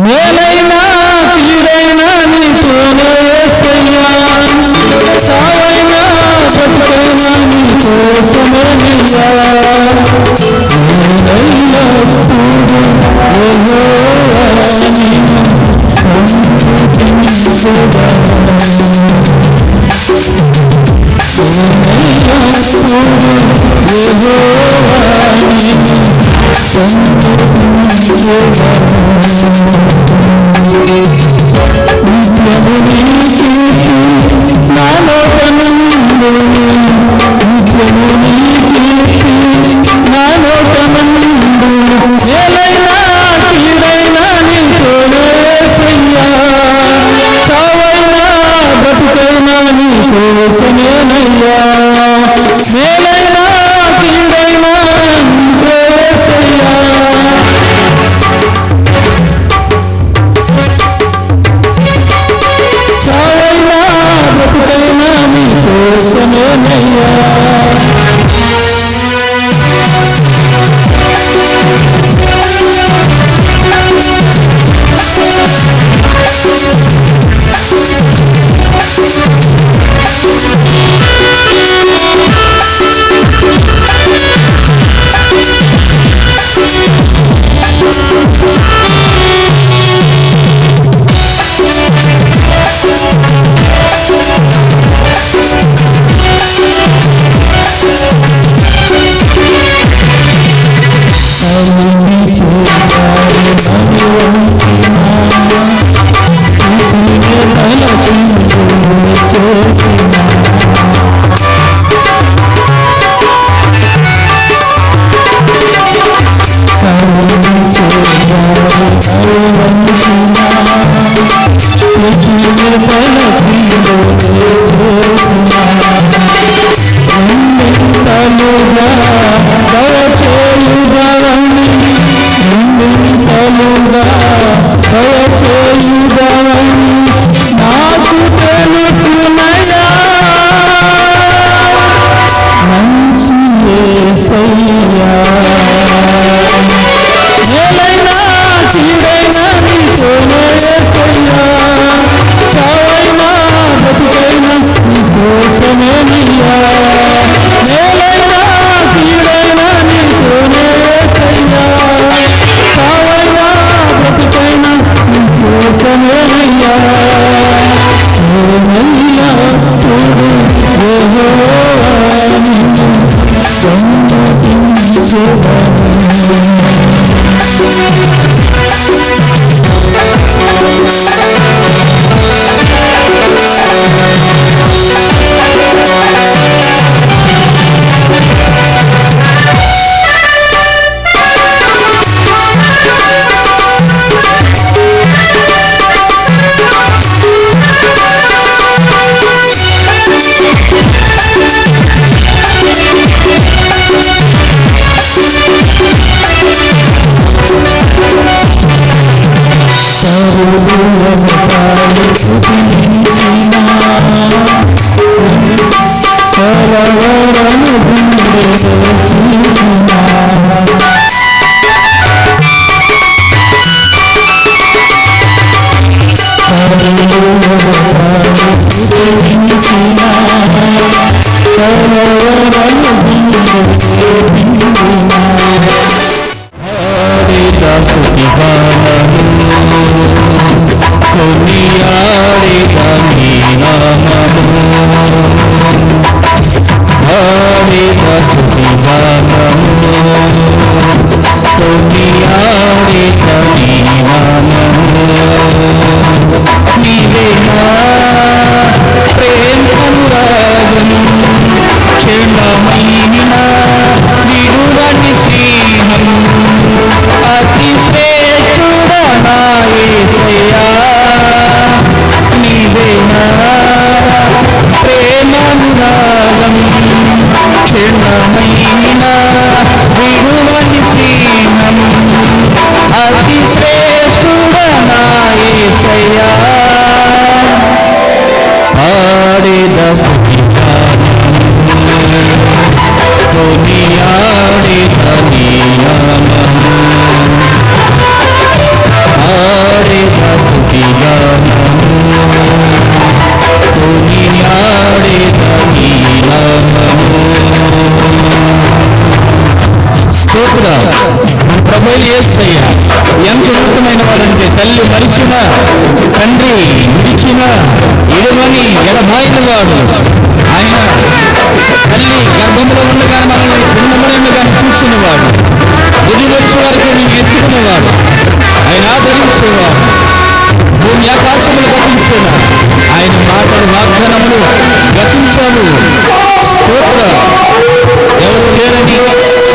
మేలైనా కీడైనా నీతోనే యేసయ్యా, సావైనా బతుకైనా నీ కోసమేనయ్యా. నేనెల్లప్పుడూ యెహోవాని సంస్తుతించెదను. నేనెల్లప్పుడూ యెహోవాని సంస్తుతించెదను. నిత్యము నీ కీర్తి నా నోటనుండును, నిత్యము నీ కీర్తి నా నోటనుండును. మేలైనా కీడైనా నీతోనే యేసయ్యా, చావైనా బ్రతుకైనా నీ కోసమేనయ్యా. మేలైనా కీడైనా నీతో యేసయ్యా, చావైనా బ్రతుకైనా నీ కోసమేనయ్యా. కొనియాడేదా నీ నామము మరిచిన తండ్రి విడిచిన ఇడవని ఎడబాయిన వాడు ఆయన. తల్లి గర్భంలో ఉండగానే మనల్ని పిండములుగానే చూచినవాడు, ఎదురు వచ్చే వరకు నీవు ఎత్తుకునేవాడు, ఆయన ఆదరించేవాడు, భూమి ఆకాశములు గతించేనా ఆయన మాటలు వాగ్దానములు గతించాడు. స్తోత్ర. ఎవరు లేరని,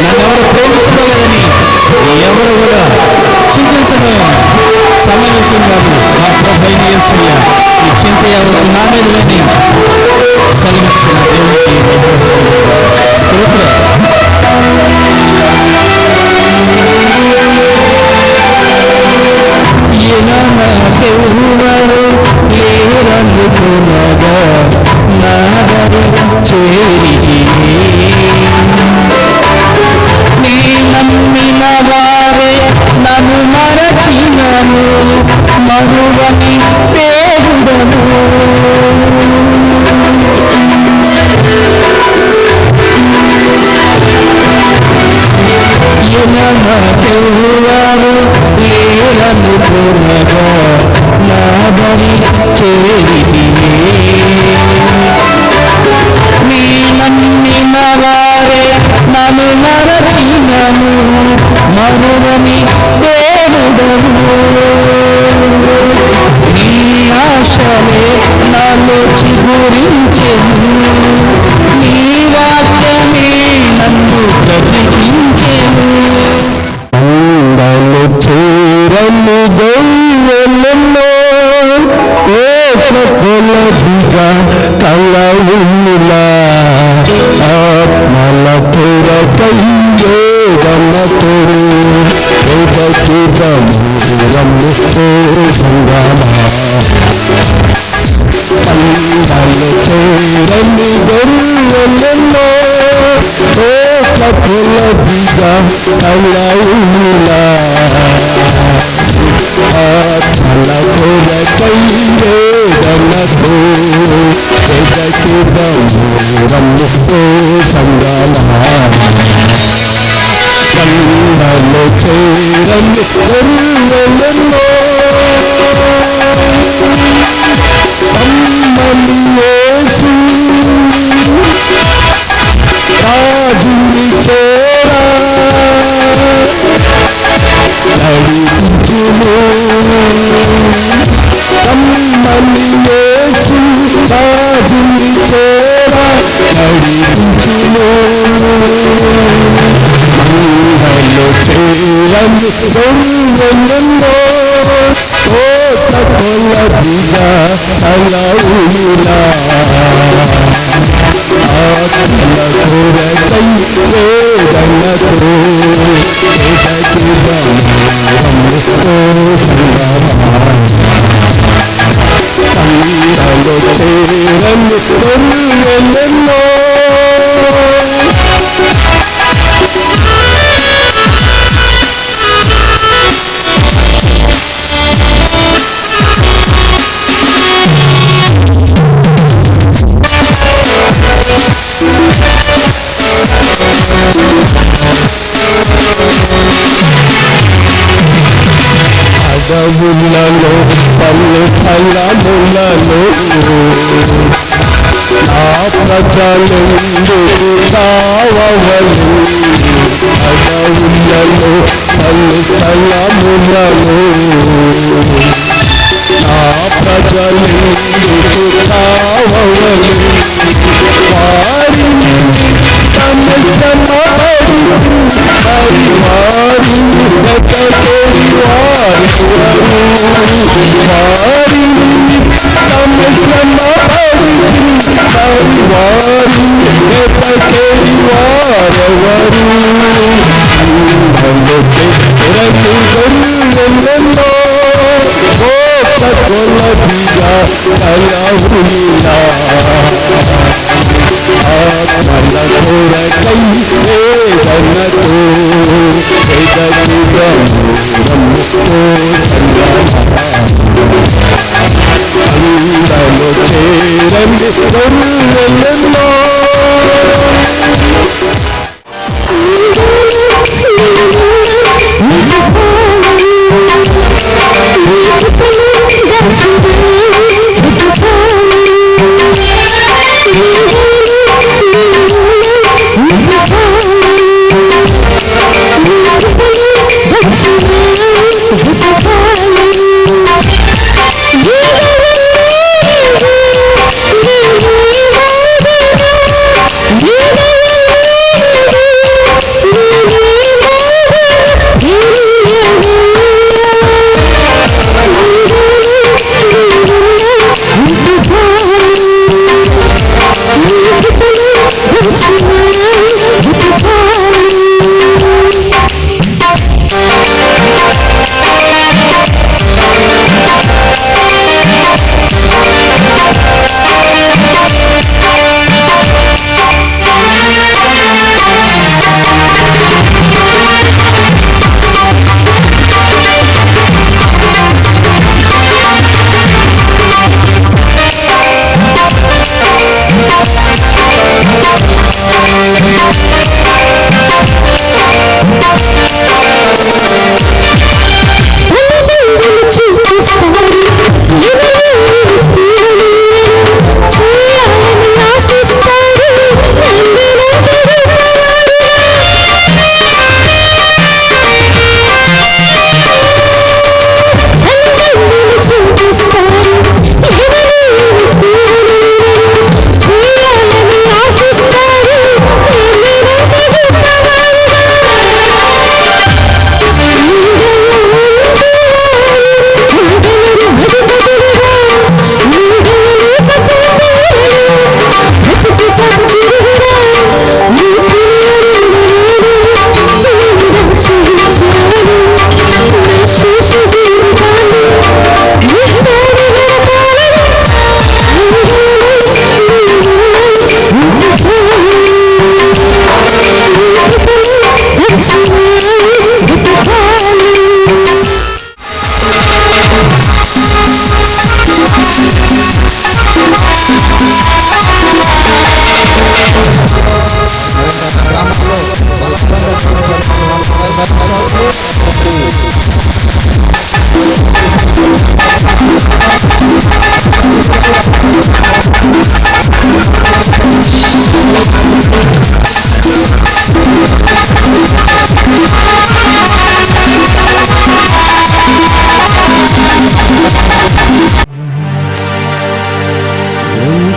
నన్నెవరు ప్రేమించలేదని ఎవరు కూడా చింతించడం సమయస్తున్నాడు. మా ప్రభువైన యేసయ్య ఈ చింత ఎవరు నా మీద లేని సెలవిచ్చిన దేవునికి స్తోత్ర. నాకెవ్వరు లేరనుకునగా నాదరి చేరితిని, నీ నమ్మిన వారే నన్ను మరచినను, మరువని దేవుడను. నాకెవ్వరు లేరనుకునగా నాదరి చేరితిని, నీ నమ్మిన వారే నన్ను మరచినను, మరువని దేవుడను. నీ ఆశలే నాలో చిగురించెను, నీ వాక్యమే నన్ను బ్రతికించెను. అందలు చేరని గొయ్యలలో కొలదిగా కలవులా, ఆత్మల కొరకై వేదనతో రమ్ముతో సంగమా. అందలు చేరని గొయ్యలలో కొలదిగా కలవులా, సంగలో చేరని అడవులలో పల్లె స్థలములలో ఆ ప్రజలెందుకు కావవలెను, అడవులలో పల్లె స్థలములలో ఆ ప్రజలెందుకు కావవలెను, వారిని తమ శ్రమపడి వారిని వెతకేడి వారెవరు, వారిని తమ శ్రమపడి వారిని వెతకేడి వారెవరు. రమి గొర్రెలలో ఓ సకలదిగా కలవులా,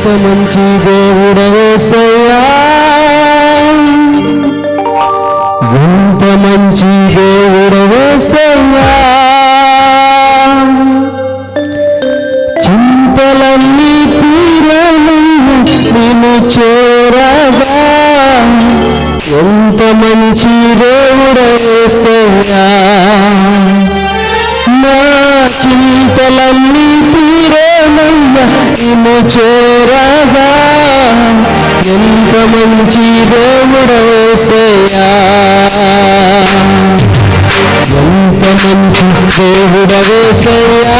ఎంత మంచి దేవుడవేసయ్యా, ఎంత మంచి దేవుడవేసయ్యా, చింతలన్నీ తీరనయ్యా నిన్ను చేరగా, ఎంత మంచి దేవుడవేసయ్యా, నా చింతలన్నీ తీరనయ్యా నిన్ను చేరగా, ఎంత మంచి దేవుడవేసయ్యా, ఎంత మంచి దేవుడవేసయ్యా,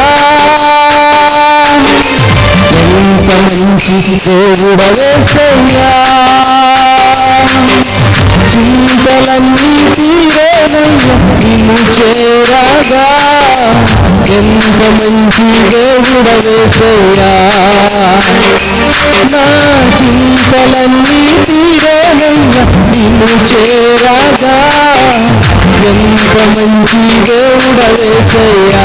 ఎంత మంచి దేవుడవేసయ్యా, చింతలన్నీ తీరేనయ్యా నిన్ను చేరగా, ఎంత మంచి దేవుడవేసయ్యా, నా చింతలన్నీ తీరేనయ్యా నిన్ను చేరగా, ఎంత మంచి దేవుడవేసయ్యా,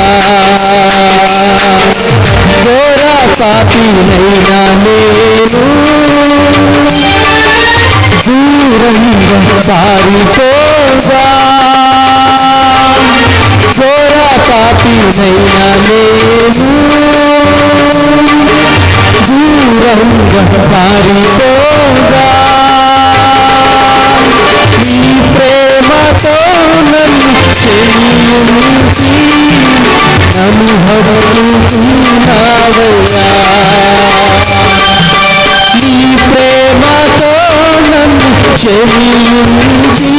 ఘోర పాపినైనా నేను దూరంగా పారిపోగా, ఘోర పాపినైనా నేను దూరంగా పారిపోగా, నీ ప్రేమతో నన్ను చెయ్యుంచి నన్ను హత్తుకున్నావయ్యా, నీ ప్రేమతో నన్ను చెయ్యుంచి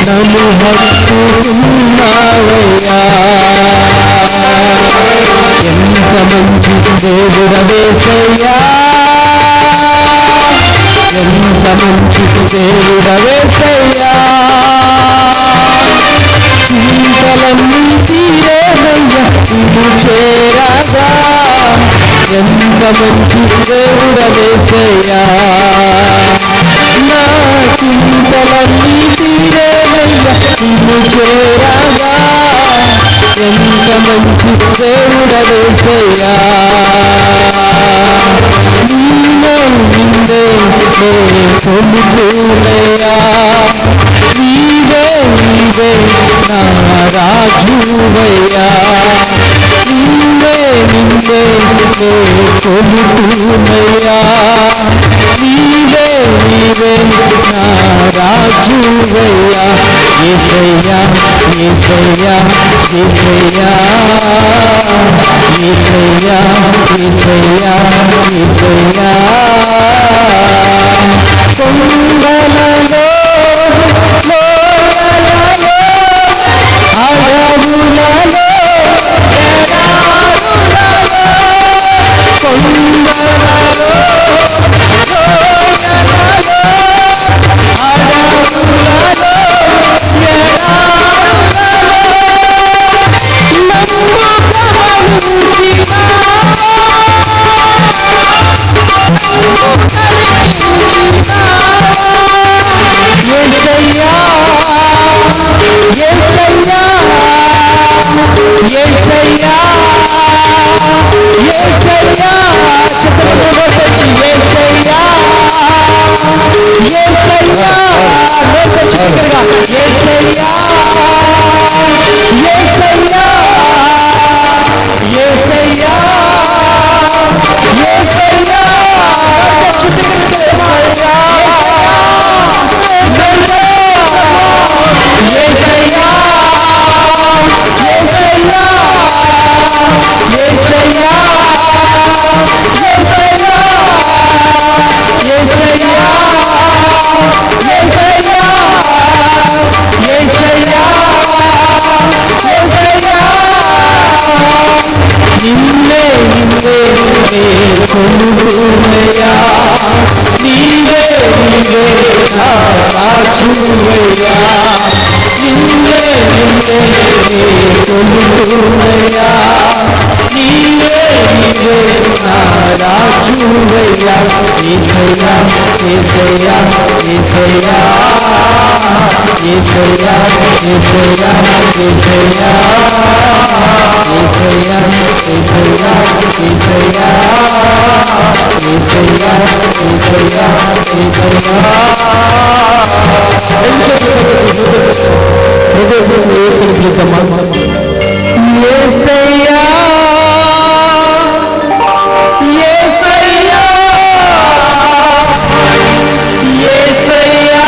నన్ను హత్తుకున్నావయ్యా, ఎంత మంచి దేవుడవేసయ్యా, ఎంత మంచి దేవుడవేసయ్యా, చింతలన్నీ తీరేనయ్యా నిన్ను చేరగా, ఎంత మంచి దేవుడవేసయ్యా, నా చింతలన్నీ తీరేనయ్యా నిన్ను చేరగా, ఎంత మంచి దేవుడవేసయ్యా, నిన్నే నిన్నే కొలుకునయ్యా, నీవే నీవే నా రాజువయ్యా, నిన్నే నిన్నే కొలుకునయ్యా, నీవే నీవే నా రాజువయ్యా, యేసయ్యా యేసయ్యా యేసయ్యా, యేసయ్యా యేసయ్యా యేసయ్యా, కొండలలో కోటలలో అడవులలో కొలుకునయ్యా, నీవే నీవే నా రాజువయ్యా, నిన్నే నిన్నే కొలుకునయ్యా, నీవే నీవే నా రాజువయ్యా, యేసయ్యా యేసయ్యా యేసయ్యా, యేసయ్యా యేసయ్యా యేసయ్యా, యేసయ్యా యేసయ్యా యేసయ్యా, యేసయ్యా యేసయ్యా యేసయ్యా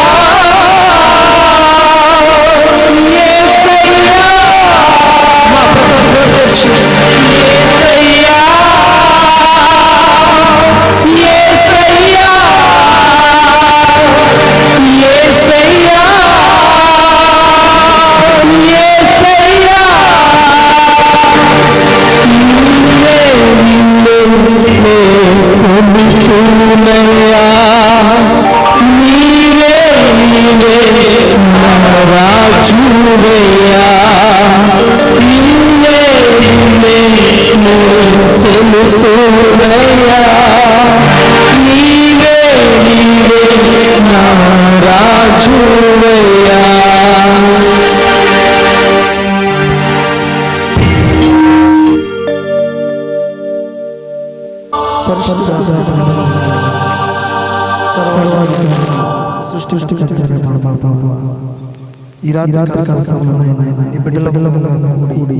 ఈ రాత్రి నీ బిడ్డల కూడి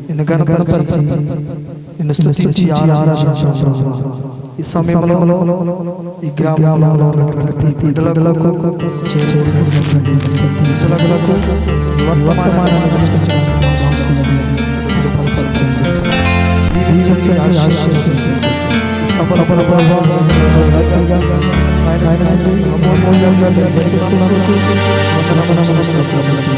నిన్ను గణపరిచి నిన్ను స్తుతించి ఆరాధించు. ఈ సమయంలో ఈ గ్రామంలో ప్రతి బిడ్డలకు ప్రజలకు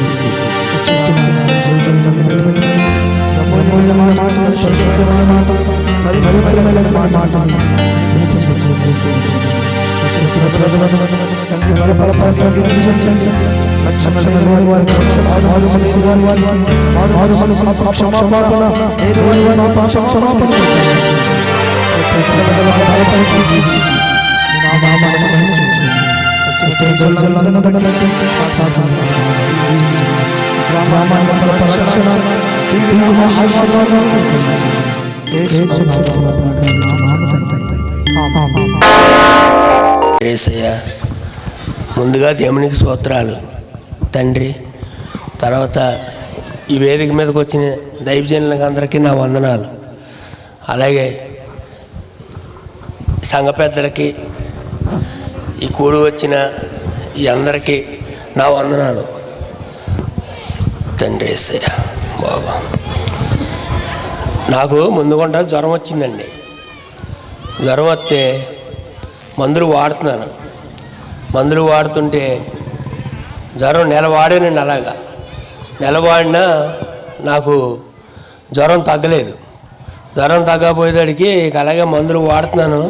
యేసయ్య, ముందుగా దేవునికి స్తోత్రాలు తండ్రి. తర్వాత ఈ వేదిక మీదకి వచ్చిన దైవజనులకు అందరికీ నా వందనాలు. అలాగే సంఘ పెద్దలకి, ఈ కూడి వచ్చిన ఈ అందరికీ నా వందనాలు తండ్రి. యేసయ్య బాబా, నాకు ముందుగుండా జ్వరం వచ్చిందండి. జ్వరం వస్తే మందులు వాడుతున్నాను. మందులు వాడుతుంటే జ్వరం నెల వాడానండి. అలాగా నెల వాడినా నాకు జ్వరం తగ్గలేదు. జ్వరం తగ్గపోయేదానికి ఇక అలాగే మందులు వాడుతున్నాను.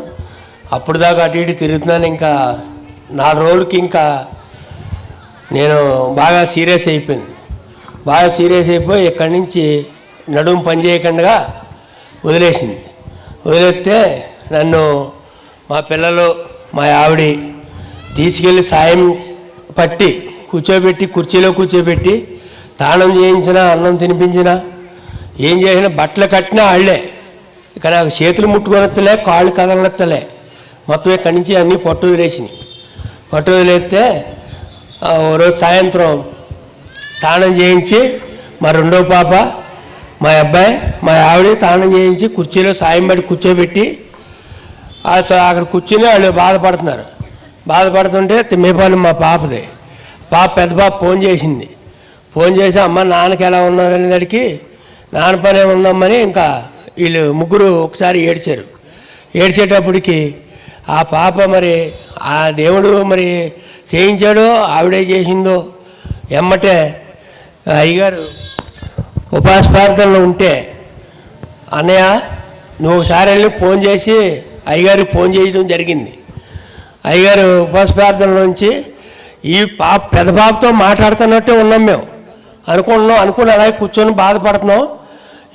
అప్పుడు దాకా అటు ఇటు తిరుగుతున్నాను. ఇంకా 4 రోజులకి ఇంకా నేను బాగా సీరియస్ అయిపోయింది. బాగా సీరియస్ అయిపోయి ఇక్కడి నుంచి నడుము పని చేయకుండా వదిలేసింది. వదిలేస్తే నన్ను మా పిల్లలు, మా ఆవిడ తీసుకెళ్ళి సాయం పట్టి కూర్చోబెట్టి, కుర్చీలో కూర్చోబెట్టి తానం చేయించిన, అన్నం తినిపించిన, ఏం చేసినా, బట్టలు కట్టినా వాళ్ళే. ఇక నాకు చేతులు ముట్టుకొనెత్తలే, కాళ్ళు కదలనెత్తలే. మొత్తం ఇక్కడి నుంచి అన్నీ పట్టు వదిలేసినాయి. పట్టు వదిలేస్తే రోజు సాయంత్రం తానం చేయించి మా రెండో పాప, మా అబ్బాయి, మా ఆవిడ తానం చేయించి కుర్చీలో సాయం పడి కూర్చోబెట్టి అక్కడ కూర్చుని వాళ్ళు బాధపడుతున్నారు. బాధపడుతుంటే తిమ్మేపాలెం మా పాపది, పెద్ద పాప ఫోన్ చేసింది. ఫోన్ చేసి అమ్మ నాన్నకి ఎలా ఉన్నారనే దానికి నాన్న పనే ఉందమ్మని ఇంకా వీళ్ళు ముగ్గురు ఒకసారి ఏడ్చారు. ఏడ్చేటప్పటికి ఆ పాప మరి ఆ దేవుడు మరి చేయించాడో ఆవిడే చేసిందో ఎమ్మటే అయ్యగారు ఉపవాస ప్రార్థనలో ఉంటే, అన్నయ్య నువ్వు ఒకసారి వెళ్ళి ఫోన్ చేసి అయ్యగారికి ఫోన్ చేయడం జరిగింది. అయ్యగారు ఉపవాస ప్రార్థనలోంచి ఈ పెద్ద పాపతో మాట్లాడుతున్నట్టే ఉన్నాం మేము. అనుకుని అలాగే కూర్చొని బాధపడుతున్నాం.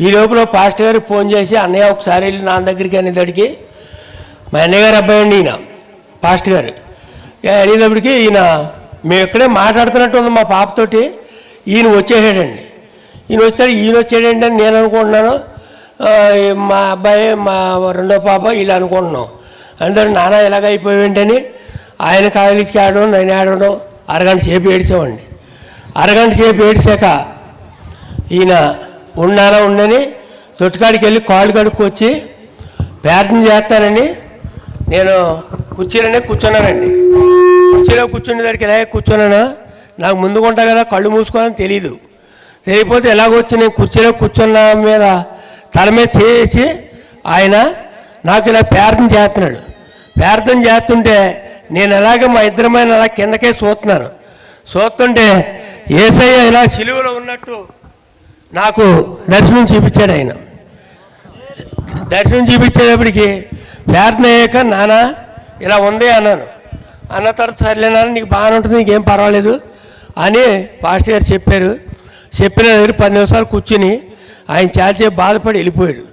ఈ లోపల పాస్టర్ గారికి ఫోన్ చేసి అన్నయ్య ఒకసారి వెళ్ళి నాన్న దగ్గరికి అనేటప్పటికి, మా అన్నయ్య గారు అబ్బాయి అండి ఈయన, పాస్టర్ గారు అనేటప్పటికి ఈయన మేము ఇక్కడే మాట్లాడుతున్నట్టు ఉంది మా పాపతోటి. ఈయన వచ్చేసాడండి. ఈయన వచ్చాడండి అని నేను అనుకుంటున్నాను. మా అబ్బాయి మా రెండో పాప ఇలా అనుకుంటున్నాం. అందరూ నాన్న ఇలాగ అయిపోయింటని ఆయన కాలేజీకి ఆడడం నేను ఆడడం అరగంట సేపు ఏడ్చామండి. అరగంట సేపు ఏడ్చాక ఈయన ఉండని తొట్టుకాడికి వెళ్ళి కాళ్ళు కడుక్కొచ్చి ప్రార్థన చేస్తానని నేను కుర్చీలోనే కూర్చున్నానండి. కుర్చీలో కూర్చునే దగ్గరికి ఇలాగే కూర్చున్నాను. నాకు ముందుకుంటా కదా కళ్ళు మూసుకోవాలని తెలియదు. తెలియకపోతే ఎలాగొచ్చి నేను కుర్చీలో కూర్చున్న మీద తల మీద చేసి ఆయన నాకు ఇలా ప్రార్థన చేస్తున్నాడు. ప్రార్థన చేస్తుంటే నేను అలాగే మా ఇద్దరమైన అలా కిందకే చూస్తున్నాను. చూస్తుంటే యేసయ్య ఇలా సిలువలో ఉన్నట్టు నాకు దర్శనం చూపించాడు. ఆయన దర్శనం చూపించేటప్పటికి ప్రార్థన అయ్యాక నాన్న ఇలా ఉంది అన్నాను. అన్న తర్వాత సర్లే నాన్న నీకు బాగానే ఉంటుంది, నీకేం పర్వాలేదు అని పాస్టర్ గారు చెప్పారు. చెప్పిన దగ్గర 10 నిమిషాలు కూర్చుని ఆయన చాలాసేపు బాధపడి వెళ్ళిపోయాడు.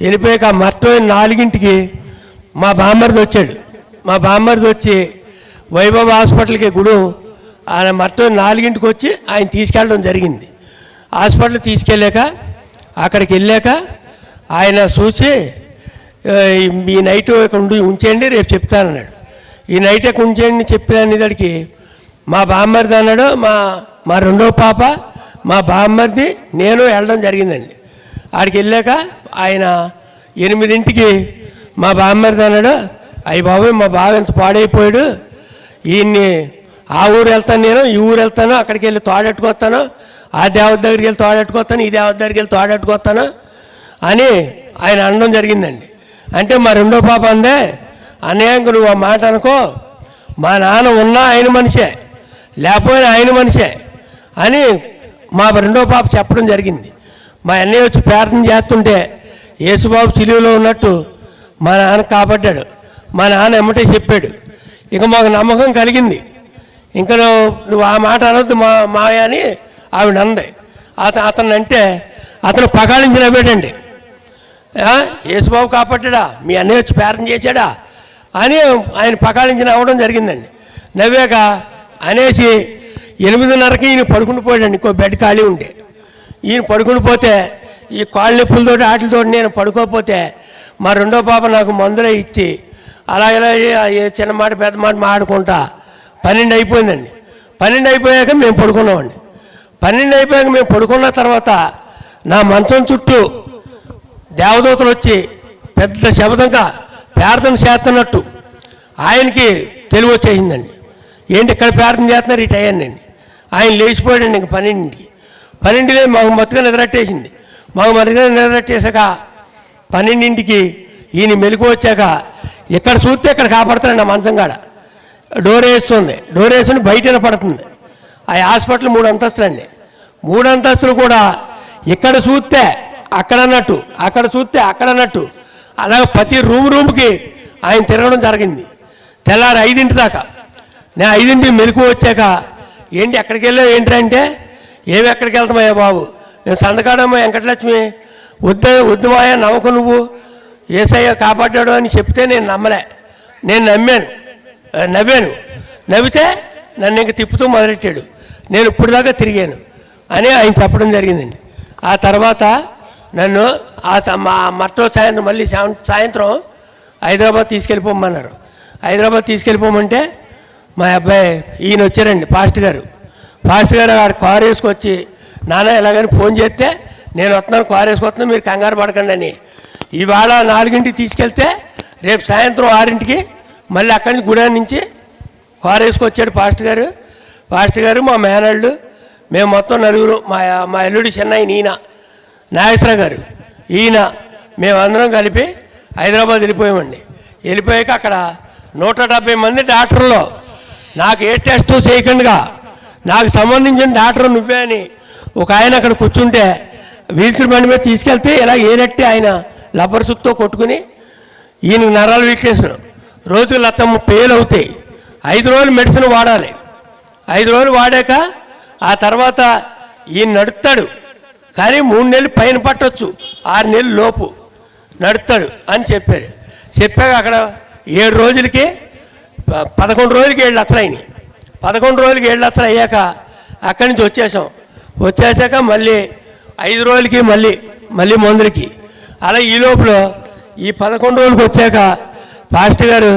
వెళ్ళిపోయాక మర్చిపోయిన 4ంటికి మా బామ్మర్ది వచ్చాడు. మా బామ్మర్ది వచ్చి వైభవ్ హాస్పిటల్కి ఆయన మర్చిపోయిన 4ంటికి వచ్చి ఆయన తీసుకెళ్ళడం జరిగింది. హాస్పిటల్ తీసుకెళ్ళాక అక్కడికి వెళ్ళాక ఆయన చూసి ఈ నైట్ ఇక్కడ ఉంచేయండి రేపు చెప్తానన్నాడు. ఈ నైట్ ఇక్కడ ఉంచేయండి చెప్పేదానికి మా బామ్మర్ది అన్నాడు, మా రెండో పాప మా బామ్మర్ది నేను వెళ్ళడం జరిగిందండి. ఆడికి వెళ్ళాక ఆయన 8ంటికి మా బామ్మర్ది అన్నాడు, అయ్యి బాబోయ్ మా బావ ఎంత పాడైపోయాడు, ఈయన్ని ఆ ఊరు వెళ్తాను నేను, ఈ ఊరు వెళ్తాను, అక్కడికి వెళ్ళి తోడెట్టుకొస్తాను, ఆ దేవత దగ్గరికి వెళ్ళి తోడెట్టుకొస్తాను, ఈ దేవత దగ్గరికి వెళ్ళి తోడెట్టుకొస్తాను అని ఆయన అనడం జరిగిందండి. అంటే మా రెండో పాప అందే, అన్నయ్య నువ్వు ఆ మాట అనుకో, మా నాన్న ఉన్నా ఆయన మనిషే లేకపోయినా ఆయన మనిషే అని మా రెండో పాప చెప్పడం జరిగింది. మా అన్నయ్య వచ్చి ప్రార్థన చేస్తుంటే యేసుబాబు సిలువలో ఉన్నట్టు మా నాన్న కాపాడ్డాడు. మా నాన్న ఎమ్మటే చెప్పాడు. ఇక మాకు నమ్మకం కలిగింది. ఇంకా నువ్వు ఆ మాట అనొద్దు మాయ అని ఆవిడ అంది. అతను అంటే అతను పగాళించి నవ్వాడండి. యేసుబాబు కాపాడ్డా, మీ అన్నయ్య వచ్చి ప్రార్థన చేశాడా అని ఆయన పకాళించి నవ్వడం జరిగిందండి. నవ్వాక అనేసి 8:30కి ఈయన పడుకుని పోయాడండి. ఇంకో బెడ్ ఖాళీ ఉంటే ఈయన పడుకుని పోతే ఈ కాళ్ళ నొప్పులతో వాటితో నేను పడుకోకపోతే మా రెండో పాప నాకు మందులే ఇచ్చి అలా ఇలా చిన్న మాట పెద్ద మాట మాడుకుంటా 12 అయిపోయిందండి. 12 అయిపోయాక మేము పడుకున్నామండి. 12 అయిపోయాక మేము పడుకున్న తర్వాత నా మంచం చుట్టూ దేవదూతలు వచ్చి పెద్ద శబ్దంగా ప్రార్థన చేస్తున్నట్టు ఆయనకి తెలివి వచ్చేసిందండి. ఏంటి ఇక్కడ ప్రార్థన చేస్తున్నారు ఇటు అయ్యానండి. ఆయన లేచిపోయాడండి. ఇంక 12కి మాకు మొత్తగా నిద్రట్టేసింది. మాకు మొత్తగా నిద్రట్టేసాక 12కి ఈయన మెలకు వచ్చాక ఇక్కడ చూస్తే ఇక్కడ కాపాడుతాడండి. ఆ మంచం కాడ డోర్ వేస్తుంది. డోర్ వేసుకుని బయట పడుతుంది. ఆ హాస్పిటల్ 3 అంతస్తులు అండి. 3 అంతస్తులు కూడా ఇక్కడ చూస్తే అక్కడ అన్నట్టు, అక్కడ చూస్తే అక్కడ అన్నట్టు అలాగ ప్రతి రూమ్కి ఆయన తిరగడం జరిగింది. తెల్లారి 5 దాకా. నేను 5 మెలకు వచ్చాక ఏంటి ఎక్కడికి వెళ్ళావు ఏంటంటే ఏమి ఎక్కడికి వెళ్తామయ్యా బాబు, నేను సందకాడమ్మ వెంకటలక్ష్మి వద్దు మాయా నమ్మకం, నువ్వు యేసయ్య కాపాడ్డాడు అని చెప్తే నేను నమ్మలే. నేను నవ్వాను. నవ్వితే నన్ను ఇంక తిప్పుతూ మొదలెట్టాడు. నేను ఇప్పుడు దాకా తిరిగాను అని ఆయన చెప్పడం జరిగిందండి. ఆ తర్వాత నన్ను మట్టో సాయంత్రం మళ్ళీ సాయంత్రం హైదరాబాద్ తీసుకెళ్ళిపోమన్నారు. హైదరాబాద్ తీసుకెళ్ళిపోమంటే మా అబ్బాయి ఈయన వచ్చారండి పాస్టర్ గారు ఆడ కారు వేసుకొచ్చి నాన్న ఎలాగని ఫోన్ చేస్తే నేను వస్తున్నాను, కారు వేసుకొస్తున్నాను, మీరు కంగారు పడకండి అని. ఇవాళ 4ంటికి తీసుకెళ్తే రేపు సాయంత్రం 6ంటికి మళ్ళీ అక్కడి నుంచి గుడి నుంచి కారు వేసుకొచ్చాడు పాస్టర్ గారు మా మేనళ్ళు మేము మొత్తం 4 మా ఎల్లుడి చెన్నై ఈయన నాగేశ్వర గారు ఈయన మేమందరం కలిపి హైదరాబాద్ వెళ్ళిపోయామండి. వెళ్ళిపోయాక అక్కడ 170 మంది డాక్టర్లో నాకు ఏ టెస్ట్ చేయకుండా నాకు సంబంధించిన డాక్టర్ నువ్వే అని ఒక ఆయన అక్కడ కూర్చుంటే వీల్చర్ బండి మీద తీసుకెళ్తే ఇలా ఏనట్టి ఆయన లబ్బర్ సుత్తో కొట్టుకుని ఈయన నరాలు వీక్నెస్ రోజుకు 1,30,000 అవుతాయి. 5 రోజులు మెడిసిన్ వాడాలి. 5 రోజులు వాడాక ఆ తర్వాత ఈయన నడుస్తాడు, కానీ 3 నెలలు పైన పట్టవచ్చు, 6 నెలలు లోపు నడుస్తాడు అని చెప్పారు. చెప్పాక అక్కడ 7 రోజులకి 11 రోజులకి 7 లక్షలు అయినాయి. 11 రోజులకి 7 లక్షలు అయ్యాక అక్కడి నుంచి వచ్చేసాక మళ్ళీ 5 రోజులకి మళ్ళీ మందులకి అలా ఈ లోపల ఈ 11 రోజులకు వచ్చాక పాస్టర్ గారు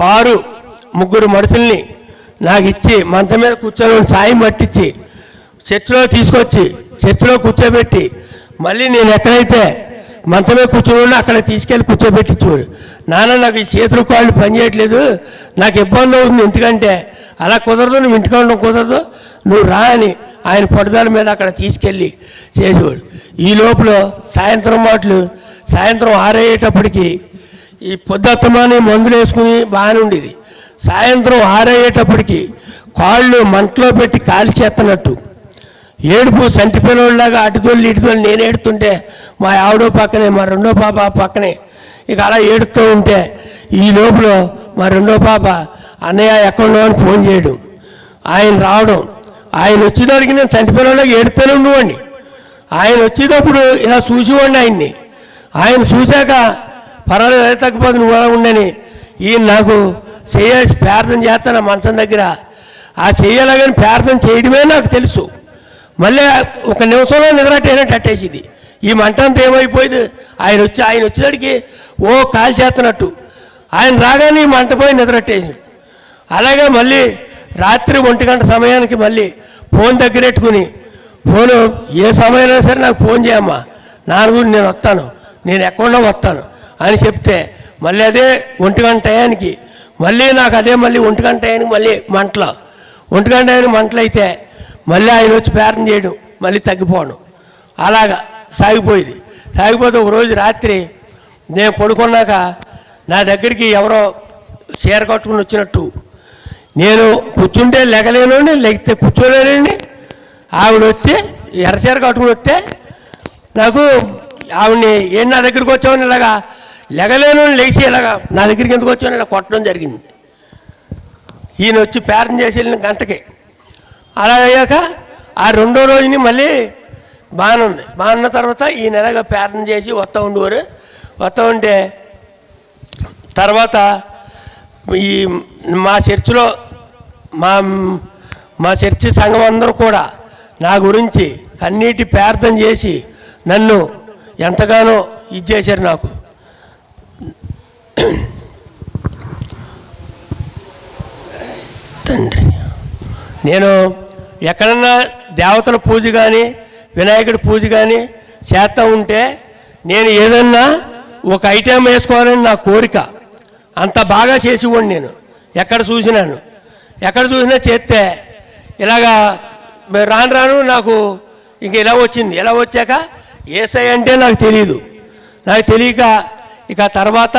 కారు 3 మనుషుల్ని నాకు ఇచ్చి మంచం మీద కూర్చొని సాయం పట్టించి చర్చిలో తీసుకొచ్చి చర్చిలో కూర్చోబెట్టి మళ్ళీ నేను ఎక్కడైతే మంచం మీద కూర్చోని అక్కడ తీసుకెళ్ళి కూర్చోబెట్టించేవాడు. నాన్న నాకు ఈ చేతులు కాళ్ళు పనిచేయట్లేదు, నాకు ఇబ్బంది అవుతుంది, ఎందుకంటే అలా కుదరదు, నువ్వు ఇంటికి ఉండడం కుదరదు, నువ్వు రా అని ఆయన పట్టుదల మీద అక్కడ తీసుకెళ్ళి చేసేవాడు. ఈ లోపల సాయంత్రం మాటలు సాయంత్రం 6 అయ్యేటప్పటికి ఈ పొద్దుత్తమాని మందులు వేసుకుని బాగానే ఉండేది. సాయంత్రం 6 అయ్యేటప్పటికి కాళ్ళు మంటలో పెట్టి కాలి చేస్తున్నట్టు ఏడుపు, సంటి పిల్లలాగా అటుతోళ్ళు ఇటుతోళ్ళు నేను ఏడుతుంటే మా ఆవిడో పక్కనే మా రెండో పాప పక్కనే ఇక అలా ఏడుతూ ఉంటే ఈ లోపల మా రెండో పాప అన్నయ్య ఎక్కడో అని ఫోన్ చేయడం, ఆయన రావడం, ఆయన వచ్చేటప్పటికి నేను సంటి పిల్లలాగా ఏడుతూనే ఉండేవాడిని. ఆయన వచ్చేటప్పుడు ఇలా చూసేవాడిని ఆయన్ని. ఆయన చూశాక పర్వాలేదు తగ్గిపోతుంది నువ్వు అలా ఉండని ఈయన నాకు చేయాల్సి ప్రార్థన చేస్తాను మంచం దగ్గర. ఆ చెయ్యాలని ప్రార్థన చేయడమే నాకు తెలుసు. మళ్ళీ 1 నిమిషంలో నిద్రట్టేనట్టు అట్టేసింది. ఈ మంట అంతా ఏమైపోయింది, ఆయన వచ్చేసరికి ఓ కాల్ చేస్తున్నట్టు ఆయన రాగానే ఈ మంట పోయి నిద్రట్టేసింది. అలాగే మళ్ళీ రాత్రి 1 గంట సమయానికి మళ్ళీ ఫోన్ దగ్గరెట్టుకుని ఫోను ఏ సమయంలో సరే నాకు ఫోన్ చేయమ్మా, నా గురించి నేను వస్తాను, నేను ఎక్కడో వస్తాను అని చెప్తే మళ్ళీ అదే 1 గంట టయానికి మళ్ళీ నాకు అదే మళ్ళీ 1 గంట టయానికి మళ్ళీ 1 గంట టయానికి మంటలు అయితే మళ్ళీ ఆయన వచ్చి ప్రార్థన చేయడం, మళ్ళీ తగ్గిపోవడం, అలాగా సాగిపోయేది. సాగిపోతే ఒకరోజు రాత్రి నేను పడుకున్నాక నా దగ్గరికి ఎవరో చీర కట్టుకుని వచ్చినట్టు, నేను కూర్చుంటే లెగలేనండి, లెగితే కూర్చోలేనండి. ఆవిడ వచ్చి ఎర్రచీర కట్టుకుని వస్తే నాకు ఆవిడని ఏం నా దగ్గరికి వచ్చామని ఇలాగా లెగలేను లేచి ఇలాగా నా దగ్గరికి ఎందుకు వచ్చామని ఇలా కొట్టడం జరిగింది. ఈయన వచ్చి ప్రార్థన చేసి వెళ్ళిన గంటకి అలా అయ్యాక ఆ 2వ రోజుని మళ్ళీ బాగానే ఉంది. బాగున్న తర్వాత ఈయన ఎలాగ ప్రార్థన చేసి వస్తూ ఉండేవారు. వస్తూ ఉంటే తర్వాత ఈ మా చర్చిలో మా చర్చి సంఘం అందరూ కూడా నా గురించి కన్నీటి ప్రార్థన చేసి నన్ను ఎంతగానో ఇచ్చేశారు. నాకు తండ్రి నేను ఎక్కడన్నా దేవతల పూజ కానీ వినాయకుడి పూజ కానీ చేస్తూ ఉంటే నేను ఏదన్నా ఒక ఐటెం వేసుకోవాలని నా కోరిక, అంత బాగా చేసేవాడిని. నేను ఎక్కడ చూసినా చేస్తే ఇలాగా రాను నాకు ఇంక ఇలా వచ్చింది. ఇలా వచ్చాక ఏసై అంటే నాకు తెలియక ఇక తర్వాత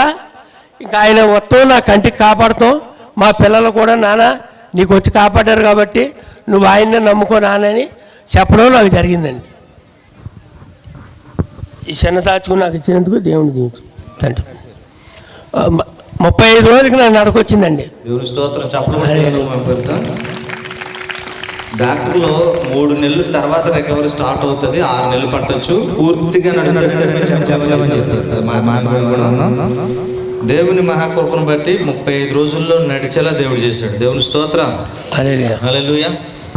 ఇంకా ఆయన వస్తాం నా కంటికి కాపాడుతాం. మా పిల్లలు కూడా నాన్న నీకు వచ్చి కాపాడారు కాబట్టి నువ్వు ఆయన్నే నమ్ముకో నాన్నని చెప్పడం నాకు జరిగిందండి. ఈ చిన్న సాక్షి నాకు ఇచ్చినందుకు దేవుని దీవించు తండ్రి. 35 రోజులకి నాకు నడకొచ్చిందండి. దేవుని స్తోత్రం. చెప్పడం డాక్టర్లో 3 నెలల తర్వాత రికవరీ స్టార్ట్ అవుతుంది, 6 నెలలు పట్టొచ్చు, పూర్తిగా దేవుని మహాకృపను బట్టి 35 రోజుల్లో నడిచేలా దేవుడు చేశాడు. దేవుని స్తోత్రం. హల్లెలూయా.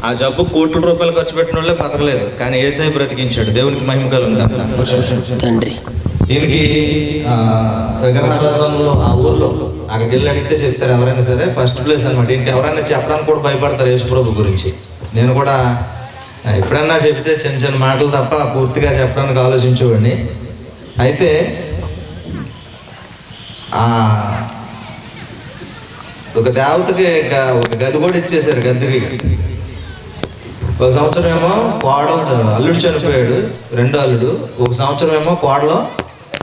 ఆ జబ్బు కోట్ల రూపాయలు ఖర్చు పెట్టిన వాళ్ళే బతకలేదు, కానీ యేసయ్య బ్రతికించాడు. దేవునికి మహిమ కలుగును తండ్రి. దీనికి విగ్రహారాధనలో ఆ ఊర్లో అక్కడికి వెళ్ళి అడిగితే చెప్తారు ఎవరైనా సరే, ఫస్ట్ ప్లేస్ అనమాట. దీనికి ఎవరైనా చెప్పడానికి కూడా భయపడతారు యేసుప్రభు గురించి. నేను కూడా ఎప్పుడన్నా చెప్తే చిన్న మాటలు తప్ప పూర్తిగా చెప్పడానికి ఆలోచించేవాడిని. అయితే ఒక దేవతకి ఒక గది కూడా ఇచ్చేశారు. గదికి 1 సంవత్సరం ఏమో అల్లుడు చనిపోయాడు, 2వ అల్లుడు. 1 సంవత్సరం ఏమో కోడలో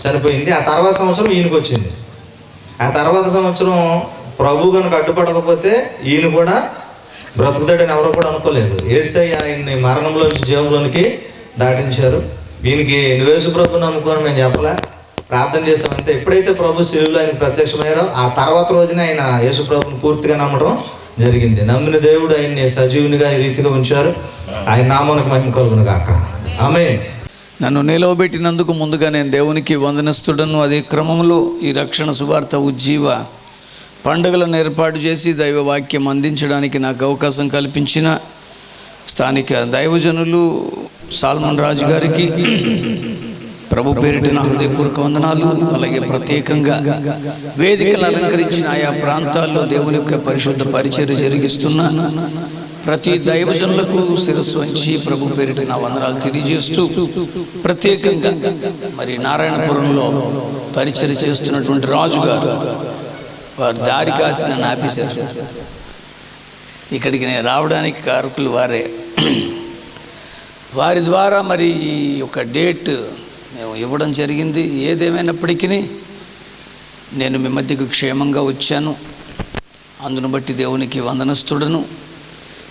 చనిపోయింది. ఆ తర్వాత సంవత్సరం ఈయనకి వచ్చింది. ఆ తర్వాత సంవత్సరం ప్రభు కనుక అడ్డుపడకపోతే ఈయన కూడా బ్రతుకుతాడని ఎవరు కూడా అనుకోలేదు. యేసయ్య ఆయన్ని మరణంలోంచి జీవంలోనికి దాటించారు. ఈయనకి నువ్వు యేసు ప్రభుని నమ్ముకొని మేము చెప్పలే, ప్రార్థన చేసామంటే ఎప్పుడైతే ప్రభు శిలువలో ఆయన ప్రత్యక్షమయ్యారో ఆ తర్వాత రోజున ఆయన యేసు ప్రభుని పూర్తిగా నమ్మడం జరిగింది. నమ్మిన దేవుడు ఆయన్ని సజీవునిగా ఈ రీతిగా ఉంచారు. ఆయన నామానికి మహిమ కలుగును గాక. ఆమేన్. నన్ను నిలవబెట్టినందుకు ముందుగా నేను దేవునికి వందనస్తుడను. అదే క్రమంలో ఈ రక్షణ సువార్త ఉజ్జీవ పండుగలను ఏర్పాటు చేసి దైవ వాక్యం అందించడానికి నాకు అవకాశం కల్పించిన స్థానిక దైవజనులు సాల్మన్ రాజు గారికి, ప్రభు పేరిట నా హృదయపూర్వక వందనాలు. అలాగే ప్రత్యేకంగా వేదికలు అలంకరించిన ఆయా ప్రాంతాల్లో దేవుని యొక్క పరిశుద్ధ పరిచర్య జరిగిస్తున్న ప్రతి దైవజనులకు శిరస్సు వంచి ప్రభు పేరిట నా వందనాలు తెలియజేస్తూ, ప్రత్యేకంగా మరి నారాయణపురంలో పరిచర్య చేస్తున్నటువంటి రాజు గారు వారు దారి కాసి నన్ను ఆపేశారు. ఇక్కడికి నేను రావడానికి కారకులు వారే. వారి ద్వారా మరి ఈ యొక్క డేట్ మేము ఇవ్వడం జరిగింది. ఏదేమైనప్పటికీ నేను మీ మధ్యకు క్షేమంగా వచ్చాను. అందును బట్టి దేవునికి వందనస్తుడను.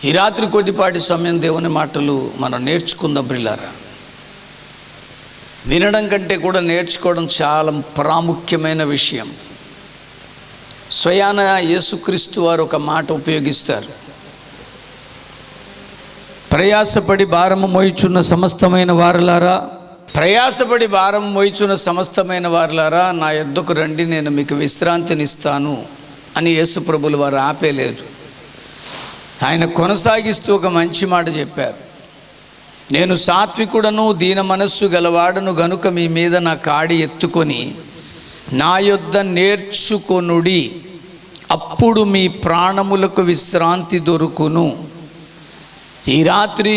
ఈ రాత్రి కొద్దిపాటి సమయం దేవుని మాటలు మనం నేర్చుకుందాం ప్రియులారా. వినడం కంటే కూడా నేర్చుకోవడం చాలా ప్రాముఖ్యమైన విషయం. స్వయాన యేసుక్రీస్తు వారు ఒక మాట ఉపయోగిస్తారు. ప్రయాసపడి భారము మోయుచున్న సమస్తమైన వారలారా, ప్రయాసపడి భారం మోయుచున్న సమస్తమైన వారలారా, నా యొద్దకు రండి, నేను మీకు విశ్రాంతినిస్తాను అని యేసు ప్రభులు వారు ఆపేలేదు. ఆయన కొనసాగిస్తూ ఒక మంచి మాట చెప్పారు. నేను సాత్వికుడను దీన మనస్సు గలవాడను గనుక మీ మీద నా కాడి ఎత్తుకొని నా యొద్ద నేర్చుకొనుడి, అప్పుడు మీ ప్రాణములకు విశ్రాంతి దొరుకును. ఈ రాత్రి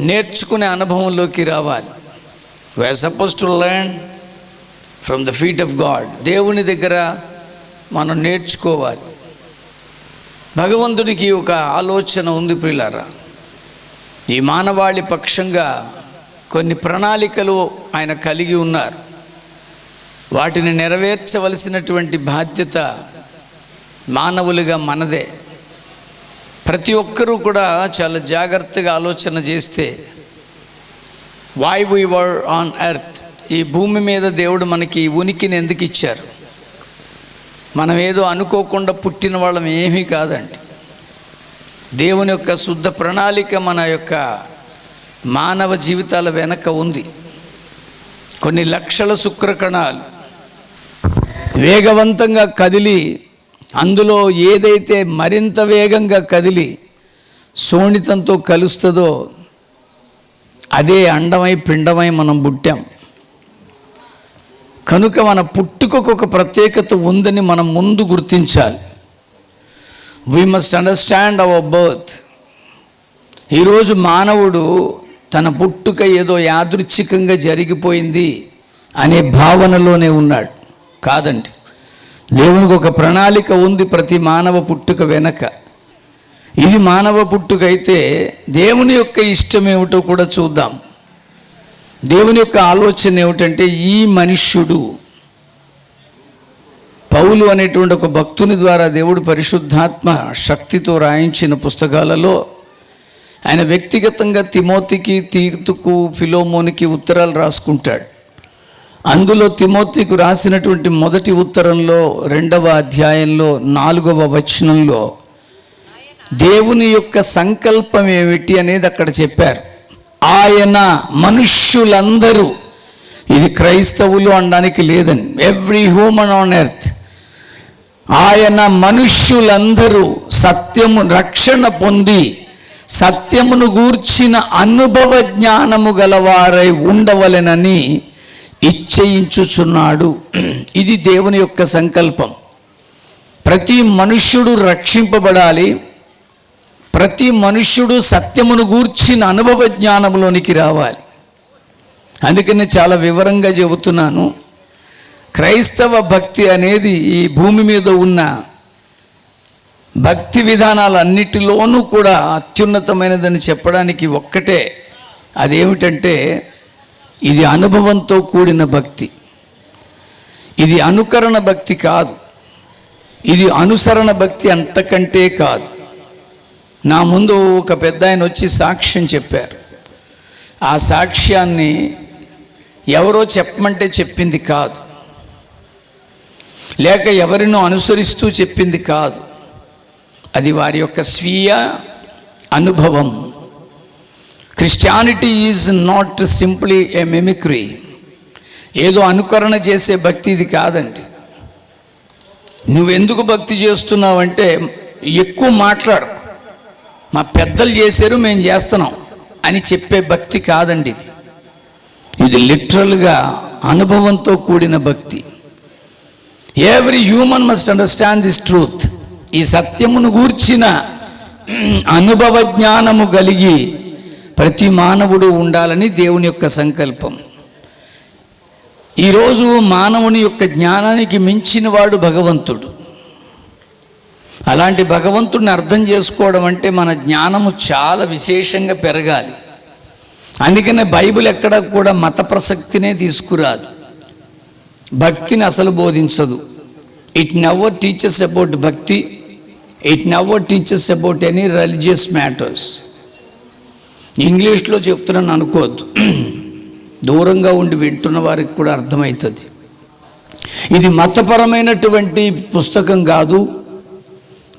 నేర్చుకునే అనుభవంలోకి రావాలి. We are supposed to learn from the feet of God. దేవుని దగ్గర మనం నేర్చుకోవాలి. భగవంతుడికి ఒక ఆలోచన ఉంది ప్రియులారా. ఈ మానవాళి పక్షంగా కొన్ని ప్రణాళికలు ఆయన కలిగి ఉన్నారు. వాటిని నెరవేర్చవలసినటువంటి బాధ్యత మానవులుగా మనదే. ప్రతి ఒక్కరూ కూడా చాలా జాగ్రత్తగా ఆలోచన చేస్తే, why we were on earth, ఈ భూమి మీద దేవుడు మనకి ఉనికిని ఎందుకు ఇచ్చారు? మనం ఏదో అనుకోకుండా పుట్టిన వాళ్ళం ఏమీ కాదండి. దేవుని యొక్క శుద్ధ ప్రణాళిక మన యొక్క మానవ జీవితాల వెనక ఉంది. కొన్ని లక్షల శుక్రకణాలు వేగవంతంగా కదిలి, అందులో ఏదైతే మరింత వేగంగా కదిలి శోణితంతో కలుస్తుందో అదే అండమై పిండమై మనం పుట్టాం. కనుక మన పుట్టుకకు ఒక ప్రత్యేకత ఉందని మనం ముందు గుర్తించాలి. We must understand our birth. ఈరోజు మానవుడు తన పుట్టుక ఏదో యాదృచ్ఛికంగా జరిగిపోయింది అనే భావనలోనే ఉన్నాడు. కాదండి, దేవునికి ఒక ప్రణాళిక ఉంది ప్రతి మానవ పుట్టుక వెనక. ఇది మానవ పుట్టుక అయితే దేవుని యొక్క ఇష్టం ఏమిటో కూడా చూద్దాం. దేవుని యొక్క ఆలోచన ఏమిటంటే, ఈ మనుష్యుడు, పౌలు అనేటువంటి ఒక భక్తుని ద్వారా దేవుడు పరిశుద్ధాత్మ శక్తితో రాయించిన పుస్తకాలలో ఆయన వ్యక్తిగతంగా తిమోతికి, తీతుకు, ఫిలోమోనికి ఉత్తరాలు రాసుకుంటాడు. అందులో తిమోతికు రాసినటువంటి మొదటి ఉత్తరంలో 2వ అధ్యాయంలో 4వ వచనంలో దేవుని యొక్క సంకల్పం ఏమిటి అనేది అక్కడ చెప్పారు. ఆయన మనుష్యులందరూ, ఇది క్రైస్తవులు అనడానికి లేదండి, ఎవ్రీ హ్యూమన్ ఆన్ ఎర్త్, ఆయన మనుష్యులందరూ సత్యము రక్షణ పొంది సత్యమును గూర్చిన అనుభవ జ్ఞానము గలవారై ఉండవలెనని ఇచ్చయించుచున్నాడు. ఇది దేవుని యొక్క సంకల్పం. ప్రతి మనుష్యుడు రక్షింపబడాలి. ప్రతి మనుష్యుడు సత్యమును గూర్చిన అనుభవ జ్ఞానంలోనికి రావాలి. అందుకని చాలా వివరంగా చెబుతున్నాను. క్రైస్తవ భక్తి అనేది ఈ భూమి మీద ఉన్న భక్తి విధానాలన్నిటిలోనూ కూడా అత్యున్నతమైనదని చెప్పడానికి ఒక్కటే, అదేమిటంటే ఇది అనుభవంతో కూడిన భక్తి. ఇది అనుకరణ భక్తి కాదు, ఇది అనుసరణ భక్తి అంతకంటే కాదు. నా ముందు ఒక పెద్ద ఆయన వచ్చి సాక్ష్యం చెప్పారు. ఆ సాక్ష్యాన్ని ఎవరో చెప్పమంటే చెప్పింది కాదు, లేక ఎవరినో అనుసరిస్తూ చెప్పింది కాదు. అది వారి యొక్క స్వీయ అనుభవం. Christianity is not simply A mimicry. ఏదో అనుకరణ చేసే భక్తి ఇది కాదండి. నువ్వెందుకు భక్తి చేస్తున్నావంటే ఎక్కువ మాట్లాడకు, మా పెద్దలు చేశారు మేము చేస్తున్నాం అని చెప్పే భక్తి కాదండి ఇది. ఇది లిటరల్గా అనుభవంతో కూడిన భక్తి. Every human must understand this truth. ఈ సత్యమును గూర్చిన అనుభవ జ్ఞానము కలిగి ప్రతి మానవుడు ఉండాలని దేవుని యొక్క సంకల్పం. ఈరోజు మానవుని యొక్క జ్ఞానానికి మించిన వాడు భగవంతుడు. అలాంటి భగవంతుడిని అర్థం చేసుకోవడం అంటే మన జ్ఞానము చాలా విశేషంగా పెరగాలి. అందుకనే బైబిల్ ఎక్కడ కూడా మత ప్రసక్తినే తీసుకురాదు, భక్తిని అసలు బోధించదు. ఇట్ నెవర్ టీచర్స్ అబౌట్ భక్తి, it never teachers about any religious matters. ఇంగ్లీష్లో చెప్తున్నాను అనుకోవద్దు, దూరంగా ఉండి వింటున్న వారికి కూడా అర్థమవుతుంది. ఇది మతపరమైనటువంటి పుస్తకం కాదు,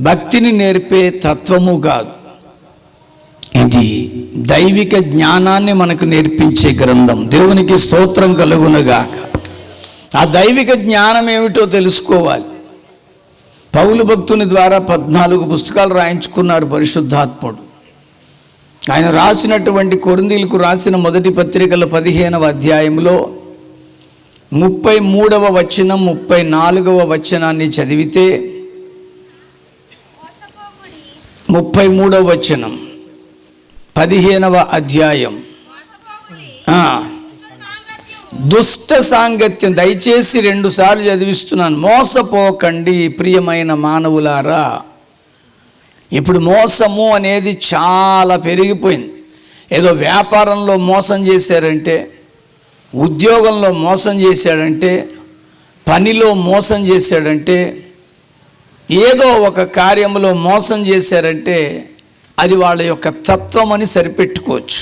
భక్తిని నేర్పే తత్వము కాదు. ఇది దైవిక జ్ఞానాన్ని మనకు నేర్పించే గ్రంథం. దేవునికి స్తోత్రం కలుగునుగాక. ఆ దైవిక జ్ఞానం ఏమిటో తెలుసుకోవాలి. పౌలు భక్తుని ద్వారా 14 పుస్తకాలు రాయించుకున్నారు పరిశుద్ధాత్ముడు. ఆయన రాసినటువంటి కొరింథీయులకు రాసిన మొదటి పత్రికల 15వ అధ్యాయంలో 33వ వచనం 34వ వచనాన్ని చదివితే 33వ వచనం 15వ అధ్యాయం, దుష్ట సాంగత్యం, దయచేసి 2 సార్లు చదివిస్తున్నాను. మోసపోకండి ప్రియమైన మానవులారా. ఇప్పుడు మోసము అనేది చాలా పెరిగిపోయింది. ఏదో వ్యాపారంలో మోసం చేశారంటే, ఉద్యోగంలో మోసం చేశాడంటే, పనిలో మోసం చేశాడంటే, ఏదో ఒక కార్యంలో మోసం చేశారంటే అది వాళ్ళ యొక్క తత్వం అని సరిపెట్టుకోవచ్చు.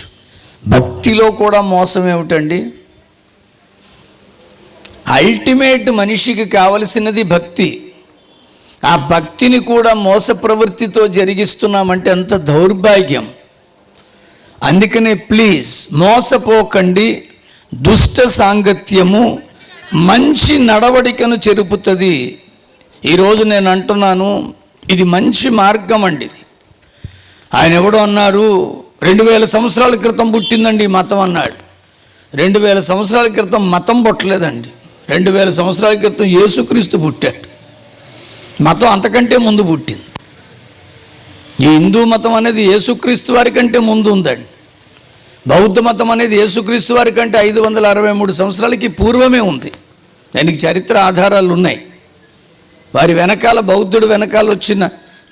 భక్తిలో కూడా మోసం ఏమిటండి? అల్టిమేట్ మనిషికి కావలసినది భక్తి. ఆ భక్తిని కూడా మోస ప్రవృత్తితో జరిగిస్తున్నామంటే ఎంత దౌర్భాగ్యం. అందుకనే ప్లీజ్ మోసపోకండి. దుష్ట సాంగత్యము మంచి నడవడికను చెరుపుతుంది. ఈరోజు నేను అంటున్నాను, ఇది మంచి మార్గం అండి. ఇది ఆయన ఎవడో అన్నారు, 2000 సంవత్సరాల క్రితం పుట్టిందండి మతం అన్నాడు. 2000 సంవత్సరాల క్రితం మతం పుట్టలేదండి. 2000 సంవత్సరాల క్రితం యేసుక్రీస్తు పుట్టాడు. మతం అంతకంటే ముందు పుట్టింది. ఈ హిందూ మతం అనేది యేసుక్రీస్తు వారి కంటే ముందు ఉందండి. బౌద్ధ మతం అనేది యేసుక్రీస్తు వారి కంటే 563 సంవత్సరాలకి పూర్వమే ఉంది. దానికి చరిత్ర ఆధారాలు ఉన్నాయి. వారి వెనకాల, బౌద్ధుడు వెనకాల వచ్చిన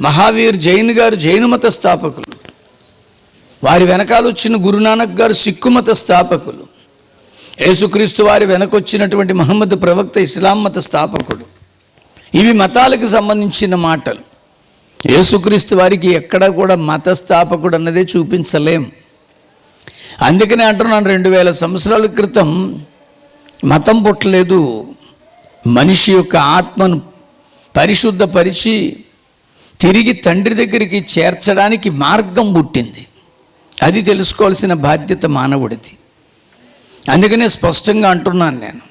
మహావీర్ జైన్ గారు జైన మత స్థాపకులు. వారి వెనకాల వచ్చిన గురునానక్ గారు సిక్కు మత స్థాపకులు. యేసుక్రీస్తు వారి వెనకొచ్చినటువంటి మహమ్మద్ ప్రవక్త ఇస్లాం మత స్థాపకుడు. ఇవి మతాలకు సంబంధించిన మాటలు. యేసుక్రీస్తు వారికి ఎక్కడ కూడా మత స్థాపకుడు అన్నదే చూపించలేం. అందుకనే అంటున్నాను, 2000 సంవత్సరాల క్రితం మతం పుట్టలేదు. మనిషి యొక్క ఆత్మను పరిశుద్ధపరిచి తిరిగి తండ్రి దగ్గరికి చేర్చడానికి మార్గం పుట్టింది. అది తెలుసుకోవాల్సిన బాధ్యత మానవుడిది. అందుకనే స్పష్టంగా అంటున్నాను నేను,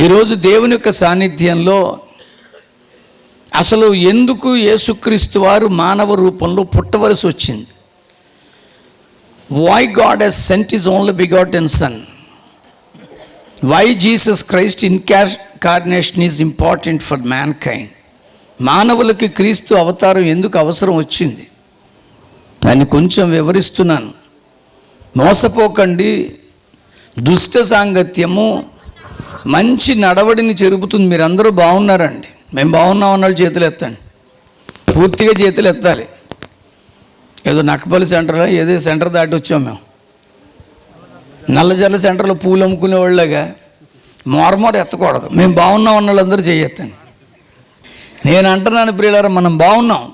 ఈరోజు దేవుని యొక్క సాన్నిధ్యంలో అసలు ఎందుకు యేసుక్రీస్తు వారు మానవ రూపంలో పుట్టవలసి వచ్చింది? Why God he's sent his only begotten son? Why Jesus Christ incarnation is important for mankind? మానవులకి క్రీస్తు అవతారం ఎందుకు అవసరం వచ్చింది? దాన్ని కొంచెం వివరిస్తున్నాను. మోసపోకండి. దుష్ట సాంగత్యము మంచి నడవడిని చెరుపుతుంది. మీరందరూ బాగున్నారండి. మేము బాగున్నాం అన్నాడు చేతులు ఎత్తండి. పూర్తిగా చేతులు ఎత్తాలి. ఏదో నక్కపల్లి సెంటర్లో ఏదో సెంటర్ దాటి వచ్చాం మేము. నల్లజల్ల సెంటర్లో పూలు అమ్ముకునే వాళ్ళగా మోరమోర ఎత్తకూడదు. మేము బాగున్నాం అన్న వాళ్ళందరూ చేయెత్తండి. నేను అంటున్నాను ప్రియులారా, మనం బాగున్నాం,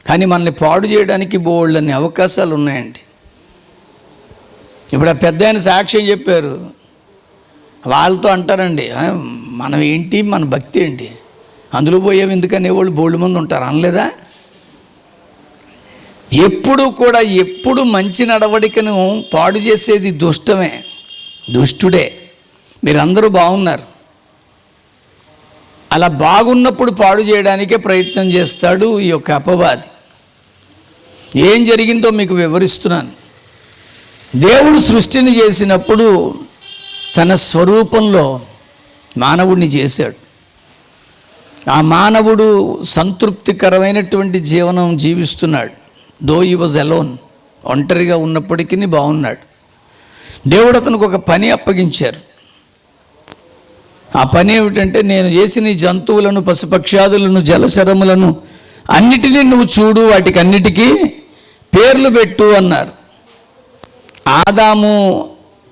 కానీ మనల్ని పాడు చేయడానికి బోళ్ళని అవకాశాలు ఉన్నాయండి. ఇప్పుడు ఆ పెద్ద ఆయన సాక్ష్యం చెప్పారు. వాళ్ళతో అంటారండి, మనం ఏంటి, మన భక్తి ఏంటి, అందులో పోయాం ఎందుకనే వాళ్ళు బోల్డ్ మంది ఉంటారు అనలేదా? ఎప్పుడు కూడా ఎప్పుడు మంచి నడవడికను పాడు చేసేది దుష్టమే, దుష్టుడే. మీరందరూ బాగున్నారు. అలా బాగున్నప్పుడు పాడు చేయడానికే ప్రయత్నం చేస్తాడు ఈ యొక్క అపవాది. ఏం జరిగిందో మీకు వివరిస్తున్నాను. దేవుడు సృష్టిని చేసినప్పుడు తన స్వరూపంలో మానవుడిని చేశాడు. ఆ మానవుడు సంతృప్తికరమైనటువంటి జీవనం జీవిస్తున్నాడు. దో హీ వాజ్ అలోన్, ఒంటరిగా ఉన్నప్పటికీ బాగున్నాడు. దేవుడు అతనికి ఒక పని అప్పగించారు. ఆ పని ఏమిటంటే, నేను చేసిన ఈ జంతువులను, పశుపక్షాదులను, జలచరములను అన్నిటినీ నువ్వు చూడు, వాటికి అన్నిటికీ పేర్లు పెట్టు అన్నారు. ఆదాము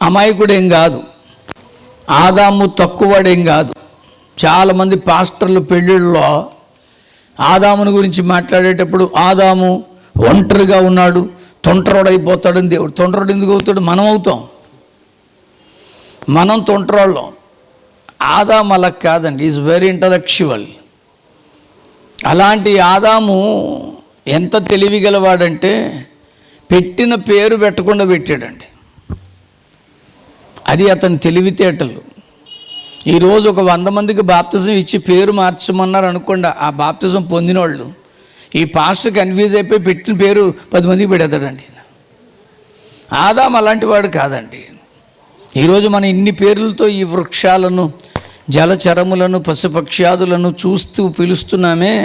అమాయకుడేం కాదు, ఆదాము తక్కువడేం కాదు. చాలామంది పాస్టర్లు పెళ్ళిళ్ళలో ఆదాముని గురించి మాట్లాడేటప్పుడు ఆదాము ఒంటరిగా ఉన్నాడు, తొంటరోడైపోతాడని. దేవుడు తొంటరోడు ఎందుకు అవుతాడు? మనం అవుతాం, మనం తొంటరోళ్ళం. ఆదాము అలా కాదండి, ఈజ్ వెరీ ఇంటలెక్చువల్. అలాంటి ఆదాము ఎంత తెలివిగలవాడంటే పెట్టిన పేరు పెట్టకుండా పెట్టాడండి. అది అతని తెలివితేటలు. ఈరోజు ఒక 100 మందికి బాప్తిజం ఇచ్చి పేరు మార్చమన్నారు అనుకోండి, ఆ బాప్తిజం పొందిన వాళ్ళు ఈ పాస్టర్ కన్ఫ్యూజ్ అయిపోయి పెట్టిన పేరు 10 మందికి పెడతాడండి. ఆదాము అలాంటి వాడు కాదండి. ఈరోజు మనం ఇన్ని పేర్లతో ఈ వృక్షాలను, జలచరములను, పశుపక్ష్యాదులను చూస్తూ పిలుస్తున్నామే.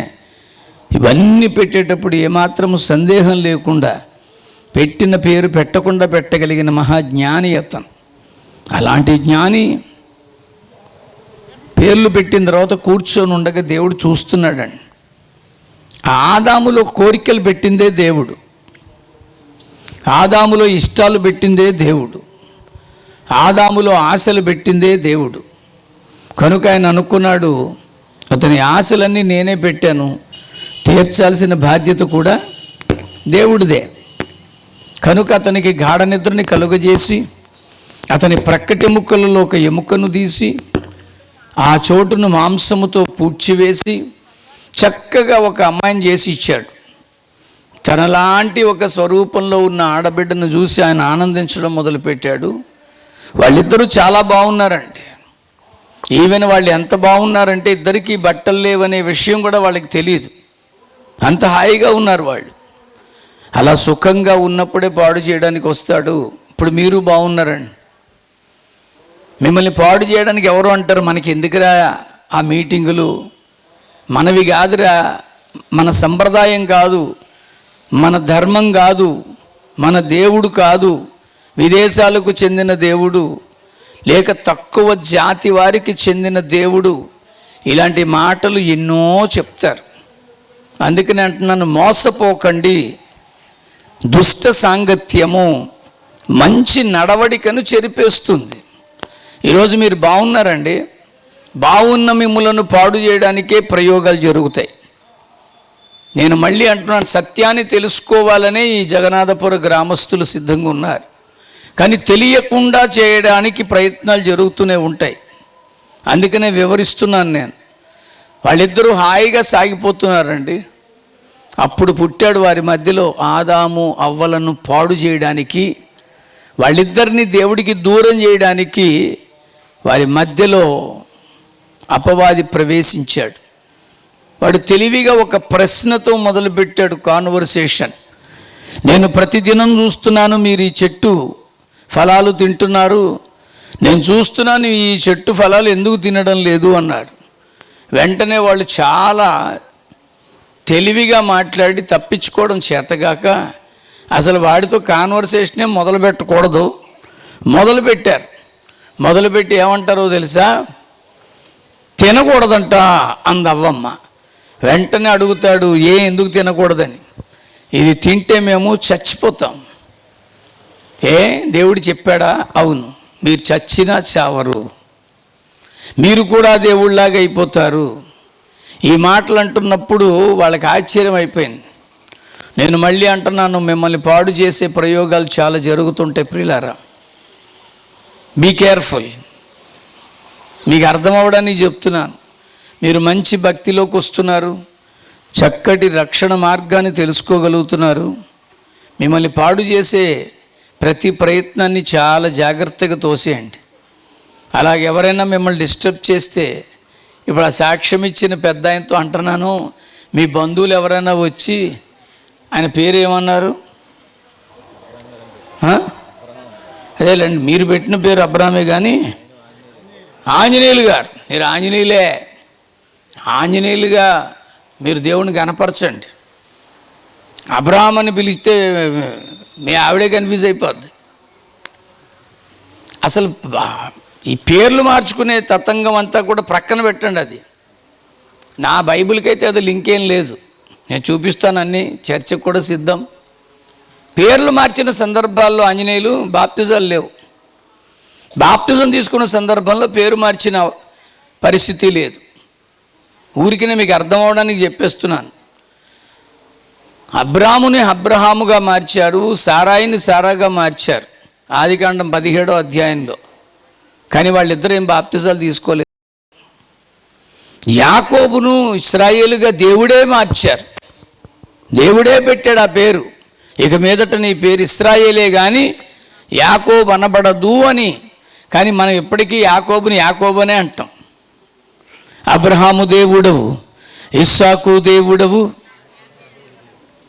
ఇవన్నీ పెట్టేటప్పుడు ఏమాత్రము సందేహం లేకుండా పెట్టిన పేరు పెట్టకుండా పెట్టగలిగిన మహాజ్ఞాని అతను. అలాంటి జ్ఞాని పేర్లు పెట్టిన తర్వాత కూర్చొని ఉండగా దేవుడు చూస్తున్నాడండి. ఆదాములో కోరికలు పెట్టిందే దేవుడు, ఆదాములో ఇష్టాలు పెట్టిందే దేవుడు, ఆదాములో ఆశలు పెట్టిందే దేవుడు. కనుక ఆయన అనుకున్నాడు, అతని ఆశలన్నీ నేనే పెట్టాను, తీర్చాల్సిన బాధ్యత కూడా దేవుడిదే. కనుక అతనికి గాఢ నిద్రని కలుగజేసి అతని ప్రక్కటి ఎముకలలో ఒక ఎముకను తీసి ఆ చోటును మాంసముతో పూడ్చివేసి చక్కగా ఒక అమ్మాయిని చేసి ఇచ్చాడు. తనలాంటి ఒక స్వరూపంలో ఉన్న ఆడబిడ్డను చూసి ఆయన ఆనందించడం మొదలుపెట్టాడు. వాళ్ళిద్దరూ చాలా బాగున్నారండి. ఈవెన్ వాళ్ళు ఎంత బాగున్నారంటే ఇద్దరికీ బట్టలు లేవనే విషయం కూడా వాళ్ళకి తెలియదు. అంత హాయిగా ఉన్నారు వాళ్ళు. అలా సుఖంగా ఉన్నప్పుడే పాడు చేయడానికి వస్తాడు. ఇప్పుడు మీరు బాగున్నారండి, మిమ్మల్ని పాడు చేయడానికి ఎవరు అంటారు? మనకి ఎందుకురా ఆ మీటింగులు, మనవి కాదురా, మన సంప్రదాయం కాదు, మన ధర్మం కాదు, మన దేవుడు కాదు, విదేశాలకు చెందిన దేవుడు, లేక తక్కువ జాతి వారికి చెందిన దేవుడు, ఇలాంటి మాటలు ఎన్నో చెప్తారు. అందుకని అంటున్నాను, మోసపోకండి. దుష్ట సాంగత్యము మంచి నడవడికను చెరిపేస్తుంది. ఈరోజు మీరు బాగున్నారండి, బాగున్న మిమ్ములను పాడు చేయడానికే ప్రయోగాలు జరుగుతాయి. నేను మళ్ళీ అంటున్నాను, సత్యాన్ని తెలుసుకోవాలనే ఈ జగన్నాథపుర గ్రామస్తులు సిద్ధంగా ఉన్నారు. కానీ తెలియకుండా చేయడానికి ప్రయత్నాలు జరుగుతూనే ఉంటాయి. అందుకనే వివరిస్తున్నాను నేను. వాళ్ళిద్దరూ హాయిగా సాగిపోతున్నారండి. అప్పుడు పుట్టాడు వారి మధ్యలో ఆదాము అవ్వలను పాడు చేయడానికి, వాళ్ళిద్దరినీ దేవుడికి దూరం చేయడానికి వారి మధ్యలో అపవాది ప్రవేశించాడు. వాడు తెలివిగా ఒక ప్రశ్నతో మొదలుపెట్టాడు కాన్వర్సేషన్. నేను ప్రతిదినం చూస్తున్నాను మీరు ఈ చెట్టు ఫలాలు తింటున్నారు, నేను చూస్తున్నాను ఈ చెట్టు ఫలాలు ఎందుకు తినడం లేదు అన్నాడు. వెంటనే వాళ్ళు చాలా తెలివిగా మాట్లాడి తప్పించుకోవడం చేతగాక అసలు వాడితో కాన్వర్సేషనే మొదలు పెట్టకూడదు, మొదలుపెట్టారు. మొదలుపెట్టి ఏమంటారో తెలుసా? తినకూడదంట అందవ్వమ్మ. వెంటనే అడుగుతాడు, ఎందుకు తినకూడదని. ఇది తింటే మేము చచ్చిపోతాం. దేవుడు చెప్పాడా? అవును, మీరు చచ్చినా చావరు, మీరు కూడా దేవుళ్ళలాగా అయిపోతారు. ఈ మాటలు అంటున్నప్పుడు వాళ్ళకి ఆశ్చర్యం అయిపోయింది. నేను మళ్ళీ అంటున్నాను, మిమ్మల్ని పాడు చేసే ప్రయోగాలు చాలా జరుగుతుంటాయి ప్రియులారా. Be careful. మీకు అర్థం అవ్వడానికి చెప్తున్నాను. మీరు మంచి భక్తిలోకి వస్తున్నారు, చక్కటి రక్షణ మార్గాన్ని తెలుసుకోగలుగుతున్నారు. మిమ్మల్ని పాడు చేసే ప్రతి ప్రయత్నాన్ని చాలా జాగ్రత్తగా తోసేయండి. అలాగే ఎవరైనా మిమ్మల్ని డిస్టర్బ్ చేస్తే, ఇప్పుడు ఆ సాక్ష్యం ఇచ్చిన పెద్ద ఆయనతో అంటున్నాను, మీ బంధువులు ఎవరైనా వచ్చి, ఆయన పేరు ఏమన్నారు? అదేలేండి, మీరు పెట్టిన పేరు అబ్రామే కానీ ఆంజనేయులు గారు, మీరు ఆంజనేయులే. ఆంజనేయులుగా మీరు దేవుని కనపరచండి. అబ్రాహం అని పిలిస్తే మీ ఆవిడే కన్ఫ్యూజ్ అయిపోద్ది. అసలు ఈ పేర్లు మార్చుకునే తతంగం అంతా కూడా ప్రక్కన పెట్టండి. అది నా బైబిల్కి అయితే అది లింక్ ఏం లేదు. నేను చూపిస్తాను, అన్నీ చర్చకు కూడా సిద్ధం. పేర్లు మార్చిన సందర్భాల్లో ఆంజనేయులు బాప్తిజాలు లేవు. బాప్తిజం తీసుకున్న సందర్భంలో పేరు మార్చిన పరిస్థితి లేదు. ఊరికినే మీకు అర్థం అవడానికి చెప్పేస్తున్నాను. అబ్రాముని అబ్రహాముగా మార్చారు, సారాయిని సారాగా మార్చారు ఆదికాండం 17వ అధ్యాయంలో. కానీ వాళ్ళిద్దరు ఏం బాప్తిజాలు తీసుకోలేదు. యాకోబును ఇశ్రాయేలుగా దేవుడే మార్చారు, దేవుడే పెట్టాడు ఆ పేరు. ఇక మీదట నీ పేరు ఇశ్రాయేలే కానీ యాకోబు అనబడదు అని. కానీ మనం ఎప్పటికీ యాకోబుని యాకోబనే అంటాం. అబ్రహాము దేవుడవు, ఇస్సాకు దేవుడవు.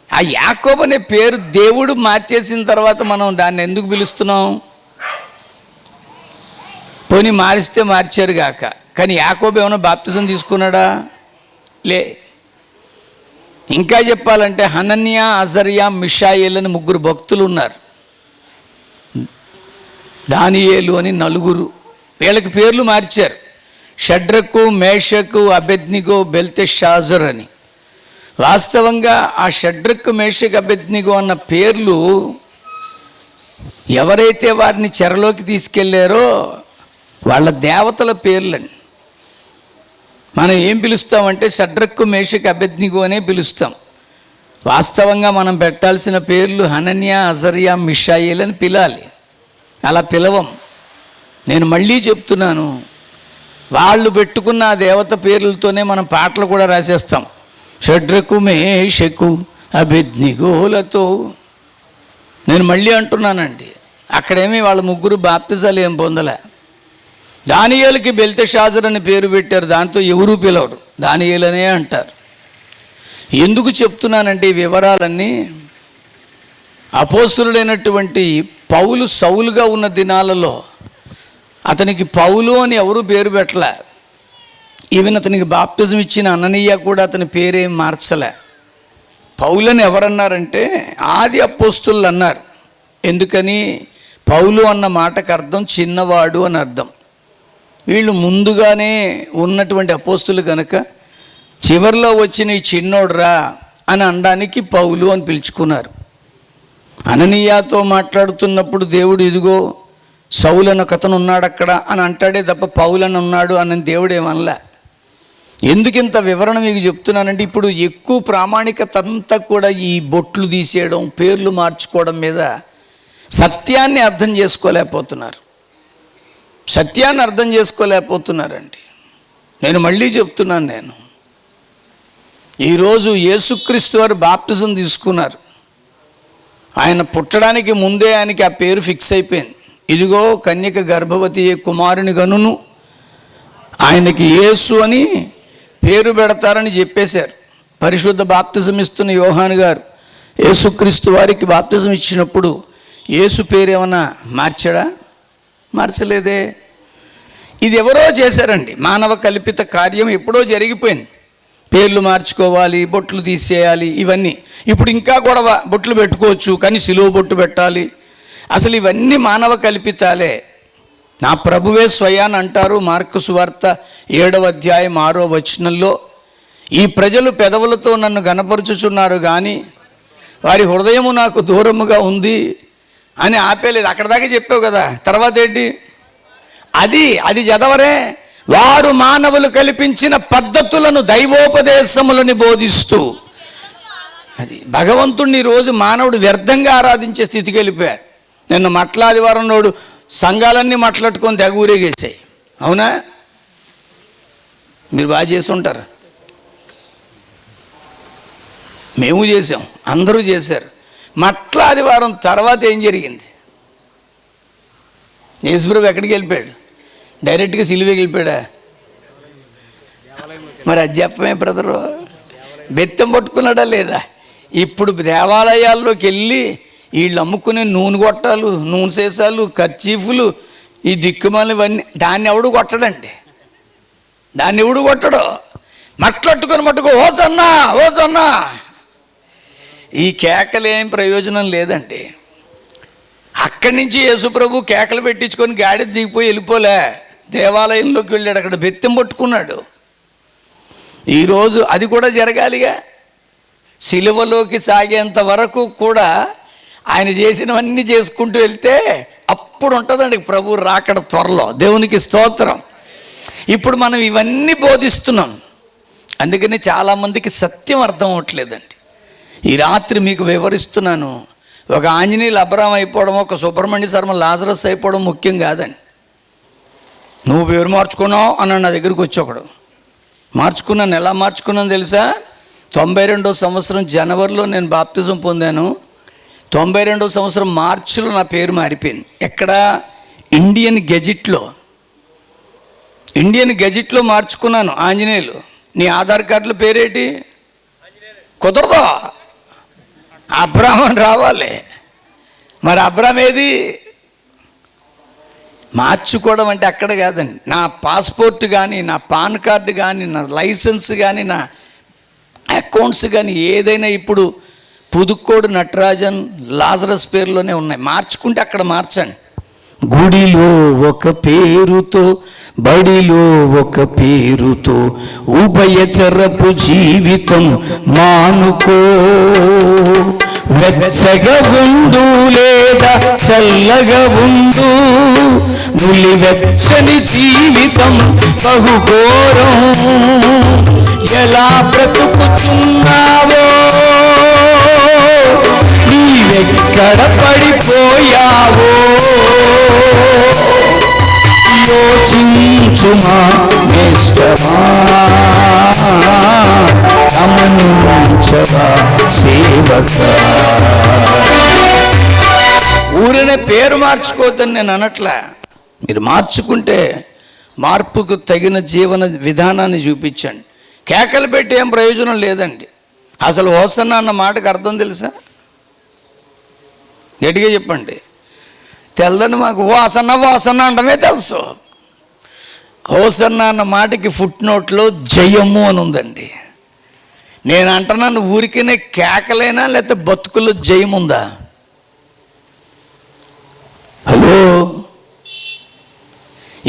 ఆ యాకోబు అనే పేరు దేవుడు మార్చేసిన తర్వాత మనం దాన్ని ఎందుకు పిలుస్తున్నాం? పోనీ మారిస్తే మార్చారు గాక, కానీ యాకోబు ఏమైనా బాప్తిజం తీసుకున్నాడా? లే. ఇంకా చెప్పాలంటే హనన్య, అజర్యా, మిషాయేల్ అని 3 భక్తులు ఉన్నారు. దానియేలు అని 4. వీళ్ళకి పేర్లు మార్చారు. షడ్రకు, మేషకు, అబెద్నిగో, బెల్తెషాజర్ అని. వాస్తవంగా ఆ షడ్రకు, మేషకు, అబెద్నిగో అన్న పేర్లు ఎవరైతే వారిని చెరలోకి తీసుకెళ్లారో వాళ్ళ దేవతల పేర్లండి. మనం ఏం పిలుస్తామంటే షడ్రకు, మేషకు, అబెద్నిగో అనే పిలుస్తాం. వాస్తవంగా మనం పెట్టాల్సిన పేర్లు హనన్య, అజర్యా, మిషాయేల్ అని పిలాలి. అలా పిలవం. నేను మళ్ళీ చెప్తున్నాను, వాళ్ళు పెట్టుకున్న ఆ దేవత పేర్లతోనే మనం పాటలు కూడా రాసేస్తాం. షడ్రకు, మేషకు, అబెద్నిగోలతో. నేను మళ్ళీ అంటున్నానండి, అక్కడేమీ వాళ్ళ 3 బాప్తిజాలు ఏం పొందలే. దానియేలుకి బెల్తెషాజర్ అని పేరు పెట్టారు, దాంతో ఎవరూ పిలవరు, దానియేలనే అంటారు. ఎందుకు చెప్తున్నానంటే ఈ వివరాలన్నీ అపోస్తులుడైనటువంటి పౌలు సౌలుగా ఉన్న దినాలలో అతనికి పౌలు అని ఎవరు పేరు పెట్టలే. ఈవెన్ అతనికి బాప్తిజం ఇచ్చిన అననీయ కూడా అతని పేరేం మార్చలే. పౌలని ఎవరన్నారంటే ఆది అపోస్తులు అన్నారు. ఎందుకని? పౌలు అన్న మాటకు అర్థం చిన్నవాడు అని అర్థం. వీళ్ళు ముందుగానే ఉన్నటువంటి అపోస్తులు కనుక చివరిలో వచ్చిన ఈ చిన్నోడ్రా అని అనడానికి పౌలు అని పిలుచుకున్నారు. అననీయాతో మాట్లాడుతున్నప్పుడు దేవుడు ఇదిగో సౌలు అన్న కథను ఉన్నాడు అక్కడ అని అంటాడే తప్ప పౌలని ఉన్నాడు అని దేవుడు ఏమనలే. ఎందుకు ఇంత వివరణ మీకు చెప్తున్నానంటే ఇప్పుడు ఎక్కువ ప్రామాణికత అంతా కూడా ఈ బొట్లు తీసేయడం, పేర్లు మార్చుకోవడం మీద సత్యాన్ని అర్థం చేసుకోలేకపోతున్నారు. సత్యాన్ని అర్థం చేసుకోలేకపోతున్నారండి. నేను మళ్ళీ చెప్తున్నాను, నేను ఈరోజు యేసుక్రీస్తు వారు బాప్తిజం తీసుకున్నారు. ఆయన పుట్టడానికి ముందే ఆయనకి ఆ పేరు ఫిక్స్ అయిపోయింది. ఇదిగో కన్యక గర్భవతి కుమారుని గనును ఆయనకి యేసు అని పేరు పెడతారని చెప్పేశారు. పరిశుద్ధ బాప్తిజం ఇస్తున్న యోహాను గారు యేసుక్రీస్తు వారికి బాప్తిజం ఇచ్చినప్పుడు యేసు పేరు ఏమన్నా మార్చాడా? మార్చలేదే. ఇది ఎవరో చేశారండి, మానవ కల్పిత కార్యం ఎప్పుడో జరిగిపోయింది. పేర్లు మార్చుకోవాలి, బొట్లు తీసేయాలి, ఇవన్నీ. ఇప్పుడు ఇంకా గొడవ, బొట్లు పెట్టుకోవచ్చు కానీ సిలువ బొట్టు పెట్టాలి. అసలు ఇవన్నీ మానవ కల్పితాలే. నా ప్రభువే స్వయాన్ అంటారు మార్కు సువార్త 7వ అధ్యాయం 6వ వచనంలో, ఈ ప్రజలు పెదవులతో నన్ను గనపరుచుచున్నారు కానీ వారి హృదయము నాకు దూరముగా ఉంది అని ఆపేలేదు. అక్కడ దాకా చెప్పావు కదా, తర్వాత ఏంటి? అది చదవరే. వారు మానవులు కల్పించిన పద్ధతులను, దైవోపదేశములను బోధిస్తూ, అది భగవంతుడిని ఈరోజు మానవుడు వ్యర్థంగా ఆరాధించే స్థితికి వెళ్ళిపోయాడు. నిన్న మట్లాదివారం నాడు సంఘాలన్నీ మట్లాట్టుకొని తెగ ఊరేగేసాయి. అవునా? మీరు బాగా చేసి ఉంటారు, మేము చేసాం, అందరూ చేశారు. మట్లాదివారం తర్వాత ఏం జరిగింది? యేసుప్రభు ఎక్కడికి వెళ్ళిపోయాడు? డైరెక్ట్గా సిలువకి వెళ్ళిపోయాడా? మరి అది చెప్పమే బ్రదరు, బెత్తం పట్టుకున్నాడా లేదా? ఇప్పుడు దేవాలయాల్లోకి వెళ్ళి వీళ్ళు అమ్ముకునే నూనె గొట్టాలు, నూనె సీసాలు, కర్చీఫులు, ఈ దిక్కుమాలు ఇవన్నీ దాన్ని ఎవడు కొట్టడండి. దాన్ని ఎవడు కొట్టడు. మట్లట్టుకొని మట్టుకు ఓసన్నా ఓసన్నా. ఈ కేకలేం ప్రయోజనం లేదండి. అక్కడి నుంచి యేసుప్రభు కేకలు పెట్టించుకొని గాడి దిగిపోయి వెళ్ళిపోలే, దేవాలయంలోకి వెళ్ళాడు, అక్కడ బెత్తం పట్టుకున్నాడు. ఈరోజు అది కూడా జరగాలిగా. సిలువలోకి సాగేంత వరకు కూడా ఆయన చేసినవన్నీ చేసుకుంటూ వెళ్తే అప్పుడు ఉంటుందండి ప్రభు రాకడ త్వరలో. దేవునికి స్తోత్రం. ఇప్పుడు మనం ఇవన్నీ బోధిస్తున్నాం, అందుకని చాలామందికి సత్యం అర్థం అవ్వట్లేదండి. ఈ రాత్రి మీకు వివరిస్తున్నాను. ఒక ఆంజనేయులు అబ్రాం అయిపోవడం, ఒక సుబ్రహ్మణ్య శర్మ లాజరస్ అయిపోవడం ముఖ్యం కాదండి. నువ్వు పేరు మార్చుకున్నావు అన్నాడు నా దగ్గరికి వచ్చి ఒకడు. మార్చుకున్నాను. ఎలా మార్చుకున్నాను తెలుసా? 92వ సంవత్సరం జనవరిలో నేను బాప్తిజం పొందాను. 92వ సంవత్సరం మార్చిలో నా పేరు మారిపోయింది. ఎక్కడ? ఇండియన్ గెజిట్లో మార్చుకున్నాను. ఆంజనేయులు. నీ ఆధార్ కార్డులో పేరేంటి? కుదరదు, అబ్రాహ్మణ్ రావాలి. మరి అబ్రాహ్మ ఏది? మార్చుకోవడం అంటే అక్కడ కాదండి. నా పాస్పోర్ట్ కానీ, నా పాన్ కార్డు కానీ, నా లైసెన్స్ కానీ, నా అకౌంట్స్ కానీ ఏదైనా ఇప్పుడు పుదుక్కోడు నటరాజన్ లాజరస్ పేరులోనే ఉన్నాయి. మార్చుకుంటే అక్కడ మార్చండి. గుడిలో ఒక పేరుతో, బడిలో ఒక పేరుతో, ఉభయచరపు జీవితం మానుకో. వెచ్చగా ఉండు లేదా చల్లగా ఉండు, నులివెచ్చని జీవితం బహుఘోరం. ఎలా బ్రతుకుతున్నావో, నీవెక్కడ పడిపోయావో యోచించుమా నేస్తమా, గమనించవా సేవక. ఊరినే పేరు మార్చుకోవద్దని నేను అనట్లా. మీరు మార్చుకుంటే మార్పుకు తగిన జీవన విధానాన్ని చూపించండి. కేకలు పెట్టి ఏం ప్రయోజనం లేదండి. అసలు హోసన్నా అన్న మాటకు అర్థం తెలుసా? గట్టిగా చెప్పండి. తెల్లని మాకు వాసన్న అంటమే తెలుసు. హోసన్న అన్న మాటకి ఫుట్ నోట్లో జయము అని ఉందండి. నేను అంటున్నాను, ఊరికనే కేకలైనా లేకపోతే బతుకుల్లో జయం ఉందా? హలో,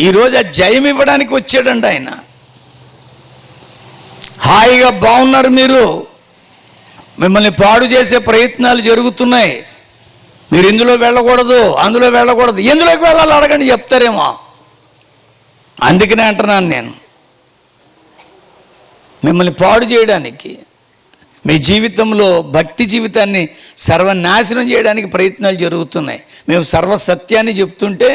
ఈరోజు ఆ జయం ఇవ్వడానికి వచ్చాడండి ఆయన. హాయిగా బాగున్నారు మీరు, మిమ్మల్ని పాడు చేసే ప్రయత్నాలు జరుగుతున్నాయి, మీరు ఇందులో వెళ్ళకూడదు, అందులో వెళ్ళకూడదు, ఎందులోకి వెళ్ళాలి అడగండి చెప్తారేమో. అందుకనే అంటున్నాను నేను, మిమ్మల్ని పాడు చేయడానికి, మీ జీవితంలో భక్తి జీవితాన్ని సర్వనాశనం చేయడానికి ప్రయత్నాలు జరుగుతున్నాయి. మేము సర్వసత్యాన్ని చెప్తుంటే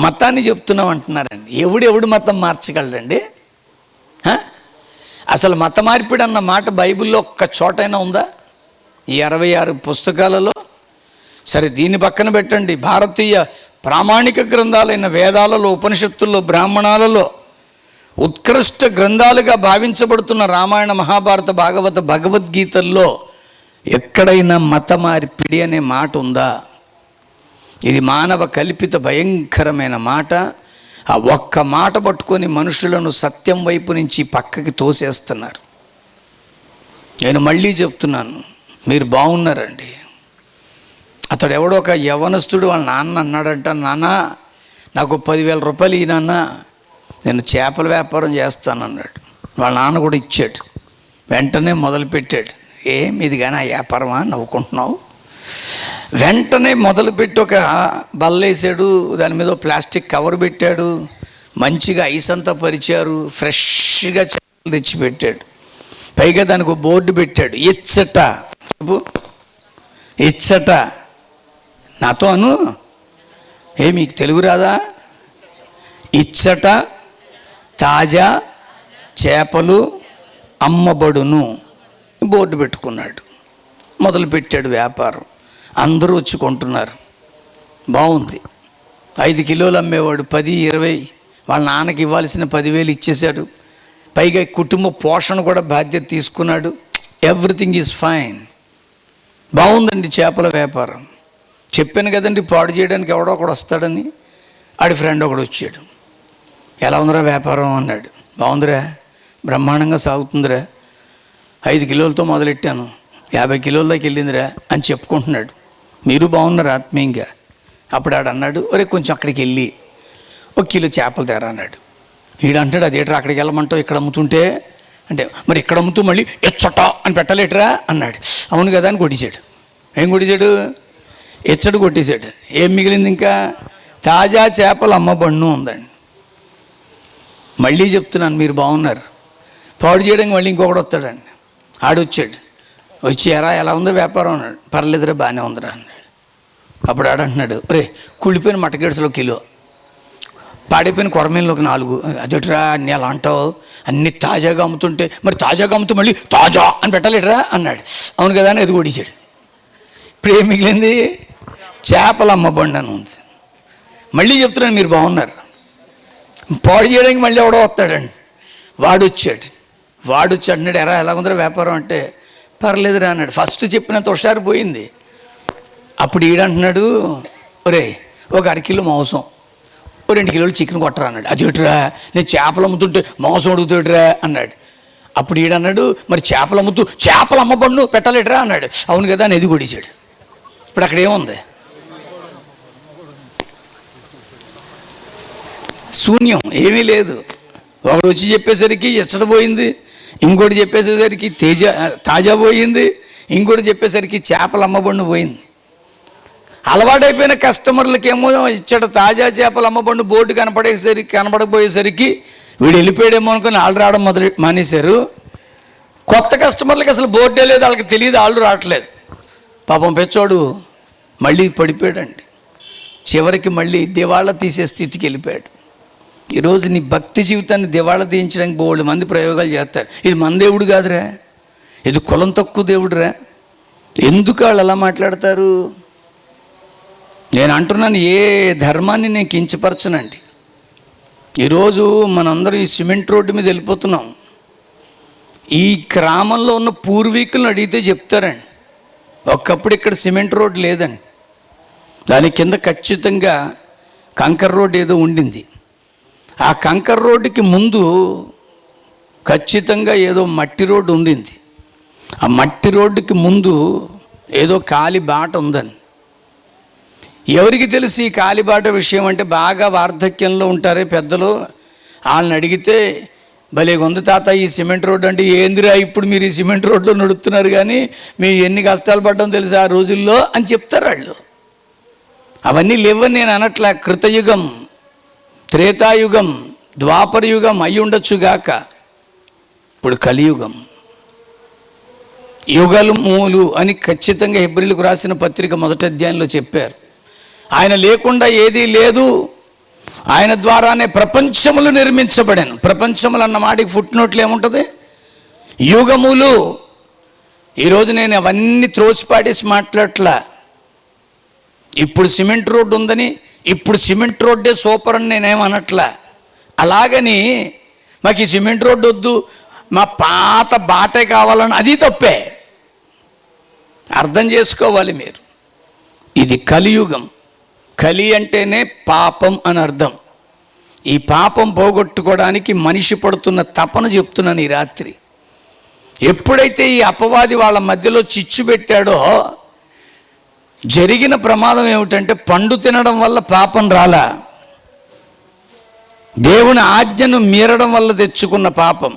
మతాన్ని చెప్తున్నాం అంటున్నారండి. ఎవడు మతం మార్చగలరండి? అసలు మత మార్పిడి అన్న మాట బైబిల్లో ఒక్క చోటైనా ఉందా? ఈ 66 పుస్తకాలలో. సరే, దీన్ని పక్కన పెట్టండి. భారతీయ ప్రామాణిక గ్రంథాలైన వేదాలలో, ఉపనిషత్తుల్లో, బ్రాహ్మణాలలో ఉత్కృష్ట గ్రంథాలుగా భావించబడుతున్న రామాయణ, మహాభారత, భాగవత, భగవద్గీతల్లో ఎక్కడైనా మత మార్పిడి అనే మాట ఉందా? ఇది మానవ కల్పిత భయంకరమైన మాట. ఆ ఒక్క మాట పట్టుకొని మనుషులను సత్యం వైపు నుంచి పక్కకి తోసేస్తున్నారు. నేను మళ్ళీ చెప్తున్నాను, మీరు బాగున్నారండి. అతడు ఎవడో ఒక యవనస్తుడు వాళ్ళ నాన్న అన్నాడంట, నాన్న నాకు 10,000 రూపాయలు ఈ నాన్న, నేను చేపల వ్యాపారం చేస్తానన్నాడు. వాళ్ళ నాన్న కూడా ఇచ్చాడు. వెంటనే మొదలుపెట్టాడు. ఇది కానీ ఆ వ్యాపారమా నవ్వుకుంటున్నావు? వెంటనే మొదలుపెట్టి ఒక బల్లేసాడు, దాని మీద ప్లాస్టిక్ కవర్ పెట్టాడు, మంచిగా ఐస్ అంతా పరిచారు, ఫ్రెష్గా చేపలు తెచ్చిపెట్టాడు. పైగా దానికి ఒక బోర్డు పెట్టాడు, ఇచ్చట. ఇచ్చట నాతో అను, మీకు తెలుగు రాదా? ఇచ్చట తాజా చేపలు అమ్మబడును బోర్డు పెట్టుకున్నాడు. మొదలుపెట్టాడు వ్యాపారం. అందరూ వచ్చి కొంటున్నారు. బాగుంది. 5 కిలోలు అమ్మేవాడు 10, 20, వాళ్ళ నాన్నకి ఇవ్వాల్సిన 10,000 ఇచ్చేశాడు. పైగా కుటుంబ పోషణ కూడా బాధ్యత తీసుకున్నాడు. Everything is fine. బాగుందండి చేపల వ్యాపారం. చెప్పాను కదండి పాడు చేయడానికి ఎవడో ఒకడు వస్తాడని. ఆడి ఫ్రెండ్ ఒకడు వచ్చాడు. ఎలా ఉందిరా వ్యాపారం అన్నాడు. బాగుందిరా, బ్రహ్మాండంగా సాగుతుందిరా, 5 కిలోలతో మొదలెట్టాను, 50 కిలోల దాకా వెళ్ళిందిరా అని చెప్పుకుంటున్నాడు. మీరు బాగున్నారు ఆత్మీయంగా. అప్పుడు ఆడు అన్నాడు, ఒరే కొంచెం అక్కడికి వెళ్ళి 1 కిలో చేపలు తేరా అన్నాడు. వీడు అంటాడు, అదేట్రా అక్కడికి వెళ్ళమంటావు, ఇక్కడ అమ్ముతుంటే అంటే, మరి ఇక్కడ అమ్ముతూ మళ్ళీ ఎచ్చట అని పెట్టలేటరా అన్నాడు. అవును కదా అని కొట్టేశాడు. ఏం కొట్టేశాడు? ఎచ్చడు కొట్టేశాడు. ఏం మిగిలింది ఇంకా? తాజా చేపలు అమ్మబడును ఉందండి. మళ్ళీ చెప్తున్నాను, మీరు బాగున్నారు. పాడు చేయడానికి మళ్ళీ ఇంకొకటి వస్తాడండి. ఆడొచ్చాడు. వచ్చి ఎలా ఉందో వ్యాపారం అన్నాడు. పర్లేదురా, బాగానే ఉందిరా అన్నాడు. అప్పుడు ఆడంటున్నాడు, రే కుళ్ళిపోయిన మటగేడ్స్లో కిలో, పాడైపోయిన కొరమీన్లోకి 4. అదొట్రా అన్నీ అలా అంటావు, అన్నీ తాజాగా అమ్ముతుంటే మరి తాజాగా అమ్ముతూ మళ్ళీ తాజా అని పెట్టలేటరా అన్నాడు. అవును కదా అని అది కొడిచాడు. ఇప్పుడు ఏం మిగిలింది? చేపలు అమ్మబండి అని ఉంది. మళ్ళీ చెప్తున్నాను, మీరు బాగున్నారు. పాడు చేయడానికి మళ్ళీ ఎవడో వస్తాడండి. వాడు వచ్చి అంటున్నాడు, ఎలా ఉందిరా వ్యాపారం అంటే, పర్లేదురా అన్నాడు. ఫస్ట్ చెప్పినంత హుషారు పోయింది. అప్పుడు ఈడంటున్నాడు, ఒరే 1 అరకిలో మాంసం, 2 కిలోలు చికెన్ కొట్టరా అన్నాడు. అదేట్రా, నేను చేపలు అమ్ముతుంటే మాంసం అడుగుతాడురా అన్నాడు. అప్పుడు ఈడన్నాడు, మరి చేపలు అమ్ముతూ చేపలు అమ్మబండు పెట్టలేటరా అన్నాడు. అవును కదా అని ఎది కొడిచాడు. ఇప్పుడు అక్కడ ఏముంది? శూన్యం, ఏమీ లేదు. ఒకడు వచ్చి చెప్పేసరికి ఎచ్చడపోయింది, ఇంకోటి చెప్పేసేసరికి తాజా పోయింది, ఇంకోటి చెప్పేసరికి చేపలు అమ్మబండు పోయింది. అలవాటైపోయిన కస్టమర్లకేమో ఇచ్చట తాజా చేపలు అమ్మబండు బోర్డు కనపడకపోయేసరికి వీడు వెళ్ళిపోయాడేమో అనుకుని వాళ్ళు రావడం మానేశారు. కొత్త కస్టమర్లకి అసలు బోర్డే లేదు, వాళ్ళకి తెలియదు, వాళ్ళు రావట్లేదు. పాపం పెచ్చోడు మళ్ళీ పడిపోయాడండి. చివరికి మళ్ళీ దివాళా తీసే స్థితికి వెళ్ళిపోయాడు. ఈరోజు నీ భక్తి జీవితాన్ని దివాళా తీయించడానికి బోల్డ్ మంది ప్రయోగాలు చేస్తారు. ఇది మన దేవుడు కాదురా, ఇది కులం తక్కువ దేవుడురా. ఎందుకు వాళ్ళు అలా మాట్లాడతారు? నేను అంటున్నాను, ఏ ధర్మాన్ని నేను కించపరచనండి. ఈరోజు మనందరూ ఈ సిమెంట్ రోడ్డు మీద వెళ్ళిపోతున్నాం. ఈ గ్రామంలో ఉన్న పూర్వీకులను అడిగితే చెప్తారండి, ఒకప్పుడు ఇక్కడ సిమెంట్ రోడ్డు లేదండి, దాని కింద ఖచ్చితంగా కంకర్ రోడ్డు ఏదో ఉండింది. ఆ కంకర్ రోడ్డుకి ముందు ఖచ్చితంగా ఏదో మట్టి రోడ్డు ఉండింది. ఆ మట్టి రోడ్డుకి ముందు ఏదో కాలి బాట ఉందని. ఎవరికి తెలిసి ఈ కాలిబాట విషయం అంటే, బాగా వార్ధక్యంలో ఉంటారే పెద్దలు, వాళ్ళని అడిగితే భలే ఉంది తాత ఈ సిమెంట్ రోడ్డు అంటే, ఏందిరా ఇప్పుడు మీరు ఈ సిమెంట్ రోడ్లో నడుస్తున్నారు కానీ మీరు ఎన్ని కష్టాలు పడ్డాం తెలుసు ఆ రోజుల్లో అని చెప్తారు వాళ్ళు. అవన్నీ లేవని నేను అనట్లా. కృతయుగం, త్రేతాయుగం, ద్వాపర యుగం అయి ఉండొచ్చుగాక, ఇప్పుడు కలియుగం. యుగములు అని ఖచ్చితంగా హెబ్రీలకు రాసిన పత్రిక 1వ అధ్యాయంలో చెప్పారు. ఆయన లేకుండా ఏదీ లేదు, ఆయన ద్వారానే ప్రపంచములు నిర్మించబడాను. ప్రపంచములు అన్న మాటకి ఫుట్ నోట్లు ఏముంటుంది? యుగములు. ఈరోజు నేను అవన్నీ త్రోసిపాడేసి మాట్లాడట్లా. ఇప్పుడు సిమెంట్ రోడ్డు ఉందని ఇప్పుడు సిమెంట్ రోడ్డే సూపర్ అని నేనేమనట్లా. అలాగని మాకు ఈ సిమెంట్ రోడ్డు వద్దు, మా పాత బాటే కావాలని అది తప్పే. అర్థం చేసుకోవాలి మీరు. ఇది కలియుగం. కలి అంటేనే పాపం అని అర్థం. ఈ పాపం పోగొట్టుకోవడానికి మనిషి పడుతున్న తపన చెప్తున్నాను ఈ రాత్రి. ఎప్పుడైతే ఈ అపవాది వాళ్ళ మధ్యలో చిచ్చు పెట్టాడో జరిగిన ప్రమాదం ఏమిటంటే, పండు తినడం వల్ల పాపం రాలా, దేవుని ఆజ్ఞను మీరడం వల్ల తెచ్చుకున్న పాపం.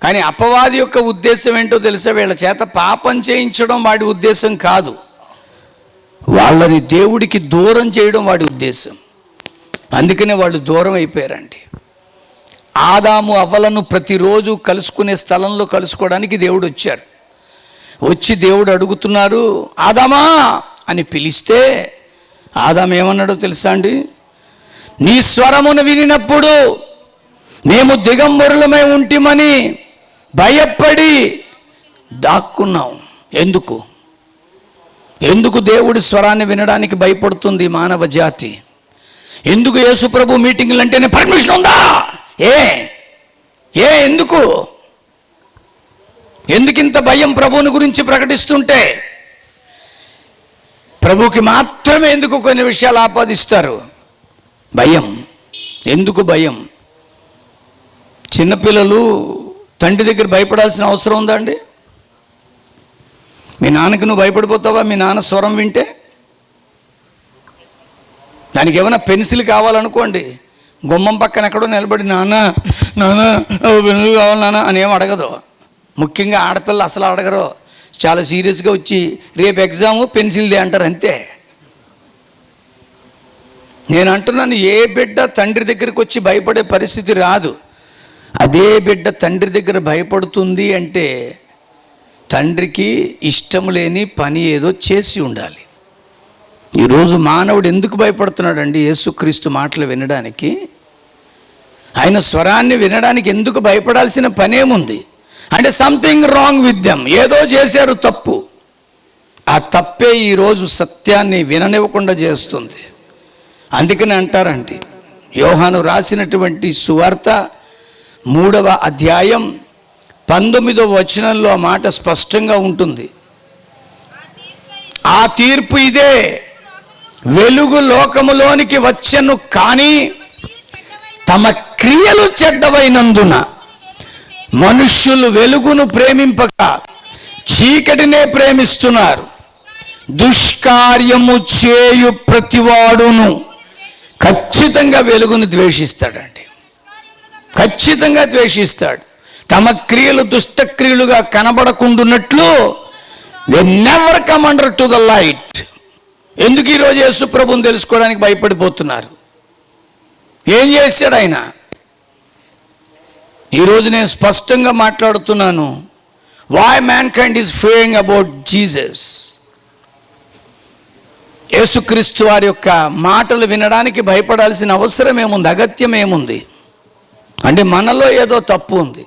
కానీ అపవాది యొక్క ఉద్దేశం ఏంటో తెలుసా? వీళ్ళ చేత పాపం చేయించడం వాడి ఉద్దేశం కాదు, వాళ్ళని దేవుడికి దూరం చేయడం వాడి ఉద్దేశం. అందుకనే వాళ్ళు దూరం అయిపోయారండి. ఆదాము అవ్వలను ప్రతిరోజు కలుసుకునే స్థలంలో కలుసుకోవడానికి దేవుడు వచ్చారు. వచ్చి దేవుడు అడుగుతున్నారు, ఆదామా అని పిలిస్తే ఆదాము ఏమన్నాడో తెలుసా అండి? నీ స్వరమును వినినప్పుడు మేము దిగంబరులమై ఉంటిమని భయపడి దాక్కున్నాం. ఎందుకు దేవుడి స్వరాన్ని వినడానికి భయపడుతుంది మానవ జాతి? ఎందుకు యేసుప్రభు మీటింగ్లు అంటేనే పర్మిషన్ ఉందా? ఎందుకు ఇంత భయం ప్రభువుని గురించి ప్రకటిస్తుంటే? ప్రభుకి మాత్రమే ఎందుకు కొన్ని విషయాలు ఆపాదిస్తారు? భయం. ఎందుకు భయం? చిన్నపిల్లలు తండ్రి దగ్గర భయపడాల్సిన అవసరం ఉందా అండి? మీ నాన్నకి నువ్వు భయపడిపోతావా మీ నాన్న స్వరం వింటే? దానికి ఏమైనా పెన్సిల్ కావాలనుకోండి, గుమ్మం పక్కన ఎక్కడో నిలబడి నాన్న నాన్న పెన్సిల్ కావాలి నాన్న అని ఏం అడగదు. ముఖ్యంగా ఆడపిల్ల అసలు అడగరు. చాలా సీరియస్గా వచ్చి రేపు ఎగ్జాము పెన్సిల్దే అంటారు, అంతే. నేను అంటున్నాను, ఏ బిడ్డ తండ్రి దగ్గరికి వచ్చి భయపడే పరిస్థితి రాదు. అదే బిడ్డ తండ్రి దగ్గర భయపడుతుంది అంటే తండ్రికి ఇష్టం లేని పని ఏదో చేసి ఉండాలి. ఈరోజు మానవుడు ఎందుకు భయపడుతున్నాడండి? యేసుక్రీస్తు మాటలు వినడానికి, ఆయన స్వరాన్ని వినడానికి ఎందుకు భయపడాల్సిన పనేముంది? అంటే సంథింగ్ రాంగ్ విత్ దెమ్, ఏదో చేశారు తప్పు. ఆ తప్పే ఈరోజు సత్యాన్ని విననివ్వకుండా చేస్తుంది. అందుకని అంటారండి, యోహాను రాసినటువంటి సువార్త 3వ అధ్యాయం 19వ వచనంలో ఆ మాట స్పష్టంగా ఉంటుంది. ఆ తీర్పు ఇదే, వెలుగు లోకములోనికి వచ్చెను కానీ తమ క్రియలు చెడ్డవైనందున మనుష్యులు వెలుగును ప్రేమింపక చీకటినే ప్రేమిస్తున్నారు. దుష్కార్యము చేయు ప్రతివాడును ఖచ్చితంగా వెలుగును ద్వేషిస్తాడండి, ఖచ్చితంగా ద్వేషిస్తాడు. తమ క్రియలు దుష్టక్రియలుగా కనబడకుండాన్నట్లు they never come under to the light. ఎందుకు ఈరోజు యేసు ప్రభువుని తెలుసుకోవడానికి భయపడిపోతున్నారు? ఏం చేశాడు ఆయన? ఈరోజు నేను స్పష్టంగా మాట్లాడుతున్నాను. Why mankind is fearing about Jesus. యేసుక్రీస్తు వారి యొక్క మాటలు వినడానికి భయపడాల్సిన అవసరం ఏముంది? అగత్యం ఏముంది? అంటే మనలో ఏదో తప్పు ఉంది.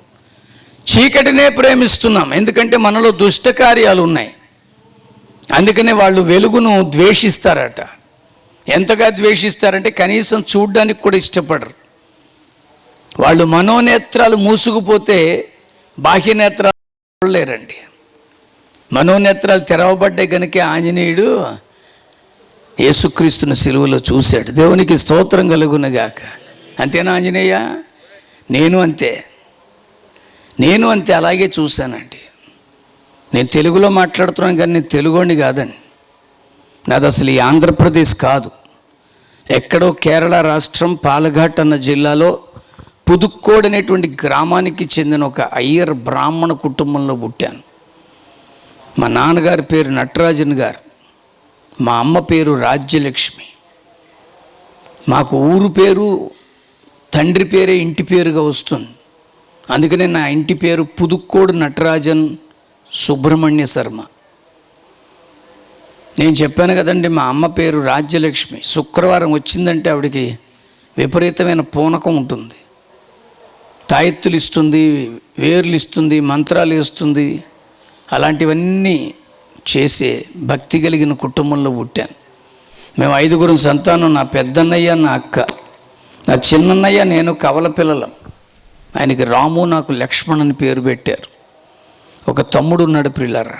చీకటినే ప్రేమిస్తున్నాం ఎందుకంటే మనలో దుష్ట కార్యాలు ఉన్నాయి. అందుకనే వాళ్ళు వెలుగును ద్వేషిస్తారట. ఎంతగా ద్వేషిస్తారంటే కనీసం చూడ్డానికి కూడా ఇష్టపడరు. వాళ్ళు మనోనేత్రాలు మూసుకుపోతే బాహ్య నేత్రాలు చూడలేరండి. మనోనేత్రాలు తెరవబడ్డాయి కనుక ఆంజనేయుడు యేసుక్రీస్తుని సిలువలో చూశాడు. దేవునికి స్తోత్రం కలుగునగాక. అంతేనా ఆంజనేయ? నేను అంతే అలాగే చూశానండి. నేను తెలుగులో మాట్లాడుతున్నాను కానీ నేను తెలుగోని కాదండి. నాది అసలు ఈ ఆంధ్రప్రదేశ్ కాదు, ఎక్కడో కేరళ రాష్ట్రం పాలఘాట్ అన్న జిల్లాలో పుదుక్కోడ్ అనేటువంటి గ్రామానికి చెందిన ఒక అయ్యర్ బ్రాహ్మణ కుటుంబంలో పుట్టాను. మా నాన్నగారి పేరు నటరాజన్ గారు, మా అమ్మ పేరు రాజ్యలక్ష్మి. మాకు ఊరు పేరు తండ్రి పేరే ఇంటి పేరుగా వస్తుంది. అందుకనే నా ఇంటి పేరు పుదుక్కోడు నటరాజన్ సుబ్రహ్మణ్య శర్మ. నేను చెప్పాను కదండి, మా అమ్మ పేరు రాజ్యలక్ష్మి. శుక్రవారం వచ్చిందంటే ఆవిడకి విపరీతమైన పూనకం ఉంటుంది. తాయెత్తులు ఇస్తుంది, వేర్లు ఇస్తుంది, మంత్రాలు ఇస్తుంది. అలాంటివన్నీ చేసే భక్తి కలిగిన కుటుంబంలో పుట్టాను. మేము 5గురు సంతానం. నా పెద్దన్నయ్య, నా అక్క, నా చిన్నన్నయ్య, నేను కవల పిల్లలం. ఆయనకి రాము, నాకు లక్ష్మణ్ అని పేరు పెట్టారు. ఒక తమ్ముడు ఉన్నాడు పిల్లరా.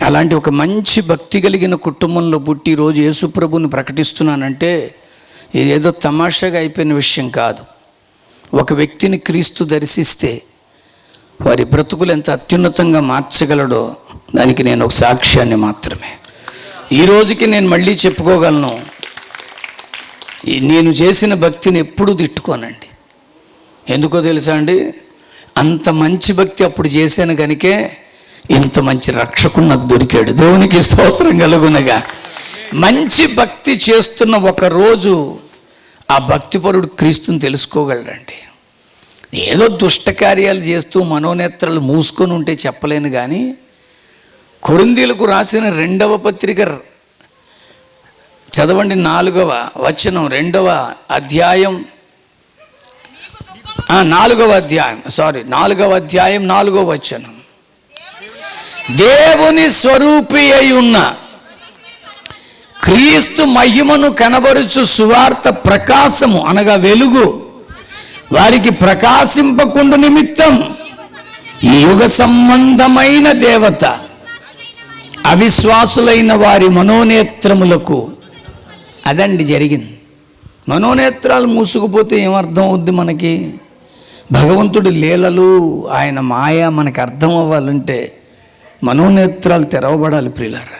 అలాంటి ఒక మంచి భక్తి కలిగిన కుటుంబంలో పుట్టి ఈరోజు యేసుప్రభుని ప్రకటిస్తున్నానంటే ఇదేదో తమాషాగా అయిపోయిన విషయం కాదు. ఒక వ్యక్తిని క్రీస్తు దర్శిస్తే వారి బ్రతుకులు ఎంత అత్యున్నతంగా మార్చగలడో దానికి నేను ఒక సాక్ష్యాన్ని మాత్రమే. ఈ రోజుకి నేను మళ్ళీ చెప్పుకోగలను, నేను చేసిన భక్తిని ఎప్పుడూ తిట్టుకోనండి. ఎందుకో తెలుసా అండి? అంత మంచి భక్తి అప్పుడు చేశాను కనుకే ఇంత మంచి రక్షకుడు నాకు దొరికాడు. దేవునికి స్తోత్రం కలుగునగా. మంచి భక్తి చేస్తున్న ఒక రోజు ఆ భక్తిపరుడు క్రీస్తుని తెలుసుకోగలడండి. ఏదో దుష్ట కార్యాలు చేస్తూ మనోనేత్రాలు మూసుకొని ఉంటే చెప్పలేను కానీ కొరింథీయులకు రాసిన 2వ పత్రిక చదవండి, 4వ వచనం, 2వ అధ్యాయం 4వ అధ్యాయం 4వ వచనం. దేవుని స్వరూపి అయి ఉన్న క్రీస్తు మహిమను కనబరుచు సువార్త ప్రకాశము అనగా వెలుగు వారికి ప్రకాశింపకుండు నిమిత్తం ఈ యుగ సంబంధమైన దేవత అవిశ్వాసులైన వారి మనోనేత్రములకు అదండి జరిగింది. మనోనేత్రాలు మూసుకుపోతే ఏమర్థం అవుద్ది మనకి? భగవంతుడి లీలలు, ఆయన మాయ మనకు అర్థం అవ్వాలంటే మనోనేత్రాలు తెరవబడాలి ప్రియులారా.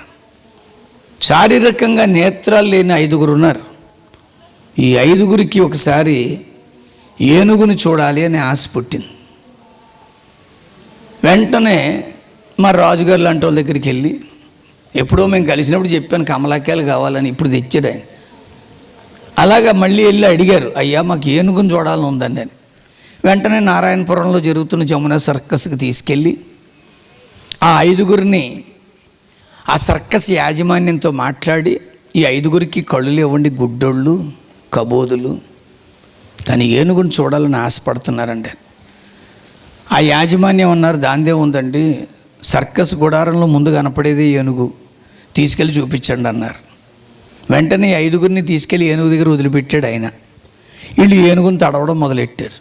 శారీరకంగా నేత్రాలు లేని 5గురు ఉన్నారు. ఈ 5గురికి ఒకసారి ఏనుగుని చూడాలి అని ఆశ పుట్టింది. వెంటనే మా రాజుగారు లాంటి వాళ్ళ దగ్గరికి వెళ్ళి, ఎప్పుడో మేము కలిసినప్పుడు చెప్పాను కమలాకాయలు కావాలని, ఇప్పుడు తెచ్చాడు ఆయన. అలాగా మళ్ళీ వెళ్ళి అడిగారు, అయ్యా మాకు ఏనుగుని చూడాలని ఉందండి అని. వెంటనే నారాయణపురంలో జరుగుతున్న జమున సర్కస్కి తీసుకెళ్ళి ఆ 5గురిని ఆ సర్కస్ యాజమాన్యంతో మాట్లాడి, ఈ 5గురికి కళ్ళు ఇవ్వండి, గుడ్డోళ్ళు కబోదులు, కానీ ఏనుగుని చూడాలని ఆశపడుతున్నారండి. ఆ యాజమాన్యం అన్నారు, దాందే ఉందండి, సర్కస్ గుడారంలో ముందు కనపడేది ఏనుగు, తీసుకెళ్ళి చూపించండి అన్నారు. వెంటనే 5గురిని తీసుకెళ్ళి ఏనుగు దగ్గర వదిలిపెట్టాడు ఆయన. వీళ్ళు ఏనుగుని తడవడం మొదలెట్టారు.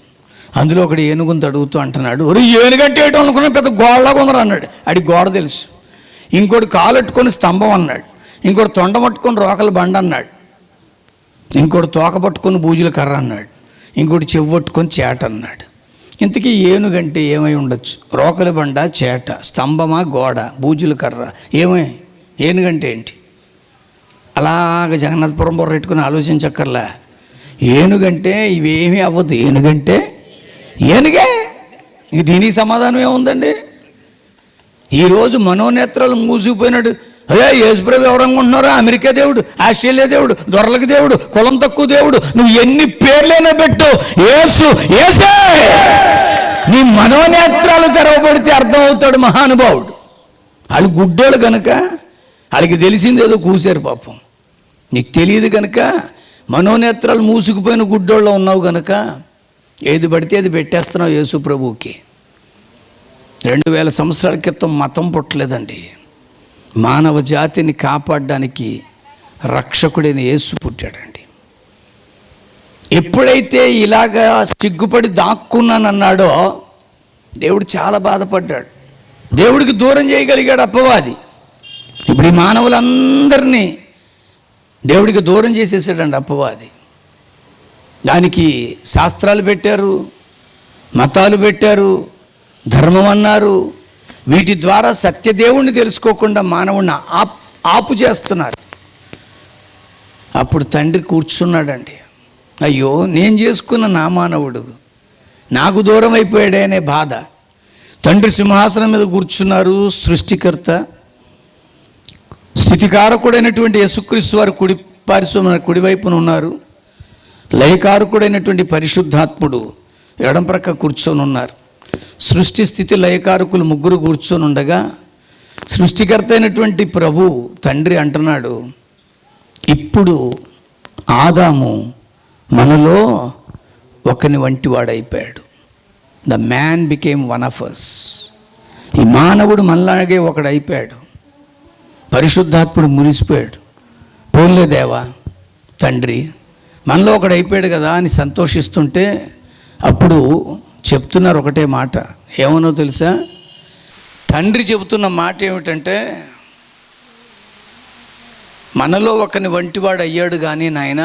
అందులో ఒకడు ఏనుగుని తడుగుతూ అంటున్నాడు, ఒరే ఏనుగంటే ఏటో అనుకున్నా పెద్ద గోడలాగా ఉందరు అన్నాడు. అడి గోడ తెలుసు. ఇంకోటి కాలెట్టుకొని స్తంభం అన్నాడు. ఇంకోటి తొండ పట్టుకొని రోకల బండ అన్నాడు. ఇంకోటి తోక పట్టుకొని బూజుల కర్ర అన్నాడు. ఇంకోటి చెవు పట్టుకొని చేట అన్నాడు. ఇంతకీ ఏనుగంటే ఏమై ఉండొచ్చు? రోకల బండ, చేట, స్తంభమా, గోడ, బూజుల కర్ర, ఏమై ఏనుగంటే ఏంటి? అలాగ జగన్నాథపురం బొర్రెట్టుకుని ఆలోచించక్కర్లా. ఏనుగంటే ఇవేమీ అవ్వదు. ఏనుగంటే ఏనుగే. ఇంక దీనికి సమాధానం ఏముందండి? ఈరోజు మనోనేత్రాలు మూసుకుపోయినాడు. అదే యేసుప్రభు ఎవరనుకుంటున్నారా? అమెరికా దేవుడు, ఆస్ట్రేలియా దేవుడు, దొరలకు దేవుడు, కులం తక్కువ దేవుడు, నువ్వు ఎన్ని పేర్లైనా పెట్టు, యేసు యేసే. నీ మనోనేత్రాలు తెరవబడితే అర్థమవుతాడు మహానుభావుడు. వాళ్ళు గుడ్డోళ్ళు కనుక వాళ్ళకి తెలిసిందేదో కూసారు పాపం. నీకు తెలియదు కనుక మనోనేత్రాలు మూసుకుపోయిన గుడ్డోళ్ళు ఉన్నావు కనుక ఏది పడితే అది పెట్టేస్తున్నావు యేసు ప్రభువుకి. 2000 సంవత్సరాల క్రితం మతం పుట్టలేదండి. మానవ జాతిని కాపాడడానికి రక్షకుడైన యేసు పుట్టాడండి. ఎప్పుడైతే ఇలాగా సిగ్గుపడి దాక్కున్నానన్నాడో దేవుడు చాలా బాధపడ్డాడు. దేవుడికి దూరం చేయగలిగాడు అపవాది. ఇప్పుడు ఈ మానవులందరినీ దేవుడికి దూరం చేసేసాడండి అపవాది. దానికి శాస్త్రాలు పెట్టారు, మతాలు పెట్టారు, ధర్మం అన్నారు. వీటి ద్వారా సత్యదేవుణ్ణి తెలుసుకోకుండా మానవుణ్ణి ఆపు చేస్తున్నారు. అప్పుడు తండ్రి కూర్చున్నాడండి. అయ్యో నేను చేసుకున్న నా మానవుడు నాకు దూరం అయిపోయాడే అనే బాధ. తండ్రి సింహాసనం మీద కూర్చున్నారు. సృష్టికర్త, స్థితికారకుడైనటువంటి యేసుక్రీస్తు వారు కుడివైపున ఉన్నారు. లయకారకుడైనటువంటి పరిశుద్ధాత్ముడు ఎడం ప్రక్క కూర్చొని ఉన్నారు. సృష్టి స్థితి లయకారకులు ముగ్గురు కూర్చొని ఉండగా సృష్టికర్త అయినటువంటి ప్రభు తండ్రి అంటున్నాడు, ఇప్పుడు ఆదాము మనలో ఒకని వంటి వాడైపోయాడు. The man became one of us. ఈ మానవుడు మనలాగే ఒకడైపోయాడు. పరిశుద్ధాత్ముడు మురిసిపోయాడు. పోన్లే దేవా తండ్రి మనలో ఒకడు అయిపోయాడు కదా అని సంతోషిస్తుంటే అప్పుడు చెప్తున్నారు ఒకటే మాట. ఏమనో తెలుసా? తండ్రి చెబుతున్న మాట ఏమిటంటే, మనలో ఒకని వంటివాడు అయ్యాడు కానీ నాయన,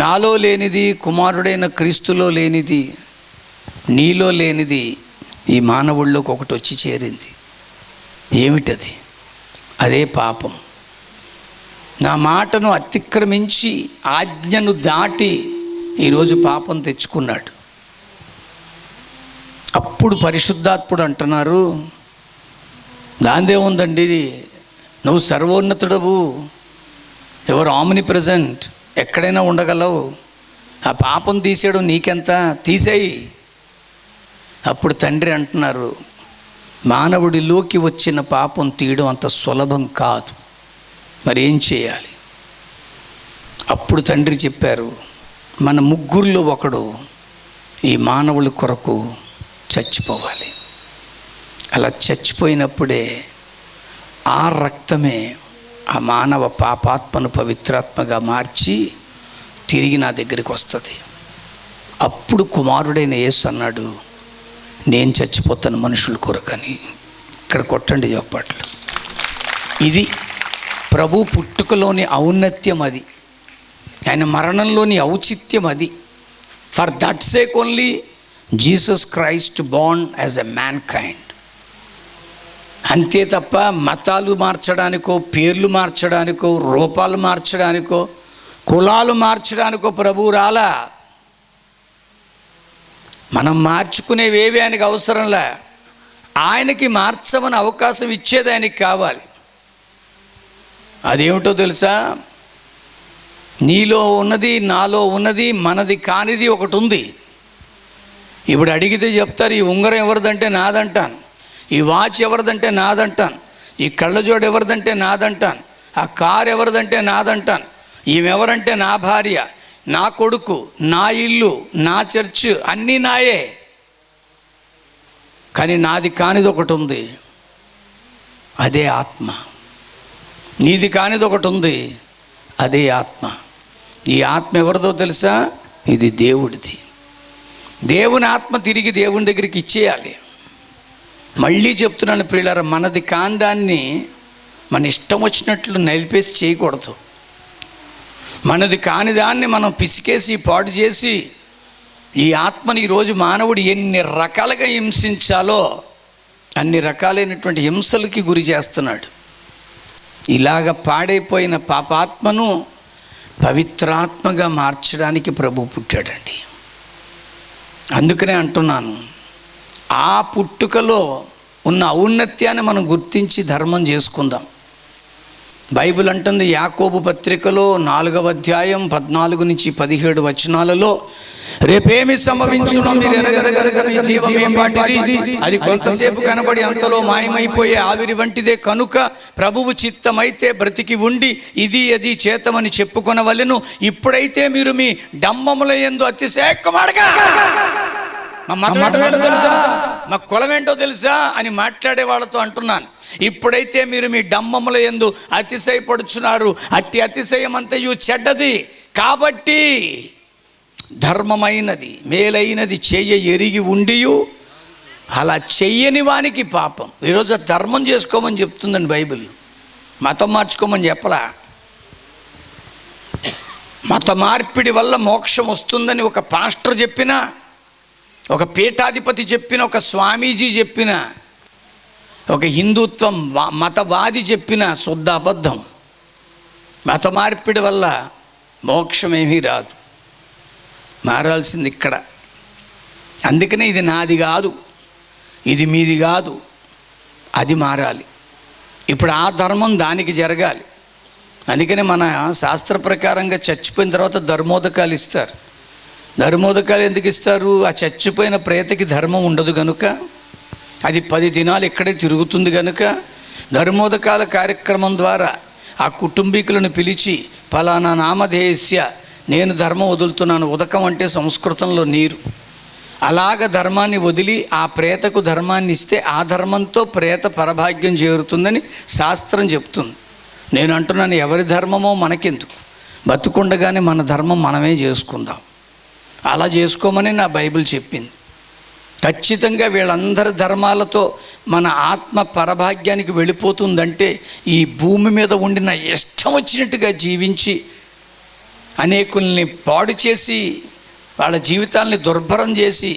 నాలో లేనిది, కుమారుడైన క్రీస్తులో లేనిది, నీలో లేనిది ఈ మానవుల్లోకి ఒకటి వచ్చి చేరింది. ఏమిటది? అదే పాపం. నా మాటను అతిక్రమించి ఆజ్ఞను దాటి ఈరోజు పాపం తెచ్చుకున్నాడు. అప్పుడు పరిశుద్ధాత్ముడు అంటున్నారు, దాందే ఉందండి, నువ్వు సర్వోన్నతుడవు, ఎవరు ఆమ్ని ప్రెజెంట్, ఎక్కడైనా ఉండగలవు, ఆ పాపం తీసేయడం నీకెంత, తీసేయి. అప్పుడు తండ్రి అంటున్నారు, మానవుడిలోకి వచ్చిన పాపం తీయడం అంత సులభం కాదు, మరి ఏం చేయాలి? అప్పుడు తండ్రి చెప్పారు, మన ముగ్గురులో ఒకడు ఈ మానవుల కొరకు చచ్చిపోవాలి. అలా చచ్చిపోయినప్పుడే ఆ రక్తమే ఆ మానవ పాపాత్మను పవిత్రాత్మగా మార్చి తిరిగి నా దగ్గరికి వస్తుంది. అప్పుడు కుమారుడైన యేసు అన్నాడు, నేను చచ్చిపోతాను మనుషుల కొరకని. ఇక్కడ కొట్టండి చప్పట్లు. ఇది ప్రభు పుట్టుకలోని ఔన్నత్యం, అది ఆయన మరణంలోని ఔచిత్యం. అది for that sake only Jesus Christ Born as a man kind. అంతే తప్ప మతాలు మార్చడానికో, పేర్లు మార్చడానికో, రూపాలు మార్చడానికో, కులాలు మార్చడానికో ప్రభువు రాలా. మనం మార్చుకునేవేవి ఆయనకి అవసరంలే. ఆయనకి మార్చమని అవకాశం ఇచ్చేది ఆయనకి కావాలి. అదేమిటో తెలుసా? నీలో ఉన్నది, నాలో ఉన్నది, మనది కానిది ఒకటి ఉంది. ఇప్పుడు అడిగితే చెప్తారు, ఈ ఉంగరం ఎవరిదంటే నాదంటాను, ఈ వాచ్ ఎవరిదంటే నాదంటాను, ఈ కళ్ళజోడు ఎవరిదంటే నాదంటాను, ఆ కారు ఎవరిదంటే నాదంటాను, ఈమెవరంటే నా భార్య, నా కొడుకు, నా ఇల్లు, నా చర్చ్, అన్నీ నాయే. కానీ నాది కానిది ఒకటి ఉంది, అదే ఆత్మ. నీది కానిది ఒకటి ఉంది, అదే ఆత్మ. ఈ ఆత్మ ఎవరిదో తెలుసా? ఇది దేవుడిది. దేవుని ఆత్మ తిరిగి దేవుని దగ్గరికి ఇచ్చేయాలి. మళ్ళీ చెప్తున్నాను ప్రియులారా, మనది కాని దాన్ని మన ఇష్టం వచ్చినట్లు నలిపేసి చేయకూడదు. మనది కాని దాన్ని మనం పిసికేసి పాడు చేసి ఈ ఆత్మని ఈరోజు మానవుడు ఎన్ని రకాలుగా హింసించాలో అన్ని రకాలైనటువంటి హింసలకి గురి చేస్తున్నాడు. ఇలాగ పాడైపోయిన పాపాత్మను పవిత్రాత్మగా మార్చడానికి ప్రభు పుట్టాడండి. అందుకనే అంటున్నాను, ఆ పుట్టుకలో ఉన్న ఔన్నత్యాన్ని మనం గుర్తించి ధర్మం చేసుకుందాం. బైబిల్ అంటుంది యాకోబు పత్రికలో 4వ అధ్యాయం 14 నుంచి 17 వచనాలలో, రేపేమి సంభవించునో మీరు ఎరగరగరగ మీ జీవమే పాటిది, అది కొంతసేపు కనబడి అంతలో మాయమైపోయే ఆవిరి వంటిదే. కనుక ప్రభువు చిత్తమైతే బ్రతికి ఉండి ఇది అది చేతమని చెప్పుకొనవలెను. ఇప్పుడైతే మీరు మీ డమ్మముల యందు అతిశయకమాడగా, మా మతం ఏంటో తెలుసా, మా కులం ఏంటో తెలుసా అని మాట్లాడే వాళ్ళతో అంటున్నాను. ఇప్పుడైతే మీరు మీ డమ్మముల యందు అతిశయపడుచున్నారు. అట్టి అతిశయం అంతయు చెడ్డది. కాబట్టి ధర్మమైనది మేలైనది చెయ్య ఎరిగి ఉండియు అలా చెయ్యని వానికి పాపం. ఈరోజు ధర్మం చేసుకోమని చెప్తుందండి బైబిల్. మతం మార్చుకోమని చెప్పలా. మత మార్పిడి వల్ల మోక్షం వస్తుందని ఒక పాస్టర్ చెప్పినా, ఒక పీఠాధిపతి చెప్పిన, ఒక స్వామీజీ చెప్పిన, ఒక హిందుత్వం మతవాది చెప్పిన శుద్ధ అబద్ధం. మత మార్పిడి వల్ల మోక్షమేమీ రాదు. మారాల్సింది ఇక్కడ. అందుకనే ఇది నాది కాదు, ఇది మీది కాదు, అది మారాలి. ఇప్పుడు ఆ ధర్మం దానికి జరగాలి. అందుకనే మన శాస్త్ర ప్రకారంగా చచ్చిపోయిన తర్వాత ధర్మోదకాలు ఇస్తారు. ధర్మోదకాలు ఎందుకు ఇస్తారు? ఆ చచ్చిపోయిన ప్రేతకి ధర్మం ఉండదు కనుక, అది 10 దినాలు ఇక్కడే తిరుగుతుంది కనుక ధర్మోదకాల కార్యక్రమం ద్వారా ఆ కుటుంబీకులను పిలిచి, ఫలానా నామధేయస్య నేను ధర్మం వదులుతున్నాను. ఉదకం అంటే సంస్కృతంలో నీరు. అలాగ ధర్మాన్ని వదిలి ఆ ప్రేతకు ధర్మాన్ని ఇస్తే ఆ ధర్మంతో ప్రేత పరభాగ్యం చేరుతుందని శాస్త్రం చెప్తుంది. నేను అంటున్నాను, ఎవరి ధర్మమో మనకెందుకు, బతుకుండగానే మన ధర్మం మనమే చేసుకుందాం. అలా చేసుకోమని నా బైబిల్ చెప్పింది. ఖచ్చితంగా వీళ్ళందరి ధర్మాలతో మన ఆత్మ పరభాగ్యానికి వెళ్ళిపోతుందంటే ఈ భూమి మీద ఉండిన ఇష్టం వచ్చినట్టుగా జీవించి అనేకుల్ని పాడు చేసి వాళ్ళ జీవితాల్ని దుర్భరం చేసి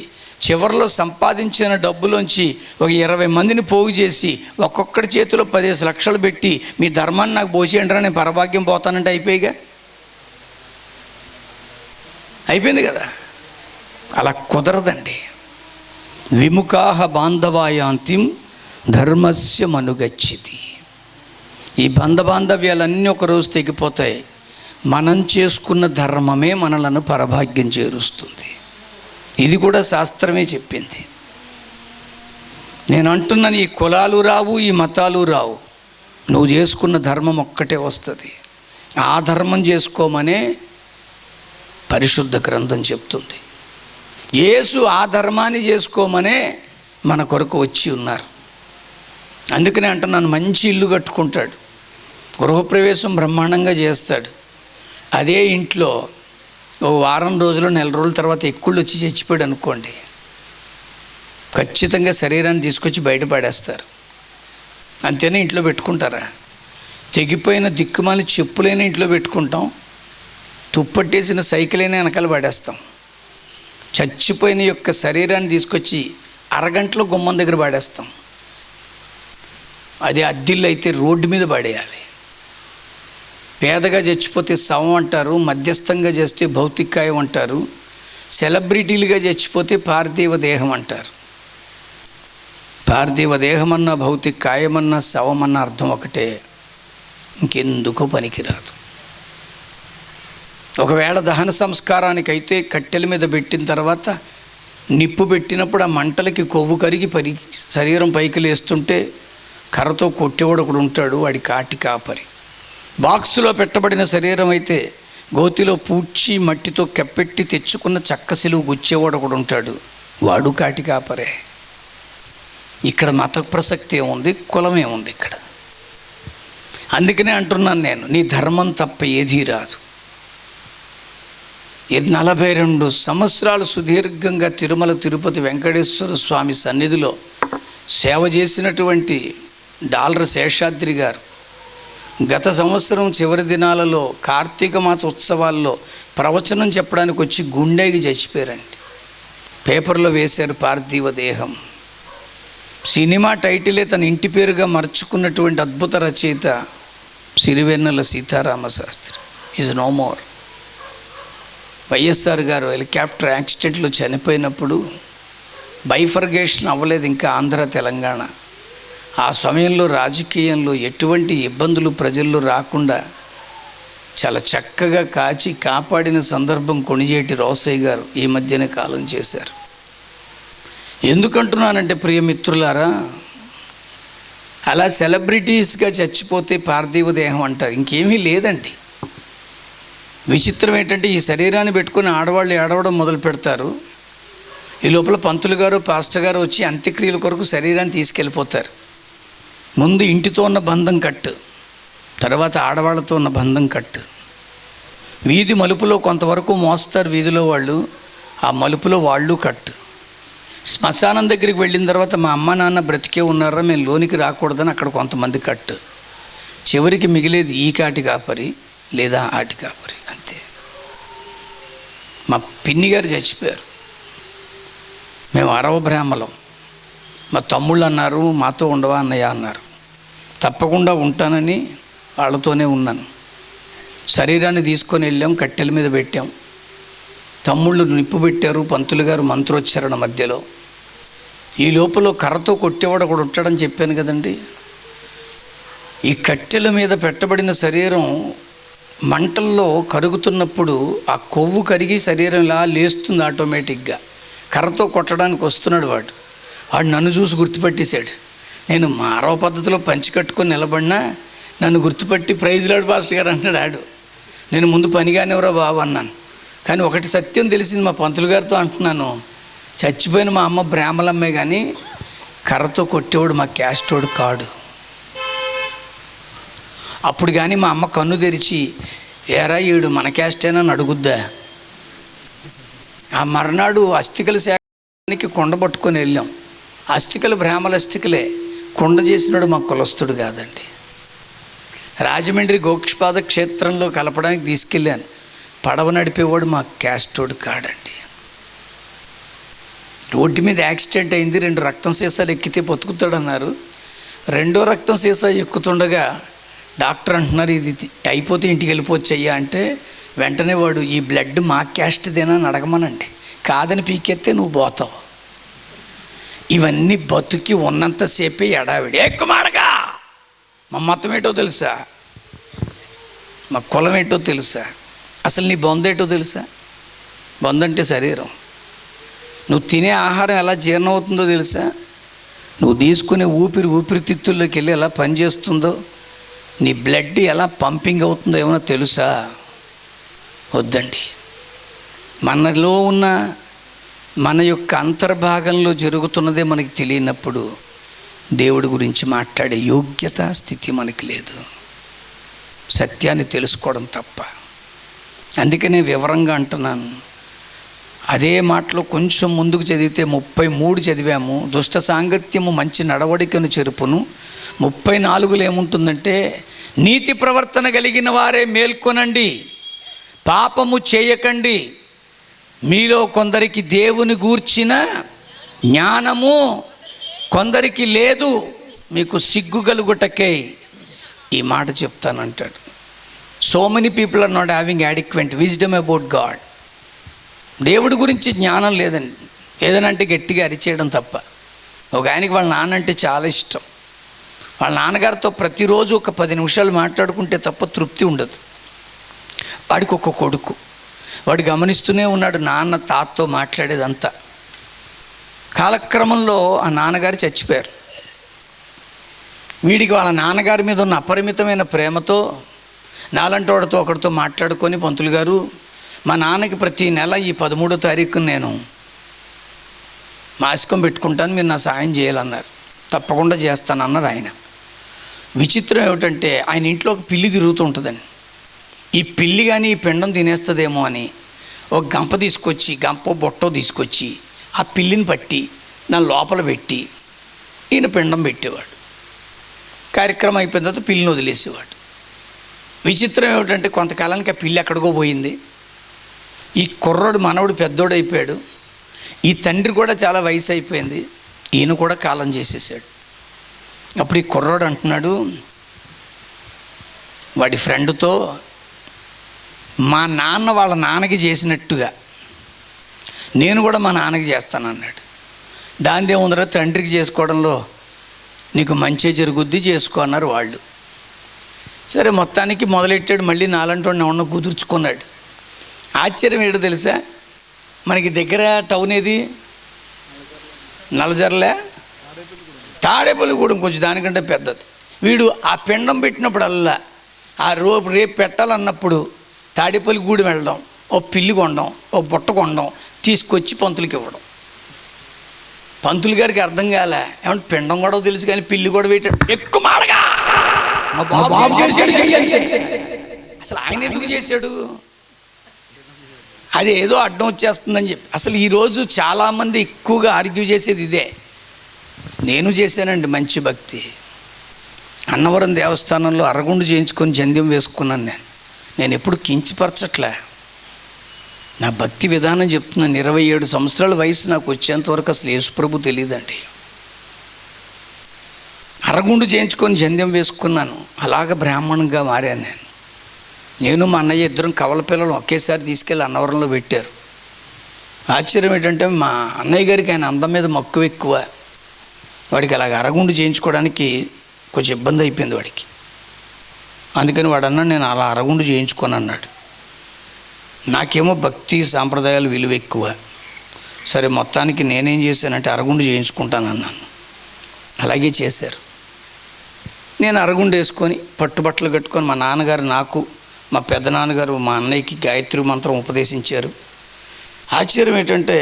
చివరిలో సంపాదించిన డబ్బులోంచి ఒక 20 మందిని పోగు చేసి ఒక్కొక్కడి చేతిలో 15 లక్షలు పెట్టి మీ ధర్మాన్ని నాకు పోసేయండి రా, నేను పరభాగ్యం పోతానంటే అయిపోయింది కదా. అలా కుదరదండి. విముఖాహ బాంధవాయాంతిం ధర్మస్య మనుగచ్చితి. ఈ బంధబాంధవ్యాలన్నీ ఒకరోజు తెగిపోతాయి. మనం చేసుకున్న ధర్మమే మనలను పరభాగ్యం చేరుస్తుంది. ఇది కూడా శాస్త్రమే చెప్పింది. నేను అంటున్నాను, ఈ కులాలు రావు, ఈ మతాలు రావు, నువ్వు చేసుకున్న ధర్మం ఒక్కటే వస్తుంది. ఆ ధర్మం చేసుకోమనే పరిశుద్ధ గ్రంథం చెప్తుంది. యేసు ఆ ధర్మాన్ని చేసుకోమనే మన కొరకు వచ్చి ఉన్నారు. అందుకనే అంటున్నాను, మంచి ఇల్లు కట్టుకుంటాడు, గృహప్రవేశం బ్రహ్మాండంగా చేస్తాడు. అదే ఇంట్లో ఓ వారం రోజులు 4 రోజుల తర్వాత ఎక్కుళ్ళు వచ్చి చచ్చిపోయాడు అనుకోండి, ఖచ్చితంగా శరీరాన్ని తీసుకొచ్చి బయటపడేస్తారు. అంతేనా ఇంట్లో పెట్టుకుంటారా? తెగిపోయిన దిక్కుమాలి చెప్పులైనా ఇంట్లో పెట్టుకుంటాం, తుప్పట్టేసిన సైకిల్ అయినా వెనకాల పడేస్తాం. చచ్చిపోయిన యొక్క శరీరాన్ని తీసుకొచ్చి అరగంటలో గుమ్మం దగ్గర పడేస్తాం. అది అద్దిల్లు అయితే రోడ్డు మీద పడేయాలి. పేదగా చచ్చిపోతే శవం అంటారు, మధ్యస్థంగా చేస్తే భౌతికాయం అంటారు, సెలబ్రిటీలుగా చచ్చిపోతే పార్థివ దేహం అంటారు. పార్థివ దేహమన్నా భౌతిక కాయమన్నా శవమన్నా అర్థం ఒకటే, ఇంకెందుకు పనికిరాదు. ఒకవేళ దహన సంస్కారానికైతే కట్టెల మీద పెట్టిన తర్వాత నిప్పు పెట్టినప్పుడు ఆ మంటలకి కొవ్వు కరిగి శరీరం పైకి లేస్తుంటే కర్రతో కొట్టేవాడు ఒకడు ఉంటాడు, వాడి కాటి కాపరి. బాక్సులో పెట్టబడిన శరీరం అయితే గోతిలో పూడ్చి మట్టితో కెప్పెట్టి తెచ్చుకున్న చక్క సిలువు గుచ్చేవాడు ఒకడు ఉంటాడు, వాడు కాటి కాపరే. ఇక్కడ మత ప్రసక్తి ఏముంది, కులం ఏముంది ఇక్కడ? అందుకనే అంటున్నాను నేను, నీ ధర్మం తప్ప ఏదీ రాదు. 42 సంవత్సరాలు సుదీర్ఘంగా తిరుమల తిరుపతి వెంకటేశ్వర స్వామి సన్నిధిలో సేవ చేసినటువంటి డాలర్ శేషాద్రి గారు గత సంవత్సరం చివరి దినాలలో కార్తీక మాస ఉత్సవాల్లో ప్రవచనం చెప్పడానికి వచ్చి గుండెకి చచ్చిపోయారండి. పేపర్లో వేశారు పార్థివ దేహం. సినిమా టైటిలే తన ఇంటి పేరుగా మర్చుకున్నటువంటి అద్భుత రచయిత Sirivennela Sitaramasastri is no more. YSR గారు హెలికాప్టర్ యాక్సిడెంట్లో చనిపోయినప్పుడు బైఫర్గేషన్ అవ్వలేదు ఇంకా ఆంధ్ర తెలంగాణ. ఆ సమయంలో రాజకీయంలో ఎటువంటి ఇబ్బందులు ప్రజల్లో రాకుండా చాలా చక్కగా కాపాడిన సందర్భం కొణిజేటి రోసయ్య గారు ఈ మధ్యనే కాలం చేశారు. ఎందుకంటున్నానంటే ప్రియమిత్రులారా, అలా సెలబ్రిటీస్గా చచ్చిపోతే పార్థివ దేహం అంటారు, ఇంకేమీ లేదండి. విచిత్రం ఏంటంటే ఈ శరీరాన్ని పెట్టుకుని ఆడవాళ్ళు ఏడవడం మొదలు పెడతారు. ఈ లోపల పంతులు గారు పాస్టర్ గారు వచ్చి అంత్యక్రియల కొరకు శరీరాన్ని తీసుకెళ్ళిపోతారు. ముందు ఇంటితో ఉన్న బంధం కట్టు, తర్వాత ఆడవాళ్ళతో ఉన్న బంధం కట్టు. వీధి మలుపులో కొంతవరకు మోస్తారు వీధిలో వాళ్ళు, ఆ మలుపులో వాళ్ళు కట్టు. శ్మశానం దగ్గరికి వెళ్ళిన తర్వాత మా అమ్మ నాన్న బ్రతికే ఉన్నారా, మేము లోనికి రాకూడదని అక్కడ కొంతమంది కట్టు. చివరికి మిగిలేది ఈ కాటి కాపరి లేదా ఆటి కాపరి, అంతే. మా పిన్ని గారు చచ్చిపోయారు, మేము 60 బ్రాహ్మలం. మా తమ్ముళ్ళు అన్నారు మాతో ఉండవా అన్నయ్య అన్నారు. తప్పకుండా ఉంటానని వాళ్ళతోనే ఉన్నాను. శరీరాన్ని తీసుకొని వెళ్ళాం, కట్టెల మీద పెట్టాం. తమ్ముళ్ళు నిప్పు పెట్టారు, పంతులు గారు మంత్రోచ్చారణ మధ్యలో. ఈ లోపల కర్రతో కొట్టేవాడు ఒకడు ఉంటాడని చెప్పాను కదండి. ఈ కట్టెల మీద పెట్టబడిన శరీరం మంటల్లో కరుగుతున్నప్పుడు ఆ కొవ్వు కరిగి శరీరం ఇలా లేస్తుంది ఆటోమేటిక్గా. కర్రతో కొట్టడానికి వస్తున్నాడు వాడు నన్ను చూసి గుర్తుపట్టేశాడు. నేను మారవ పద్ధతిలో పంచి కట్టుకొని నిలబడినా నన్ను గుర్తుపట్టి ప్రైజ్ లాడు పాస్టర్ గారు అంటున్నాడు ఆడు. నేను ముందు పనిగానేవరా బాబు అన్నాను. కానీ ఒకటి సత్యం తెలిసింది, మా పంతులు గారితో అంటున్నాను, చచ్చిపోయిన మా అమ్మ బ్రాహ్మలమ్మే కానీ కర్రతో కొట్టేవాడు మా క్యాస్టోడు కాడు. అప్పుడు కానీ మా అమ్మ కన్ను తెరిచి ఏరా ఈడు మన క్యాస్టేనా అని అడుగుద్దా. ఆ మర్నాడు అస్థికల సేకరణకి కొండ పట్టుకొని వెళ్ళాం. అస్థికలు బ్రాహ్మల అస్థికలే, కొండ చేసినాడు మా కులస్తుడు కాదండి. రాజమండ్రి గోక్షపాద క్షేత్రంలో కలపడానికి తీసుకెళ్ళాను. పడవ నడిపేవాడు మా క్యాస్టోడు కాడండి. రోడ్డు మీద యాక్సిడెంట్ అయింది, 2 రక్తం సీసాలు ఎక్కితే బతుకుతాడన్నారు. 2వ రక్తం సీసా ఎక్కుతుండగా డాక్టర్ అంటున్నారు ఇది అయిపోతే ఇంటికి వెళ్ళిపోవచ్చయ్యా అంటే, వెంటనే వాడు ఈ బ్లడ్ మా క్యాస్ట్దేనా అని అడగమనండి, కాదని పీకెత్తే నువ్వు పోతావు. ఇవన్నీ బతుకి ఉన్నంతసేపే ఎడావిడి. ఎక్కుమాడగా మా మతం ఏంటో తెలుసా, మా కులం ఏంటో తెలుసా, అసలు నీ బొందేటో తెలుసా? బొందంటే శరీరం. నువ్వు తినే ఆహారం ఎలా జీర్ణం అవుతుందో తెలుసా? నువ్వు తీసుకునే ఊపిరితిత్తుల్లోకి వెళ్ళి ఎలా పనిచేస్తుందో, నీ బ్లడ్ ఎలా పంపింగ్ అవుతుందో ఏమన్నా తెలుసా? వద్దండి. మనలో ఉన్న మన యొక్క అంతర్భాగంలో జరుగుతున్నదే మనకి తెలియనప్పుడు దేవుడి గురించి మాట్లాడే యోగ్యత స్థితి మనకి లేదు, సత్యాన్ని తెలుసుకోవడం తప్ప. అందుకనే వివరంగా అంటున్నాను, అదే మాటలో కొంచెం ముందుకు చదివితే 33 చదివాము. దుష్ట సాంగత్యము మంచి నడవడికను చెరుపును. 34లో ఏముంటుందంటే, నీతి ప్రవర్తన కలిగిన వారే మేల్కొనండి, పాపము చేయకండి, మీలో కొందరికి దేవుని గూర్చిన జ్ఞానము కొందరికి లేదు, మీకు సిగ్గు కలుగుటకై ఈ మాట చెప్తానంటాడు. So many people are not having adequate wisdom about God. దేవుడి గురించి జ్ఞానం లేదండి. ఏదైనా అంటే గట్టిగా అరిచేయడం తప్ప. ఒక ఆయనకి వాళ్ళ నాన్న అంటే చాలా ఇష్టం. వాళ్ళ నాన్నగారితో ప్రతిరోజు ఒక 10 నిమిషాలు మాట్లాడుకుంటే తప్ప తృప్తి ఉండదు. వాడికి ఒక కొడుకు. వాడు గమనిస్తూనే ఉన్నాడు నాన్న తాతతో మాట్లాడేదంతా. కాలక్రమంలో ఆ నాన్నగారు చచ్చిపోయారు. వీడికి వాళ్ళ నాన్నగారి మీద ఉన్న అపరిమితమైన ప్రేమతో నాలంటి వాడితో ఒకరితో మాట్లాడుకొని, పంతులు గారు మా నాన్నకి ప్రతి నెల ఈ 13వ తారీఖున నేను మాసికం పెట్టుకుంటాను, మీరు నా సాయం చేయాలన్నారు. తప్పకుండా చేస్తానన్నారు ఆయన. విచిత్రం ఏమిటంటే ఆయన ఇంట్లో ఒక పిల్లి తిరుగుతూ ఉంటుందండి. ఈ పిల్లి కానీ ఈ పిండం తినేస్తుందేమో అని ఒక గంప తీసుకొచ్చి, గంప బొట్టో తీసుకొచ్చి ఆ పిల్లిని పట్టి దాని లోపల పెట్టి ఈయన పిండం పెట్టేవాడు. కార్యక్రమం అయిపోయిన తర్వాత పిల్లిని వదిలేసేవాడు. విచిత్రం ఏమిటంటే కొంతకాలానికి ఆ పిల్లి ఎక్కడికో పోయింది. ఈ కుర్రోడు మనవడు పెద్దోడు అయిపోయాడు. ఈ తండ్రి కూడా చాలా వయసు అయిపోయింది. ఈయన కూడా కాలం చేసేసాడు. అప్పుడు ఈ కుర్రోడు అంటున్నాడు వాడి ఫ్రెండ్తో, మా నాన్న వాళ్ళ నాన్నకి చేసినట్టుగా నేను కూడా మా నాన్నకి చేస్తాను అన్నాడు. దానిదే ఉందరా, తండ్రికి చేసుకోవడంలో నీకు మంచి జరుగుద్ది, చేసుకో అన్నారు వాళ్ళు. సరే మొత్తానికి మొదలెట్టాడు. మళ్ళీ నాలంటి వాడిని ఎవరినో కుదుర్చుకున్నాడు. ఆశ్చర్యం ఏంటో తెలుసా, మనకి దగ్గర టౌన్ ఏది? నల్లజర్లే, తాడేపల్లిగూడెం కొంచెం దానికంటే పెద్దది. వీడు ఆ పిండం పెట్టినప్పుడల్లా ఆ రేపు పెట్టాలన్నప్పుడు తాడేపల్లిగూడెం వెళ్ళడం, ఓ పిల్లి కొనడం, ఓ బుట్ట కొనడం, తీసుకొచ్చి పంతులకి ఇవ్వడం. పంతులు గారికి అర్థం కాలే, ఏమంటే పిండం కూడా తెలుసు కానీ పిల్లి కూడా పెట్టాడు. ఎక్కువ మాడగా అసలు ఆయన ఎందుకు చేశాడు? అది ఏదో అడ్డం వచ్చేస్తుందని చెప్పి. అసలు ఈరోజు చాలామంది ఎక్కువగా ఆర్గ్యూ చేసేది ఇదే. నేను చేశానండి మంచి భక్తి. అన్నవరం దేవస్థానంలో అరగుండు చేయించుకొని జంధ్యం వేసుకున్నాను. నేను ఎప్పుడు కించపరచట్లే, నా భక్తి విధానం చెప్తున్నాను. 27 సంవత్సరాల వయసు నాకు వచ్చేంతవరకు అసలు యేసుప్రభు తెలియదండి. అరగుండు చేయించుకొని జంధ్యం వేసుకున్నాను. అలాగ బ్రాహ్మణంగా మారాను నేను మా అన్నయ్య ఇద్దరం కవల పిల్లలు ఒకేసారి తీసుకెళ్ళి అన్నవరంలో పెట్టారు. ఆశ్చర్యం ఏంటంటే మా అన్నయ్య గారికి ఆయన అందం మీద మక్కువ ఎక్కువ. వాడికి అలాగ అరగుండు చేయించుకోవడానికి కొంచెం ఇబ్బంది అయిపోయింది వాడికి. అందుకని వాడు అన్నాడు నేను అలా అరగుండు చేయించుకొని అన్నాడు. నాకేమో భక్తి సాంప్రదాయాలు విలువ ఎక్కువ. సరే మొత్తానికి నేనేం చేశానంటే అరగుండు చేయించుకుంటానన్నాను. అలాగే చేశారు. నేను అరగుండు వేసుకొని పట్టుబట్టలు కట్టుకొని మా నాన్నగారు నాకు, మా పెద్దనాన్నగారు మా అన్నయ్యకి గాయత్రి మంత్రం ఉపదేశించారు. ఆశ్చర్యం ఏంటంటే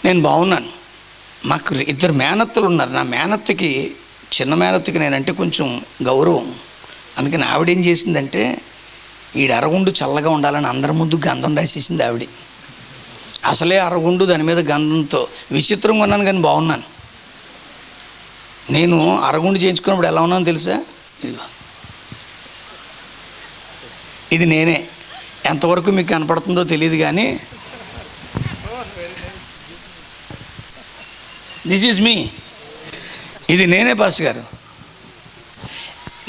నేను బాగున్నాను. మాకు 2 మేనత్తలు ఉన్నారు. నా మేనత్తకి, చిన్న మేనత్తకి నేనంటే కొంచెం గౌరవం. అందుకని ఆవిడేం చేసిందంటే ఈడు అరగుండు చల్లగా ఉండాలని అందరి ముందు గంధం రాసేసింది ఆవిడ. అసలే అరగుండు, దాని మీద గంధంతో విచిత్రంగా ఉన్నాను కానీ బాగున్నాను. నేను అరగుండు చేయించుకున్నప్పుడు ఎలా ఉన్నాను తెలుసా? ఇది నేనే. ఎంతవరకు మీకు కనపడుతుందో తెలియదు కానీ దిస్ ఈజ్ మీ. ఇది నేనే పాస్టర్ గారు.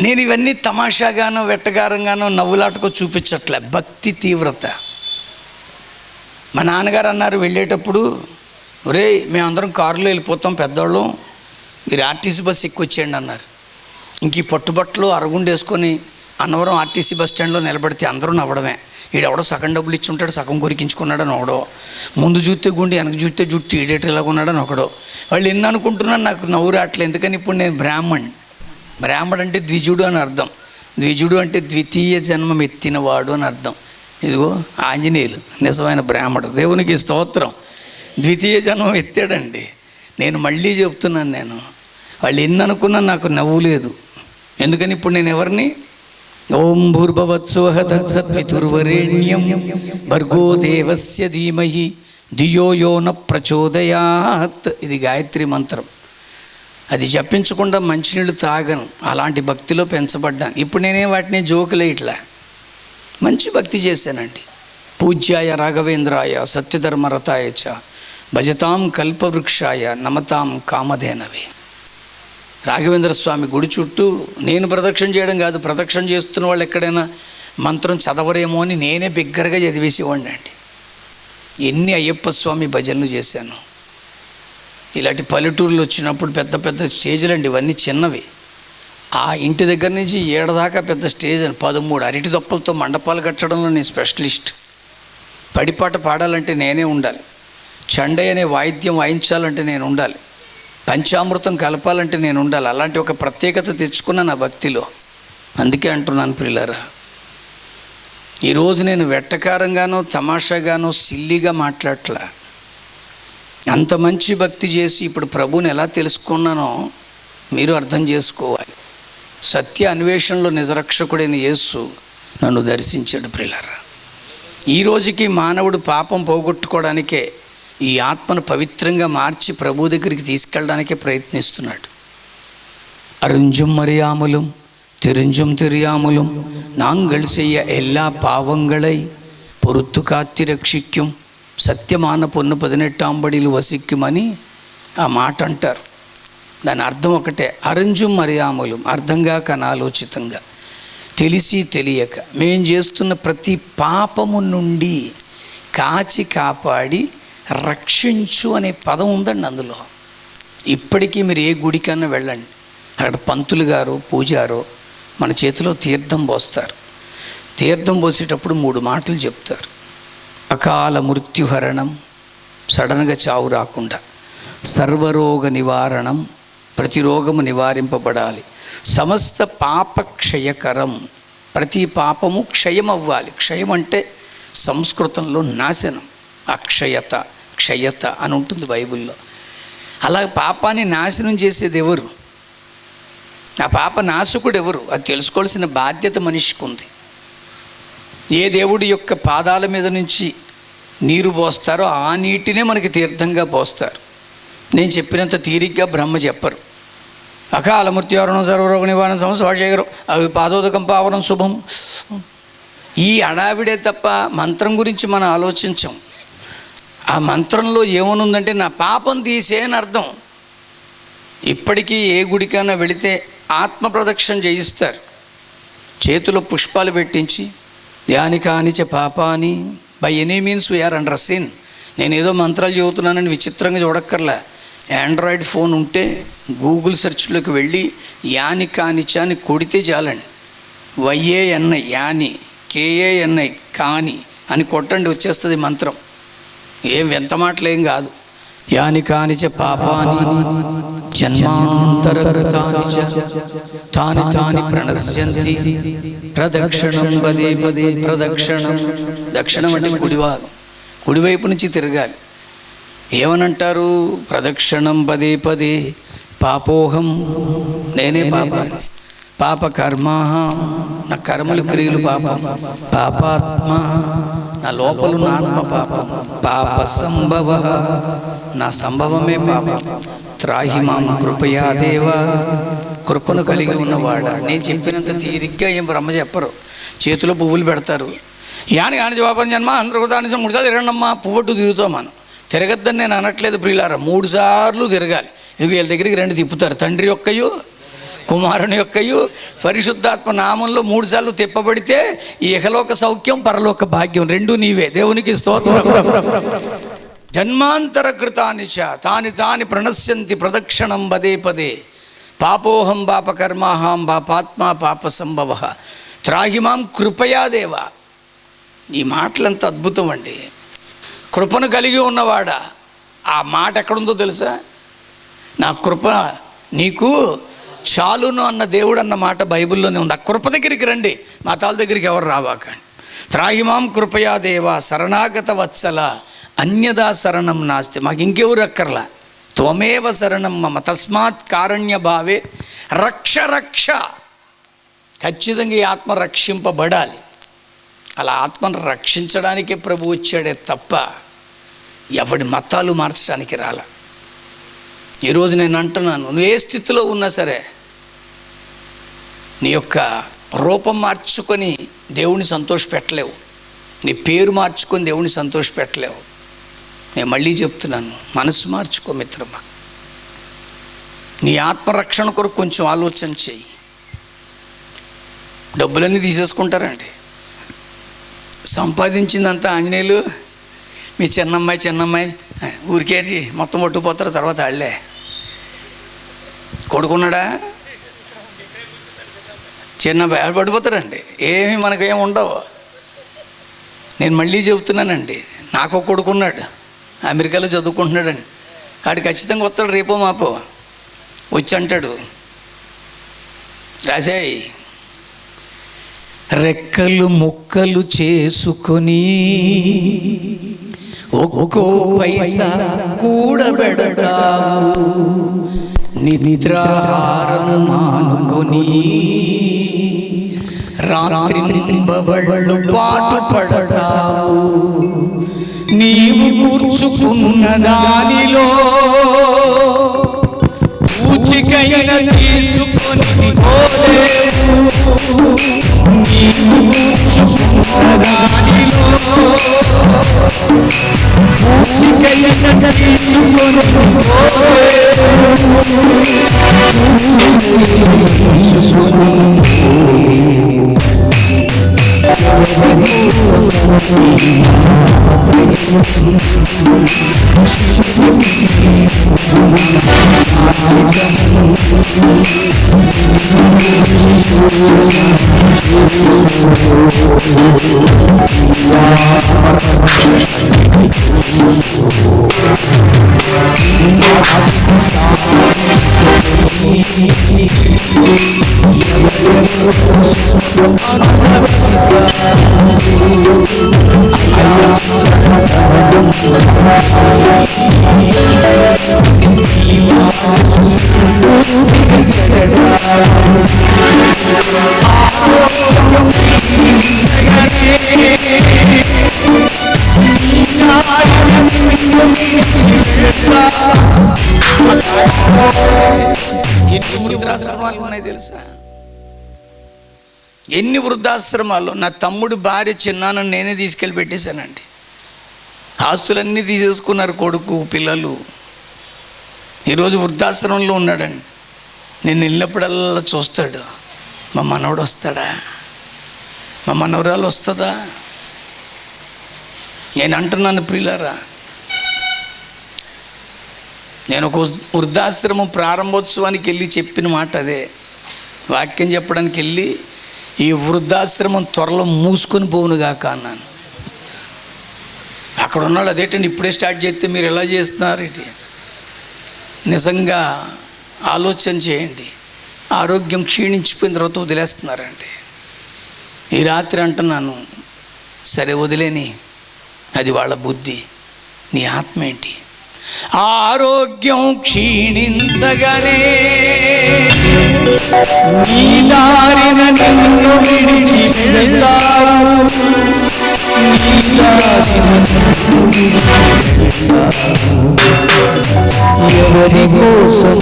నేను ఇవన్నీ తమాషాగానో వెట్టగారంగానో నవ్వులాటకో చూపించట్లే. భక్తి తీవ్రత. మా నాన్నగారు అన్నారు వెళ్ళేటప్పుడు, ఒరే మేమందరం కారులో వెళ్ళిపోతాం పెద్దవాళ్ళం, మీరు ఆర్టీసీ బస్సు ఎక్కువ వచ్చేయండి అన్నారు. ఇంక ఈ పట్టుబట్టలు అరగుండు వేసుకొని అన్నవరం ఆర్టీసీ బస్ స్టాండ్లో నిలబడితే అందరూ నవ్వడమే. ఈడెవడో సగం డబ్బులు ఇచ్చి ఉంటాడు, సగం కొరికించుకున్నాడని ఒకడో, ముందు చూస్తే గుండి వెనక చూస్తే జుట్టు ఈడేటలాగా ఉన్నాడని ఒకడో. వాళ్ళు ఎన్ని అనుకుంటున్నాను నాకు నవ్వు రావట్లేదు. ఎందుకని ఇప్పుడు నేను బ్రాహ్మణ్ అంటే ద్విజుడు అని అర్థం. ద్విజుడు అంటే ద్వితీయ జన్మం ఎత్తినవాడు అని అర్థం. ఇదిగో ఆంజనేయులు నిజమైన బ్రాహ్మడు. దేవునికి స్తోత్రం. ద్వితీయ జన్మం ఎత్తాడండి. నేను మళ్ళీ చెప్తున్నాను, నేను వాళ్ళు ఎన్ని అనుకున్నా నాకు నవ్వు లేదు. ఎందుకని ఇప్పుడు నేను ఎవరిని? ఓం భూర్భవత్సోః తత్సత్వితుర్వరేణ్యం భర్గో దేవస్య ధీమహి ధియో యో న ప్రచోదయాత్. ఇది గాయత్రి మంత్రం. అది జపించకుండా మంచినీళ్ళు తాగను. అలాంటి భక్తిలో పెంచబడ్డాను. ఇప్పుడు నేనే వాటిని జోకులే ఇట్లా మంచి భక్తి చేశానండి. పూజ్యాయ రాఘవేంద్రాయ సత్యధర్మరతాయ చ భజతాం కల్పవృక్షాయ నమతాం కామధేనవే. రాఘవేంద్ర స్వామి గుడి చుట్టూ నేను ప్రదక్షిణ చేయడం కాదు, ప్రదక్షిణ చేస్తున్న వాళ్ళు ఎక్కడైనా మంత్రం చదవరేమో అని నేనే బిగ్గరగా చదివేసేవాడిని అండి. ఎన్ని అయ్యప్ప స్వామి భజనలు చేశాను. ఇలాంటి పల్లెటూరులు వచ్చినప్పుడు పెద్ద పెద్ద స్టేజ్లు అండి, ఇవన్నీ చిన్నవి. ఆ ఇంటి దగ్గర నుంచి ఏడదాకా పెద్ద స్టేజ్ అని 13 అరటి దొప్పలతో మండపాలు కట్టడంలో నేను స్పెషలిస్ట్. పడిపాట పాడాలంటే నేనే ఉండాలి, చండై అనే వాయిద్యం వాయించాలంటే నేను ఉండాలి, పంచామృతం కలపాలంటే నేను ఉండాలి. అలాంటి ఒక ప్రత్యేకత తెచ్చుకున్న నా భక్తిలో. అందుకే అంటున్నాను ప్రియులారా, ఈరోజు నేను వెట్టకారంగానో తమాషాగానో సిల్లిగా మాట్లాడట్లా. అంత మంచి భక్తి చేసి ఇప్పుడు ప్రభువుని ఎలా తెలుసుకున్నానో మీరు అర్థం చేసుకోవాలి. సత్య అన్వేషణలో నిజరక్షకుడైన యేసు నన్ను దర్శించాడు ప్రియులారా. ఈ రోజుకి మానవుడు పాపం పోగొట్టుకోవడానికే, ఈ ఆత్మను పవిత్రంగా మార్చి ప్రభు దగ్గరికి తీసుకెళ్ళడానికే ప్రయత్నిస్తున్నాడు. அறிஞ்சும் அறியாமலும் தெரிஞ்சும் தெரியாமலும் நாங்கள் செய்ய எல்லா பாவங்களை பொறுத்து காத்து రక్షిக்கும் సత్యమాన పొన్ను 18ాం బడిలు వసిక్కుమని ఆ మాట అంటారు. దాని అర్థం ఒకటే, అరంజుం మరియాములం, అర్థంగా కనాలోచితంగా, తెలిసి తెలియక మేం చేస్తున్న ప్రతి పాపము నుండి కాచి కాపాడి రక్షించు అనే పదం ఉందండి అందులో. ఇప్పటికీ మీరు ఏ గుడికన్నా వెళ్ళండి, అక్కడ పంతులు గారు పూజారో మన చేతిలో తీర్థం పోస్తారు. తీర్థం పోసేటప్పుడు 3 మాటలు చెప్తారు. అకాల మృత్యుహరణం, సడన్గా చావు రాకుండా. సర్వరోగ నివారణం, ప్రతి రోగము నివారింపబడాలి. సమస్త పాప క్షయకరం, ప్రతి పాపము క్షయం అవ్వాలి. క్షయం అంటే సంస్కృతంలో నాశనం, అక్షయత క్షయత అని ఉంటుంది బైబిల్లో. అలా పాపాన్ని నాశనం చేసేది ఎవరు? ఆ పాప నాశకుడు ఎవరు? అది తెలుసుకోవాల్సిన బాధ్యత మనిషికి ఉంది. ఏ దేవుడి యొక్క పాదాల మీద నుంచి నీరు పోస్తారో ఆ నీటినే మనకి తీర్థంగా పోస్తారు. నేను చెప్పినంత తీరిగ్గా బ్రహ్మ చెప్పరు. అకాల మృత్యువరణం సర్వరోగ నివారణ సంస్థ అవి పాదోదకం పావనం శుభం. ఈ అడావిడే తప్ప మంత్రం గురించి మనం ఆలోచించాం. ఆ మంత్రంలో ఏమనుందంటే నా పాపం తీసే అని అర్థం. ఇప్పటికీ ఏ గుడికైనా వెళితే ఆత్మ ప్రదక్షిణ చేయిస్తారు. చేతిలో పుష్పాలు పెట్టించి ధ్యానికానిచ పాపాని by any means we are under sin. నేను ఏదో మంత్రాలు చదువుతున్నానని విచిత్రంగా చూడక్కర్లా. ఆండ్రాయిడ్ ఫోన్ ఉంటే గూగుల్ సెర్చ్లోకి వెళ్ళి యాని కానిచ అని కొడితే చాలండి. YANI యాని, KANI కాని అని కొట్టండి, వచ్చేస్తుంది మంత్రం. ఏం వింత మాటలేం కాదు. యాని కానిచ పాపాని జన్మాంతరకృతాని చ తాని తాని ప్రణశ్యంతి ప్రదక్షిణం పదే పదే. ప్రదక్షిణం, దక్షిణం అంటే కుడివాగం, కుడివైపు నుంచి తిరగాలి. ఏమనంటారు? ప్రదక్షిణం పదే పదే. పాపోహం, నేనే పాపాన్ని. పాప కర్మ, నా కర్మలు క్రియలు పాపం. పాపాత్మ, నా లోపలున్న ఆత్మ పాపం. పాప సంభవ, నా సంభవమే పాపం. త్రాహి మాం కృపయా దేవా, కృపను కలిగి ఉన్నవాడా. నేను చెప్పినంత తీరిగ్గా ఏం బ్రహ్మ చెప్పరు. చేతిలో పువ్వులు పెడతారు. యాని కాని జవాబం జన్మ అందరూ కూడా 3 సార్లు తిరగండమ్మా. పువ్వట్టు తిరుగుతాం మనం. తిరగద్దని నేను అనట్లేదు ప్రియులారా, 3 సార్లు తిరగాలి. వీళ్ళ దగ్గరికి 2 తిప్పుతారు. తండ్రి యొక్కయు కుమారుని యొక్కయు పరిశుద్ధాత్మ నామంలో 3 సార్లు తిప్పబడితే ఈ ఇహలోక సౌఖ్యం పరలోక భాగ్యం 2 నీవే. దేవునికి స్తోత్రం. జన్మాంతర కృతాని చ తాని తాని ప్రణశ్యంతి ప్రదక్షిణం పదే పదే. పాపోహం పాపకర్మాహం పాపాత్మ పాప సంభవ త్రాహిమాం కృపయా దేవా. ఈ మాటలంత అద్భుతం అండి. కృపను కలిగి ఉన్నవాడా. ఆ మాట ఎక్కడుందో తెలుసా? నా కృప నీకు చాలును అన్న దేవుడు అన్న మాట బైబిల్లోనే ఉంది. ఆ కృప దగ్గరికి రండి, మతాల దగ్గరికి ఎవరు రావాకండి. త్రాహిమాం కృపయా దేవా శరణాగత వత్సల అన్యదా శరణం నాస్తి. మాకు ఇంకెవరు అక్కర్లా. త్వమేవ శరణం మమ తస్మాత్ కారణ్య భావే రక్ష రక్ష. ఖచ్చితంగా ఈ ఆత్మ రక్షింపబడాలి. అలా ఆత్మను రక్షించడానికే ప్రభు వచ్చాడే తప్ప ఎవడి మతాలు మార్చడానికి రాల. ఈరోజు నేను అంటున్నాను, నువ్వు ఏ స్థితిలో ఉన్నా సరే నీ యొక్క రూపం మార్చుకొని దేవుని సంతోషపెట్టలేవు, నీ పేరు మార్చుకొని దేవుని సంతోషపెట్టలేవు. నేను మళ్ళీ చెప్తున్నాను, మనసు మార్చుకో మిత్రమా. నీ ఆత్మరక్షణ కొరకు కొంచెం ఆలోచన చెయ్యి. డబ్బులన్నీ తీసేసుకుంటారండి. సంపాదించిందంతా ఆంజనేయులు మీ చిన్నమ్మాయి ఊరికేటి మొత్తం పట్టుకుపోతారు. తర్వాత వాళ్ళే కొడుకున్నాడా చిన్న పడిపోతారండి. ఏమి మనకేం ఉండవు. నేను మళ్ళీ చెబుతున్నానండి, నాకు ఒక కొడుకున్నాడు, అమెరికాలో చదువుకుంటున్నాడండి. వాడు ఖచ్చితంగా వస్తాడు, రేపో మాపో వచ్చి అంటాడు, రాజాయ్ రెక్కలు ముక్కలు చేసుకొని ఒక్కో పైసా కూడబెడతావు, నిద్రాహారం మానుకొని రాత్రింబవళ్ళు పాటు పడతావు. నీవు కూర్చుకున్న దానిలో పూచికైన తీసుకొని పోలేవు. నీవు కూర్చుకున్న దానిలో పూచికైన తీసుకొని ఎన్ని వృద్ధాశ్రమాలు ఉన్నాయి తెలుసా? ఎన్ని వృద్ధాశ్రమాలు. నా తమ్ముడు భార్య చిన్నానని నేనే తీసుకెళ్ళి పెట్టేశానండి. ఆస్తులన్నీ తీసేసుకున్నారు, కొడుకు పిల్లలు. ఈరోజు వృద్ధాశ్రమంలో ఉన్నాడండి. నేను వెళ్ళినప్పుడల్లా చూస్తాడు, మా మనవడు వస్తాడా, మా మనవరాలు వస్తుందా. నేను అంటున్నాను ప్రియులారా, నేను ఒక వృద్ధాశ్రమం ప్రారంభోత్సవానికి వెళ్ళి చెప్పిన మాట అదే. వాక్యం చెప్పడానికి వెళ్ళి, ఈ వృద్ధాశ్రమం త్వరలో మూసుకొని పోవునుగాక అన్నాను. అక్కడ ఉన్నాడు, అదేంటండి ఇప్పుడే స్టార్ట్ చేస్తే మీరు ఎలా చేస్తున్నారు ఇది. నిజంగా ఆలోచన చేయండి. ఆరోగ్యం క్షీణించిపోయిన తర్వాత వదిలేస్తున్నారండి. ఈ రాత్రి అంటున్నాను, సరే వదిలేని, అది వాళ్ళ బుద్ధి. నీ ఆత్మ ఏంటి? ఆరోగ్యం క్షీణించగానే నీ దారిన నిన్ను విడిచి వెళ్తావు. ఎవరి కోసం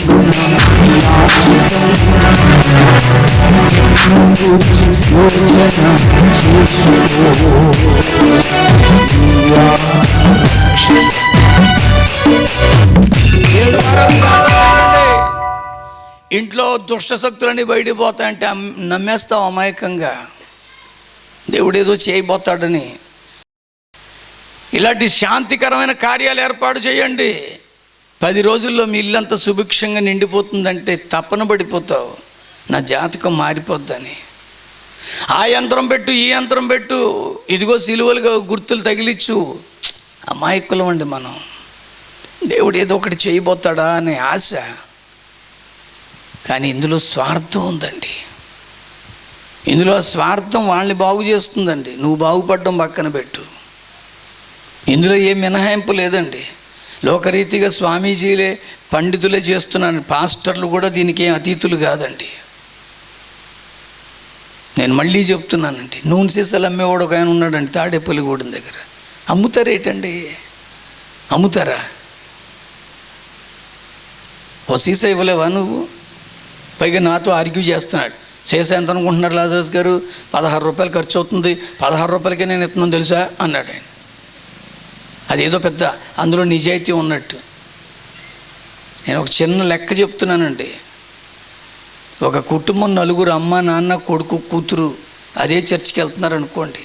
ఇంట్లో దుష్టశక్తులన్నీ బయటికి పోతాయంటే నమ్మేస్తాం అమాయకంగా, దేవుడేదో చేయబోతాడని. ఇలాంటి శాంతికరమైన కార్యాలు ఏర్పాటు చేయండి. 10 రోజుల్లో మీ ఇల్లంతా సుభిక్షంగా నిండిపోతుందంటే తపన పడిపోతావు, నా జాతకం మారిపోద్దని. ఆ యంత్రం పెట్టు, ఈ యంత్రం పెట్టు, ఇదిగో సిలువలుగా గుర్తులు తగిలిచ్చు. అమాయకులం అండి మనం. దేవుడు ఏదో ఒకటి చేయబోతాడా అనే ఆశ, కానీ ఇందులో స్వార్థం ఉందండి. ఇందులో స్వార్థం వాళ్ళని బాగు చేస్తుందండి. నువ్వు బాగుపడడం పక్కన పెట్టు. ఇందులో ఏ మినహాయింపు లేదండి. లోకరీతిగా స్వామీజీలే పండితులే చేస్తున్నాను, పాస్టర్లు కూడా దీనికి ఏం అతీతులు కాదండి. నేను మళ్ళీ చెప్తున్నానండి, నూనె సీసాలు అమ్మేవాడు ఒక ఆయన ఉన్నాడండి తాడేపల్లిగూడెం దగ్గర. అమ్ముతారేటండి? అమ్ముతారా? ఓ సీసా ఇవ్వలేవా నువ్వు? పైగా నాతో ఆర్గ్యూ చేస్తున్నాడు. సీసా ఎంత అనుకుంటున్నారు లాజరస్ గారు? 16 రూపాయలు ఖర్చు అవుతుంది, 16 రూపాయలకే నేను ఇస్తున్నాను తెలుసా అన్నాడు ఆయన. అదేదో పెద్ద అందులో నిజాయితీ ఉన్నట్టు. నేను ఒక చిన్న లెక్క చెప్తున్నానండి. ఒక కుటుంబం 4 అమ్మ నాన్న కొడుకు కూతురు అదే చర్చికి వెళ్తున్నారు అనుకోండి.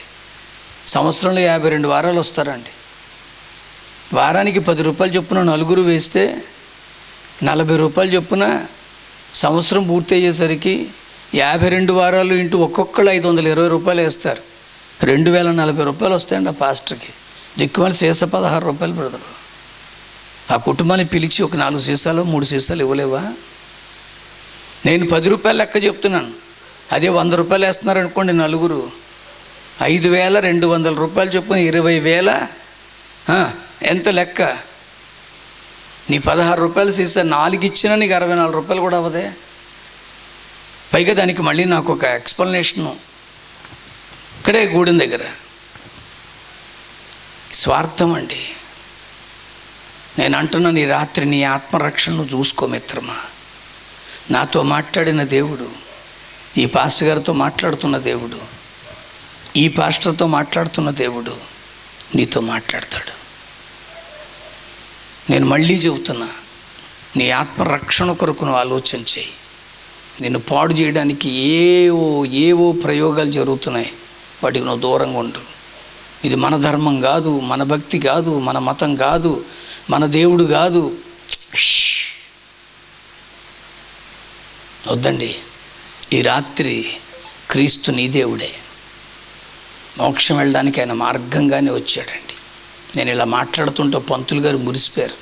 సంవత్సరంలో 52 వారాలు వస్తారండి. వారానికి 10 రూపాయలు చొప్పున 4 వేస్తే 40 రూపాయలు చొప్పున సంవత్సరం పూర్తి అయ్యేసరికి 52 వారాలు ఇంటూ ఒక్కొక్కళ్ళు 520 రూపాయలు వేస్తారు. 2040 రూపాయలు వస్తాయండి ఆ పాస్టర్కి. దిక్కుమని సీసా 16 రూపాయలు బ్రదరు. ఆ కుటుంబాన్ని పిలిచి ఒక 4 సీసాలు 3 సీసాలు ఇవ్వలేవా? నేను 10 రూపాయలు లెక్క చెప్తున్నాను. అదే 100 రూపాయలు వేస్తున్నారు అనుకోండి నలుగురు, 5,200 రూపాయలు చొప్పున 20,000. ఎంత లెక్క? నీ 16 రూపాయలు సీసా 4 ఇచ్చినా నీకు 64 రూపాయలు కూడా అవ్వదే. పైగా దానికి మళ్ళీ నాకు ఒక ఎక్స్ప్లెనేషను ఇక్కడే గూడెం దగ్గర. స్వార్థం అండి. నేను అంటున్నాను, ఈ రాత్రి నీ ఆత్మరక్షణను చూసుకో మిత్రమా. నాతో మాట్లాడిన దేవుడు, ఈ పాస్టర్ గారితో మాట్లాడుతున్న దేవుడు, ఈ పాస్టర్తో మాట్లాడుతున్న దేవుడు నీతో మాట్లాడతాడు. నేను మళ్ళీ చెబుతున్నా, నీ ఆత్మరక్షణ కొరకు నువ్వు ఆలోచన చేయి. నిన్ను పాడు చేయడానికి ఏవో ప్రయోగాలు జరుగుతున్నాయి, వాటికి నువ్వు దూరంగా ఉండు. ఇది మన ధర్మం కాదు, మన భక్తి కాదు, మన మతం కాదు, మన దేవుడు కాదు. వద్దండి. ఈ రాత్రి క్రీస్తు నీ దేవుడే. మోక్షం వెళ్ళడానికి ఆయన మార్గంగానే వచ్చాడండి. నేను ఇలా మాట్లాడుతుంటే పంతులు గారు మురిసిపోయారు.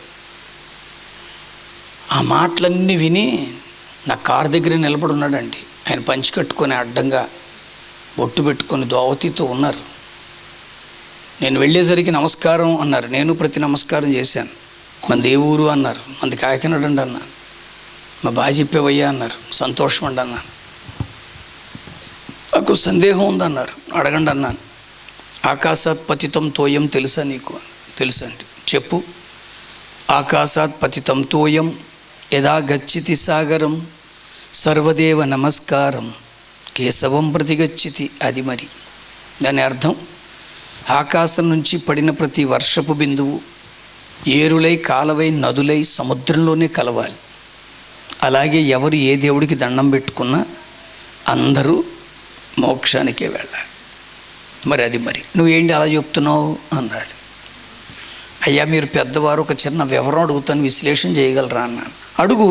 ఆ మాటలన్నీ విని నా కారు దగ్గర నిలబడి ఉన్నాడండి. ఆయన పంచి కట్టుకొని అడ్డంగా బొట్టు పెట్టుకొని దోవతితో ఉన్నారు. నేను వెళ్ళేసరికి నమస్కారం అన్నారు. నేను ప్రతి నమస్కారం చేశాను. మనది ఏ ఊరు అన్నారు. మనది కాకినాడ అండి అన్నాను. మా బాగా చెప్పేవయ్యా అన్నారు. సంతోషం అండి అన్నాను. నాకు సందేహం ఉందన్నారు. అడగండి అన్నాను. ఆకాశాత్ పతితం తోయం తెలుసా నీకు? తెలుసండి. చెప్పు. ఆకాశాత్ పతితం తోయం యదా గచ్చితి సాగరం సర్వదేవ నమస్కారం కేశవం ప్రతి గచ్చితి. అది మరి దాని అర్థం, ఆకాశం నుంచి పడిన ప్రతి వర్షపు బిందువు ఏరులై కాలవై నదులై సముద్రంలోనే కలవాలి. అలాగే ఎవరు ఏ దేవుడికి దండం పెట్టుకున్నా అందరూ మోక్షానికే వెళ్ళాలి. మరి అది మరి నువ్వేంటి అలా చెప్తున్నావు అన్నాడు. అయ్యా మీరు పెద్దవారు, ఒక చిన్న వివరం అడుగుతాను, విశ్లేషణ చేయగలరా అన్నాను. అడుగు.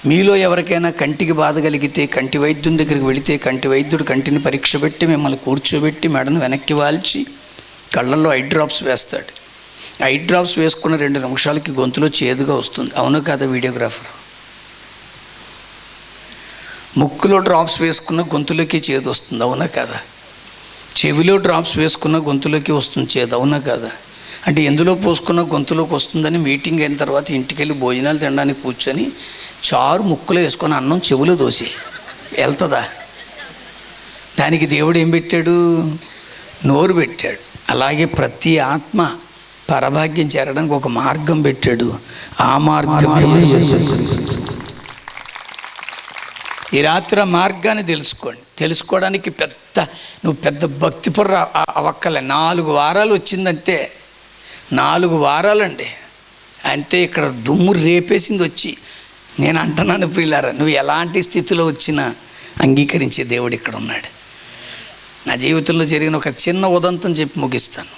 మీలో ఎవరికైనా కంటికి బాధ కలిగితే కంటి వైద్యుని దగ్గరికి వెళితే కంటి వైద్యుడు కంటిని పరీక్ష పెట్టి మిమ్మల్ని కూర్చోబెట్టి మెడను వెనక్కి వాల్చి కళ్ళల్లో ఐ డ్రాప్స్ వేస్తాడు. ఐ డ్రాప్స్ వేసుకున్న 2 నిమిషాలకి గొంతులో చేదుగా వస్తుంది. అవును కదా వీడియోగ్రాఫర్? ముక్కులో డ్రాప్స్ వేసుకున్న గొంతులోకి చేదు వస్తుంది. అవునా కదా? చెవిలో డ్రాప్స్ వేసుకున్న గొంతులోకి వస్తుంది చేదు. అవునా కదా? అంటే ఎందులో పోసుకున్న గొంతులోకి వస్తుందని మీటింగ్ అయిన తర్వాత ఇంటికి వెళ్ళి భోజనాలు తినడానికి కూర్చొని చారు ముక్కులో వేసుకొని అన్నం చెవిలో దోసి వెళ్తుందా? దానికి దేవుడు ఏం పెట్టాడు? నోరు పెట్టాడు. అలాగే ప్రతి ఆత్మ పరభాగ్యం చేరడానికి ఒక మార్గం పెట్టాడు. ఆ మార్గమే యేసు. ఈ రాత్రి ఆ మార్గాన్ని తెలుసుకోవడానికి నువ్వు పెద్ద భక్తి పొర్ర అవక్కలే. 4 వారాలు వచ్చిందంటే 4 వారాలండి అంతే. ఇక్కడ దుమ్ము రేపేసింది వచ్చి. నేను అంటున్నాను ప్రియులారా, నువ్వు ఎలాంటి స్థితిలో వచ్చినా అంగీకరించే దేవుడు ఇక్కడ ఉన్నాడు. నా జీవితంలో జరిగిన ఒక చిన్న ఉదంతం చెప్పి ముగిస్తాను.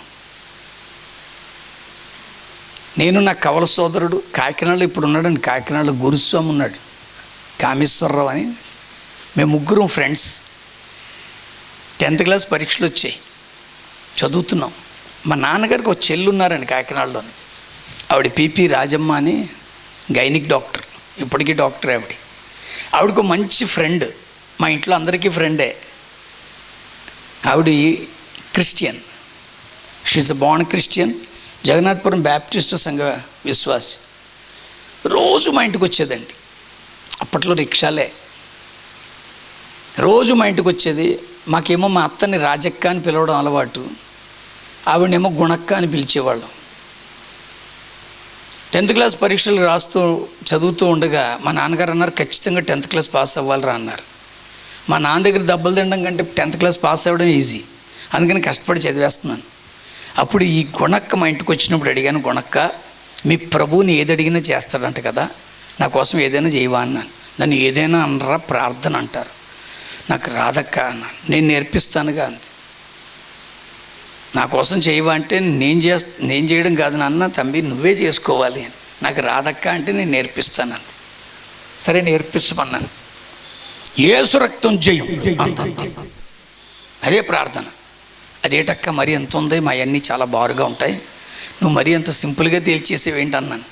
నేను నా కవల సోదరుడు కాకినాడలో ఇప్పుడు ఉన్నాడండి. కాకినాడలో గురుస్వామి ఉన్నాడు, కామేశ్వరరావు అని. మేము ముగ్గురం ఫ్రెండ్స్. 10th క్లాస్ పరీక్షలు వచ్చాయి, చదువుతున్నాం. మా నాన్నగారికి ఒక చెల్లి ఉన్నారండి కాకినాడలోని. ఆవిడ పిపి రాజమ్మ అని గైనిక్ డాక్టర్, ఇప్పటికీ డాక్టర్ ఆవిడ. ఆవిడకు మంచి ఫ్రెండ్, మా ఇంట్లో అందరికీ ఫ్రెండే. ఆవిడ క్రిస్టియన్, షీఈస్ ఎ బోర్న్ క్రిస్టియన్, జగన్నాథపురం బ్యాప్టిస్ట్ సంఘ విశ్వాసి. రోజు మా ఇంటికి వచ్చేదండి. అప్పట్లో రిక్షాలే. రోజు మా ఇంటికి వచ్చేది. మాకేమో మా అత్తని రాజక్క అని పిలవడం అలవాటు, ఆవిడనేమో గుణక్క అని పిలిచేవాళ్ళం. 10th క్లాస్ పరీక్షలు చదువుతూ ఉండగా మా నాన్నగారు అన్నారు, ఖచ్చితంగా 10th క్లాస్ పాస్ అవ్వాలిరా అన్నారు. మా నాన్న దగ్గర దెబ్బలు తినడం కంటే 10th క్లాస్ పాస్ అవ్వడం ఈజీ, అందుకని కష్టపడి చదివేస్తున్నాను. అప్పుడు ఈ గుణక్క మా ఇంటికి వచ్చినప్పుడు అడిగాను, గుణక్క మీ ప్రభువుని ఏది అడిగినా చేస్తాడంట కదా, నా కోసం ఏదైనా చేయవా అన్నాను. నన్ను ఏదైనా అనరా, ప్రార్థన అంటారు. నాకు రాదక్క అన్నాను. నేను నేర్పిస్తానుగా అంది. నా కోసం చేయవా అంటే నేను చేయడం కాదు నాన్న, తంబి నువ్వే చేసుకోవాలి అని. నాకు రాదక్క అంటే నేను నేర్పిస్తాను అంది. సరే నేర్పించమన్నాను. యేసు రక్తం జయం అంత. అదే ప్రార్థన. అదేటక్క మరి ఎంత ఉంది, మా అన్నీ చాలా బారుగా ఉంటాయి, నువ్వు మరీ అంత సింపుల్గా తేల్చేసేవేంటి అన్నాను.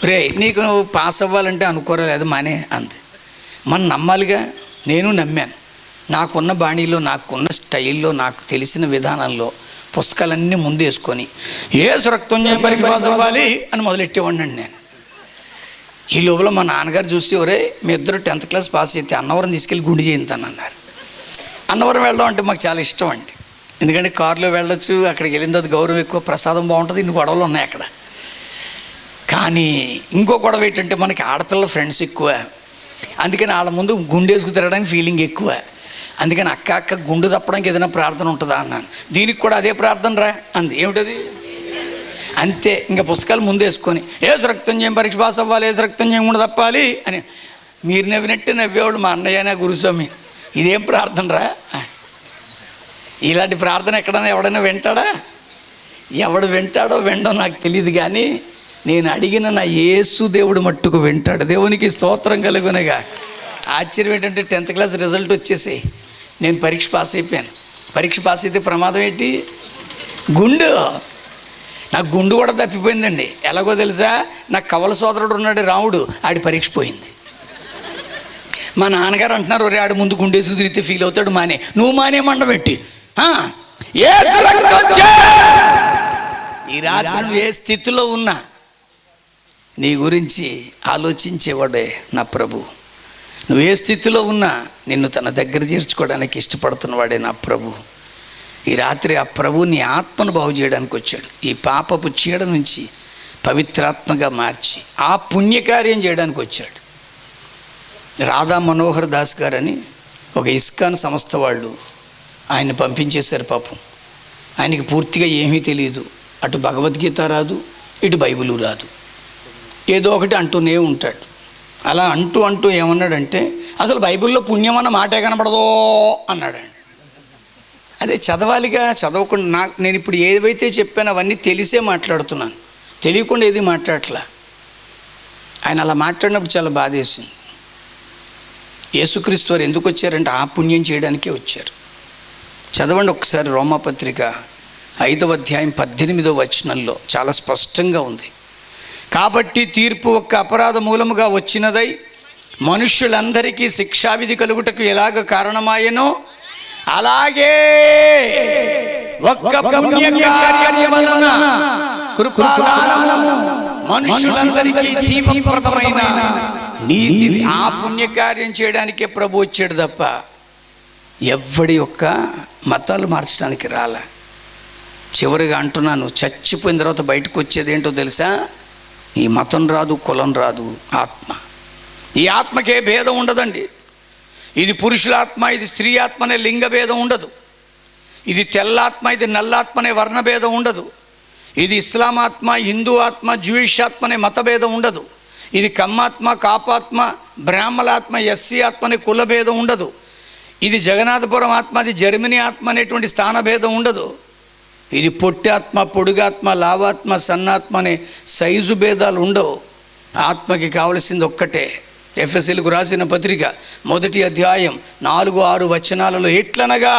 రే నీకు నువ్వు పాస్ అవ్వాలంటే అనుకోరలేదు మానే అంది. మనం నమ్మాలిగా. నేను నమ్మాను. నాకున్న బాణీలో, నాకున్న స్టైల్లో, నాకు తెలిసిన విధానంలో పుస్తకాలన్నీ ముందేసుకొని యేసు రక్తం జయం పరీక్ష పాస్ అవ్వాలి అని మొదలెట్టేవాడిని నేను. ఈ లోపల మా నాన్నగారు చూసి, ఒరే మీ ఇద్దరు 10th క్లాస్ పాస్ అయితే అన్నవరం తీసుకెళ్ళి గుండు చేయింతాను అన్నారు. అన్నవరం వెళ్ళడం అంటే మాకు చాలా ఇష్టం అండి. ఎందుకంటే కారులో వెళ్ళొచ్చు, అక్కడికి వెళ్ళిన అది గౌరవం ఎక్కువ, ప్రసాదం బాగుంటుంది, ఇన్ని గొడవలు ఉన్నాయి అక్కడ. కానీ ఇంకో గొడవ ఏంటంటే మనకి ఆడపిల్ల ఫ్రెండ్స్ ఎక్కువ, అందుకని వాళ్ళ ముందు గుండేసుకు తిరగడానికి ఫీలింగ్ ఎక్కువ. అందుకని అక్క గుండు తప్పడానికి ఏదైనా ప్రార్థన ఉంటుందా అన్నాను. దీనికి కూడా అదే ప్రార్థన రా అంది. ఏమిటది? అంతే. ఇంకా పుస్తకాలు ముందేసుకొని యేసు రక్తం జయం పరీక్ష పాస్ అవ్వాలి, యేసు రక్తం జయం కూడా తప్పాలి అని. మీరు నవ్వినట్టే నవ్వేవాళ్ళు మా అన్నయ్య, గురుస్వామి. ఇదేం ప్రార్థన రా? ఇలాంటి ప్రార్థన ఎక్కడైనా ఎవడైనా వింటాడా? ఎవడు వింటాడో వినడో నాకు తెలియదు, కానీ నేను అడిగిన నా యేసు దేవుడు మట్టుకు వింటాడు. దేవునికి స్తోత్రం కలుగునగా. ఆశ్చర్యం ఏంటంటే 10th క్లాస్ రిజల్ట్ వచ్చేసి నేను పరీక్ష పాస్ అయిపోయాను. పరీక్ష పాస్ అయితే ప్రమాదం ఏంటి? గుండు. నాకు గుండు కూడా తప్పిపోయిందండి. ఎలాగో తెలుసా? నాకు కవల సోదరుడు ఉన్నాడు రాముడు, ఆడి పరీక్ష పోయింది. మా నాన్నగారు అంటున్నారు, ఒరే ఆడు ముందు గుండేసుకు తిరిగితే ఫీల్ అవుతాడు, మానే. నువ్వు మానే మండబెట్టి ఈ రాత్రి నువ్వు ఏ స్థితిలో ఉన్నా నీ గురించి ఆలోచించేవాడే నా ప్రభు. నువ్వు ఏ స్థితిలో ఉన్నా నిన్ను తన దగ్గర చేర్చుకోవడానికి ఇష్టపడుతున్నవాడే నా ప్రభు. ఈ రాత్రి ఆ ప్రభు నీ ఆత్మను బాగు చేయడానికి వచ్చాడు. ఈ పాపపు చీడ నుంచి పవిత్రాత్మగా మార్చి ఆ పుణ్యకార్యం చేయడానికి వచ్చాడు. రాధా మనోహర్ దాస్ గారని ఒక ఇస్కాన్ సంస్థ వాళ్ళు ఆయన పంపించేశారు. పాపం ఆయనకి పూర్తిగా ఏమీ తెలియదు. అటు భగవద్గీత రాదు, ఇటు బైబిలు రాదు, ఏదో ఒకటి అంటూనే ఉంటాడు. అలా అంటూ ఏమన్నాడంటే, అసలు బైబిల్లో పుణ్యం అన్న మాటే కనపడదో అన్నాడండి. అదే చదవాలిగా, చదవకుండా నేను ఇప్పుడు ఏవైతే చెప్పానో అవన్నీ తెలిసే మాట్లాడుతున్నాను, తెలియకుండా ఏది మాట్లాడట్లా. ఆయన అలా మాట్లాడినప్పుడు చాలా బాధేసింది. యేసుక్రీస్తు వారు ఎందుకు వచ్చారంటే ఆ పుణ్యం చేయడానికే వచ్చారు. చదవండి ఒకసారి రోమాపత్రిక 5వ అధ్యాయం 18వ వచనంలో చాలా స్పష్టంగా ఉంది. కాబట్టి తీర్పు ఒక్క అపరాధ మూలముగా వచ్చినదై మనుష్యులందరికీ శిక్షావిధి కలుగుటకు ఎలాగ కారణమాయనో, అలాగే ఒక్క పుణ్యకార్యం వలన కృపాదానము మనుష్యులందరికీ జీవప్రదమైన నీతి. ఆ పుణ్యకార్యం చేయడానికే ప్రభు వచ్చాడు తప్ప ఎవ్వడి యొక్క మతాలు మార్చడానికి రాలే. చివరిగా అంటున్నాను, చచ్చిపోయిన తర్వాత బయటకు వచ్చేది ఏంటో తెలుసా? ఈ మతం రాదు, కులం రాదు, ఆత్మ. ఈ ఆత్మకే భేదం ఉండదండి. ఇది పురుషుల ఆత్మ, ఇది స్త్రీ ఆత్మ అనే లింగ భేదం ఉండదు. ఇది తెల్లాత్మ, ఇది నల్లాత్మ అనే వర్ణభేదం ఉండదు. ఇది ఇస్లాం ఆత్మ, హిందూ ఆత్మ, జూయిష్ ఆత్మ అనే మతభేదం ఉండదు. ఇది కమ్మాత్మ, కాపాత్మ, బ్రాహ్మలాత్మ, ఎస్సీ ఆత్మ అనే కులభేదం ఉండదు. ఇది జగన్నాథపురం ఆత్మ, అది జర్మనీ ఆత్మ అనేటువంటి స్థానభేదం ఉండదు. ఇది పొట్టాత్మ, పొడుగాత్మ, లావాత్మ, సన్నాత్మ అనే సైజు భేదాలు ఉండవు. ఆత్మకి కావలసింది ఒక్కటే. ఎఫెసీలకు రాసిన పత్రిక 1వ అధ్యాయం 4-6 వచనాలలో ఎట్లనగా,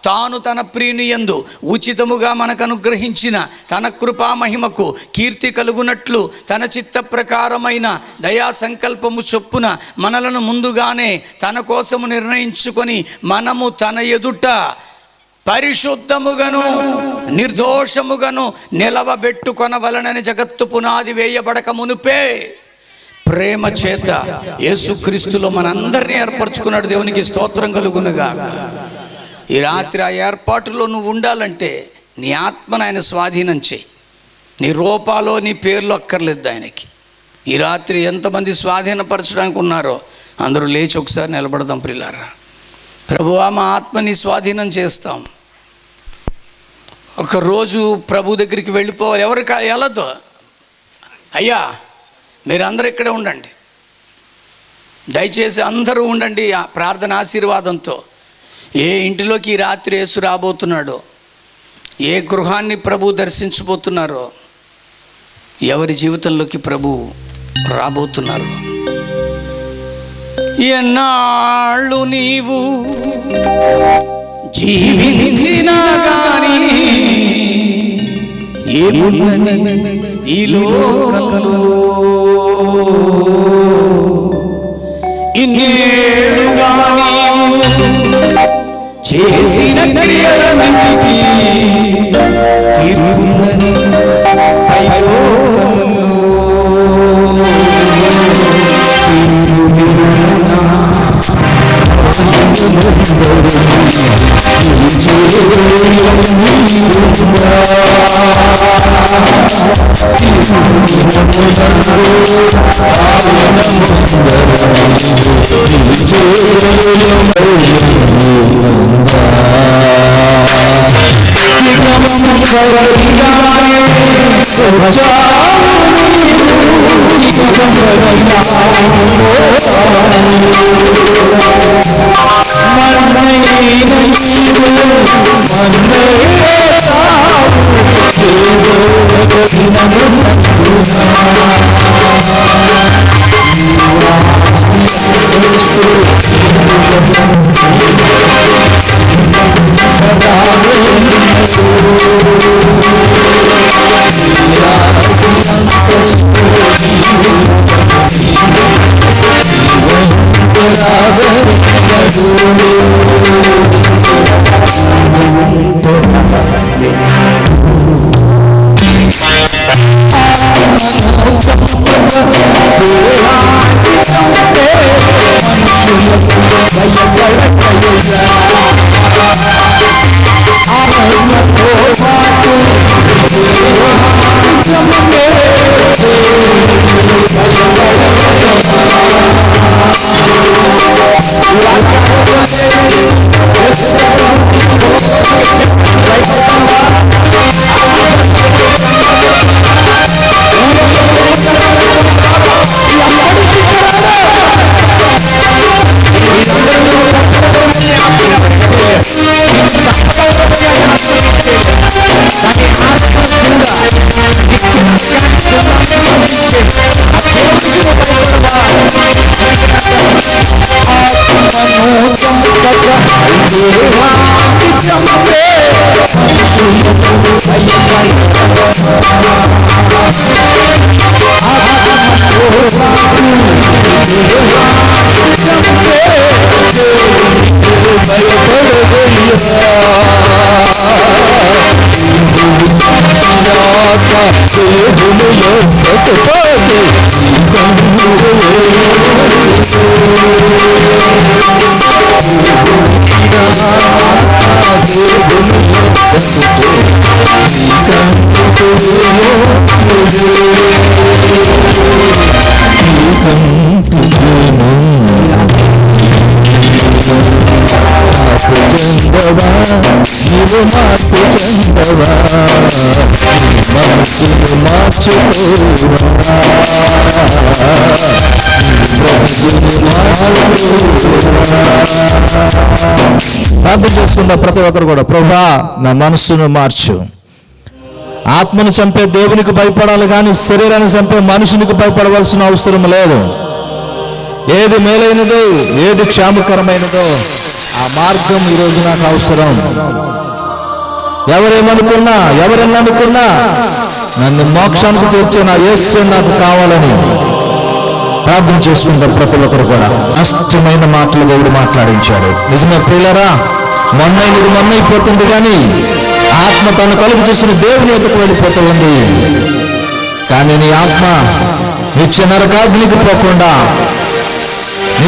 తాను తన ప్రియుని యందు ఉచితముగా మనకు అనుగ్రహించిన తన కృపా మహిమకు కీర్తి కలుగునట్లు తన చిత్త ప్రకారమైన దయా సంకల్పము చొప్పున మనలను ముందుగానే తన కోసము నిర్ణయించుకొని మనము తన ఎదుట పరిశుద్ధముగాను నిర్దోషముగాను నిలవబెట్టుకొనవలనని జగత్తు పునాది వేయబడక మునుపే ప్రేమ చేత యేసుక్రీస్తులో మనందరినీ ఏర్పరచుకున్నాడు. దేవునికి స్తోత్రం కలుగునుగాక. ఈ రాత్రి ఆ ఏర్పాటులో నువ్వు ఉండాలంటే నీ ఆత్మను ఆయన స్వాధీనం చేయి. నీ రూపాలో, నీ పేర్లు అక్కర్లేదు ఆయనకి. ఈ రాత్రి ఎంతమంది స్వాధీనపరచడానికి ఉన్నారో అందరూ లేచి ఒకసారి నిలబడదాం ప్రియులారా. ప్రభువా, మా ఆత్మని స్వాధీనం చేస్తాం. ఒకరోజు ప్రభు దగ్గరికి వెళ్ళిపోవాలి. ఎవరికి వెళ్ళదు. అయ్యా, మీరందరూ ఇక్కడే ఉండండి, దయచేసి అందరూ ఉండండి. ఆ ప్రార్థన ఆశీర్వాదంతో ఏ ఇంటిలోకి ఈ రాత్రి యేసు రాబోతున్నాడో, ఏ గృహాన్ని ప్రభు దర్శించబోతున్నారో, ఎవరి జీవితంలోకి ప్రభు రాబోతున్నారు. ఎన్నాళ్ళు నీవు జీవించినా గాని ఏమున్నది ఈ లోకంలో, ఇన్నేళ్ళుగా నీవు చేసిన క్రియలన్నిటికీ తీర్పున్నది పరలోకములో. దేవుని ప్రార్థన చేసుకున్న ప్రతి ఒక్కరు కూడా, ప్రభువా నా మనస్సును మార్చు. ఆత్మను చంపే దేవునికి భయపడాలి కానీ శరీరాన్ని చంపే మనుషునికి భయపడవలసిన అవసరం లేదు. ఏది మేలైనదో, ఏది క్షేమకరమైనదో ఆ మార్గం ఈరోజు నాకు అవసరం. ఎవరేమనుకున్నా, ఎవరన్ననుకున్నా నన్ను మోక్షానికి చేర్చే నా యేసు నాకు కావాలని ప్రార్థన చేసుకుంటారు ప్రతి ఒక్కరు కూడా. అష్టమైన మాటలు దేవుడు మాట్లాడించాడు. నిజమే ప్రియులారా, మొన్నైనది మొన్నైపోతుంది కానీ ఆత్మ తను కలుగు చేసిన దేవుని ఎదురు వెళ్ళిపోతూ ఉంది. కానీ నీ ఆత్మ నిత్య నరకాగ్నికి పోకుండా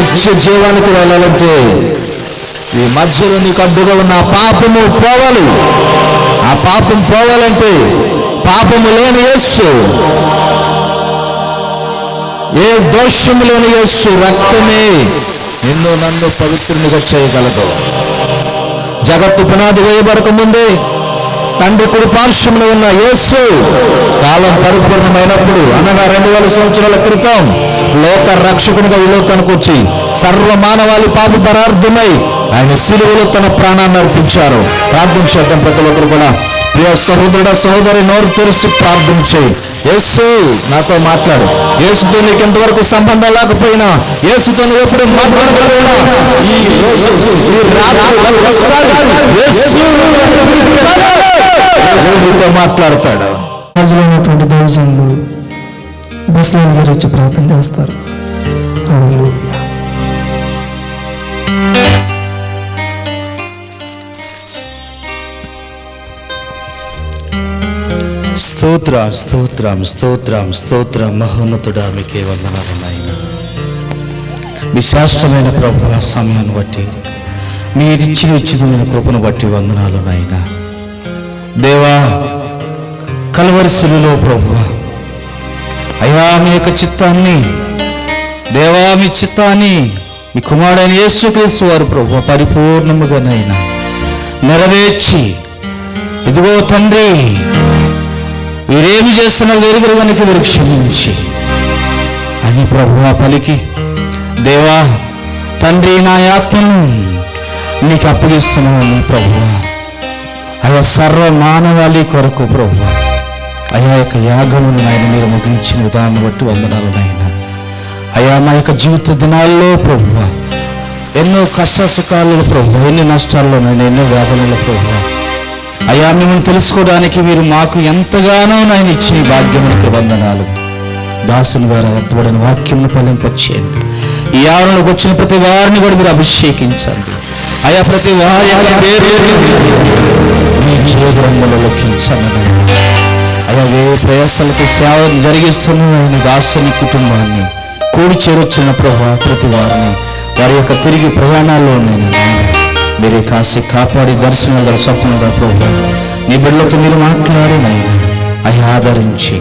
నిత్య జీవానికి వెళ్ళాలంటే ఈ మధ్యలో నీకు అడ్డుగా ఉన్న పాపము పోవాలి. ఆ పాపం పోవాలంటే పాపము లేని యేసు, ఏ దోషము లేని యేసు రక్తమే నిన్ను నన్ను పవిత్రునిగా చేయగలదు. జగత్తు పునాది వేయబడక ముందే తండ్రి కుడి పార్శ్వంలో ఉన్న యేసు కాలం పరిపూర్ణమైనప్పుడు, అనగా 2000 సంవత్సరాల క్రితం లోక రక్షకునిగా ఈ లోకానికి వచ్చి సర్వ మానవాళి పాప పరార్థమై ఆయన సిలువలో తన ప్రాణాన్ని అర్పించారు. ప్రార్థన చేద్దాం ప్రతి ఒక్కరు కూడా. ప్రియ సహోదరుడ సహోదరి, నోరు తెరిచి ప్రార్థన చేయి. యేసు నాతో మాట్లాడు. యేసుతో నీకు ఎంతవరకు సంబంధం లేకపోయినా, యేసుతో నువ్వు ఎప్పుడు మాట్లాడకపోయినా యేసుతో మాట్లాడతాడు. రాజులో ఉన్నటువంటి దైవజనులు బస్సులో గారు వచ్చి ప్రార్థన చేస్తారు. హల్లెలూయా. స్తోత్రం స్తోత్రం స్తోత్రం స్తోత్రం. మహోన్నతుడా మీకే వందనాలు నాయన. మీ శ్రేష్టమైన ప్రభువ సమయాన్ని బట్టి, మీ ఉచితమైన కృపను బట్టి వందనాలు నాయన. దేవా, కల్వరి శిలువలో ప్రభువ అయ్యా మీ యొక్క చిత్తాన్ని, దేవా మీ చిత్తాన్ని మీ కుమారుడైన యేసుక్రీస్తు వారు ప్రభువ పరిపూర్ణముగా నాయన నెరవేర్చి, ఇదిగో తండ్రి వీరేమి చేస్తున్నారు ఎరుగురు కనుక వీరు క్షమించి అని ప్రభువా పలికి, దేవా తండ్రి నా ఆత్మను నీకు అప్పగిస్తున్నాను ప్రభువా. అయ్యా సర్వ మానవాళి కొరకు ప్రభువా అయ్యా యొక్క యాగమును నాయన మీరు ముగించిన విధానం బట్టి వందనాలు నాయన. అయ్యా మా యొక్క జీవిత దినాల్లో ప్రభువా ఎన్నో కష్ట సుఖాలు ప్రభువా, ఎన్ని నష్టాల్లో నాయన, ఎన్నో వేదనలు ప్రభువా అయ్యా మిమ్మల్ని తెలుసుకోవడానికి మీరు మాకు ఎంతగానో నాయన ఇచ్చిన భాగ్యమునికి వందనాలు. దాసుని ద్వారా అర్థపడిన వాక్యమును ఫలింపచేయండి. ఈ ఆవరణకు వచ్చిన ప్రతి వారిని కూడా మీరు అభిషేకించండి. అయ్యా ప్రతి వారి మీ జీవరంగంలో లెక్కించండి. అయ్యా ఏ ప్రయాసాలతో సేవ జరిగిస్తున్న ఆయన దాసుని కుటుంబాన్ని కూడి చేరొచ్చిన ప్రభావ ప్రతి వారిని వారి యొక్క తిరిగి ప్రయాణాల్లో నేను మీరే కాసి కాపాడి దర్శనాల స్వప్నంగా ప్రభు నీ బిడ్డలతో మీరు మాట్లాడి నాయన అవి ఆదరించి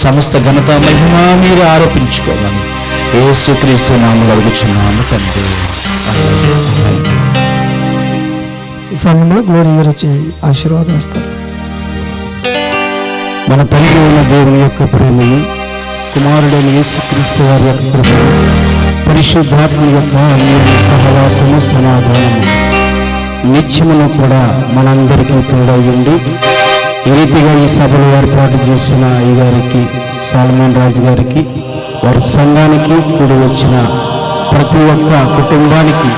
సమస్త ఘనత మహిమ మీరు ఆరోపించుకోమని యేసుక్రీస్తు నామములో అడుగుచున్నాము తండ్రి. ఈ సమయంలో గ్లోరీ గారు వచ్చి ఆశీర్వాదం ఇస్తారు. మన తండ్రి అయిన దేవుని యొక్క ప్రేమను, కుమారుడైన యేసుక్రీస్తు వారి యొక్క కృపను, పరిశుద్ధాత్మ యొక్క అన్యోన్య సహవాసము సమాధానము నిత్యమును కూడా మనందరికీ తోడయ్యండి. ఈ రీతిగా ఈ సభలు ఏర్పాటు చేసిన ఈ గారికి, సాల్మన్ రాజు గారికి, వారి సంఘానికి, కూడి వచ్చిన ప్రతి ఒక్క కుటుంబానికి,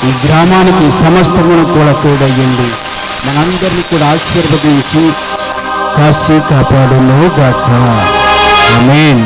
ఈ గ్రామానికి సమస్తమును కూడా తోడయ్యండి. మనందరినీ కూడా ఆశీర్వదించి కాసి కాపాడును గాక. ఆమేన్.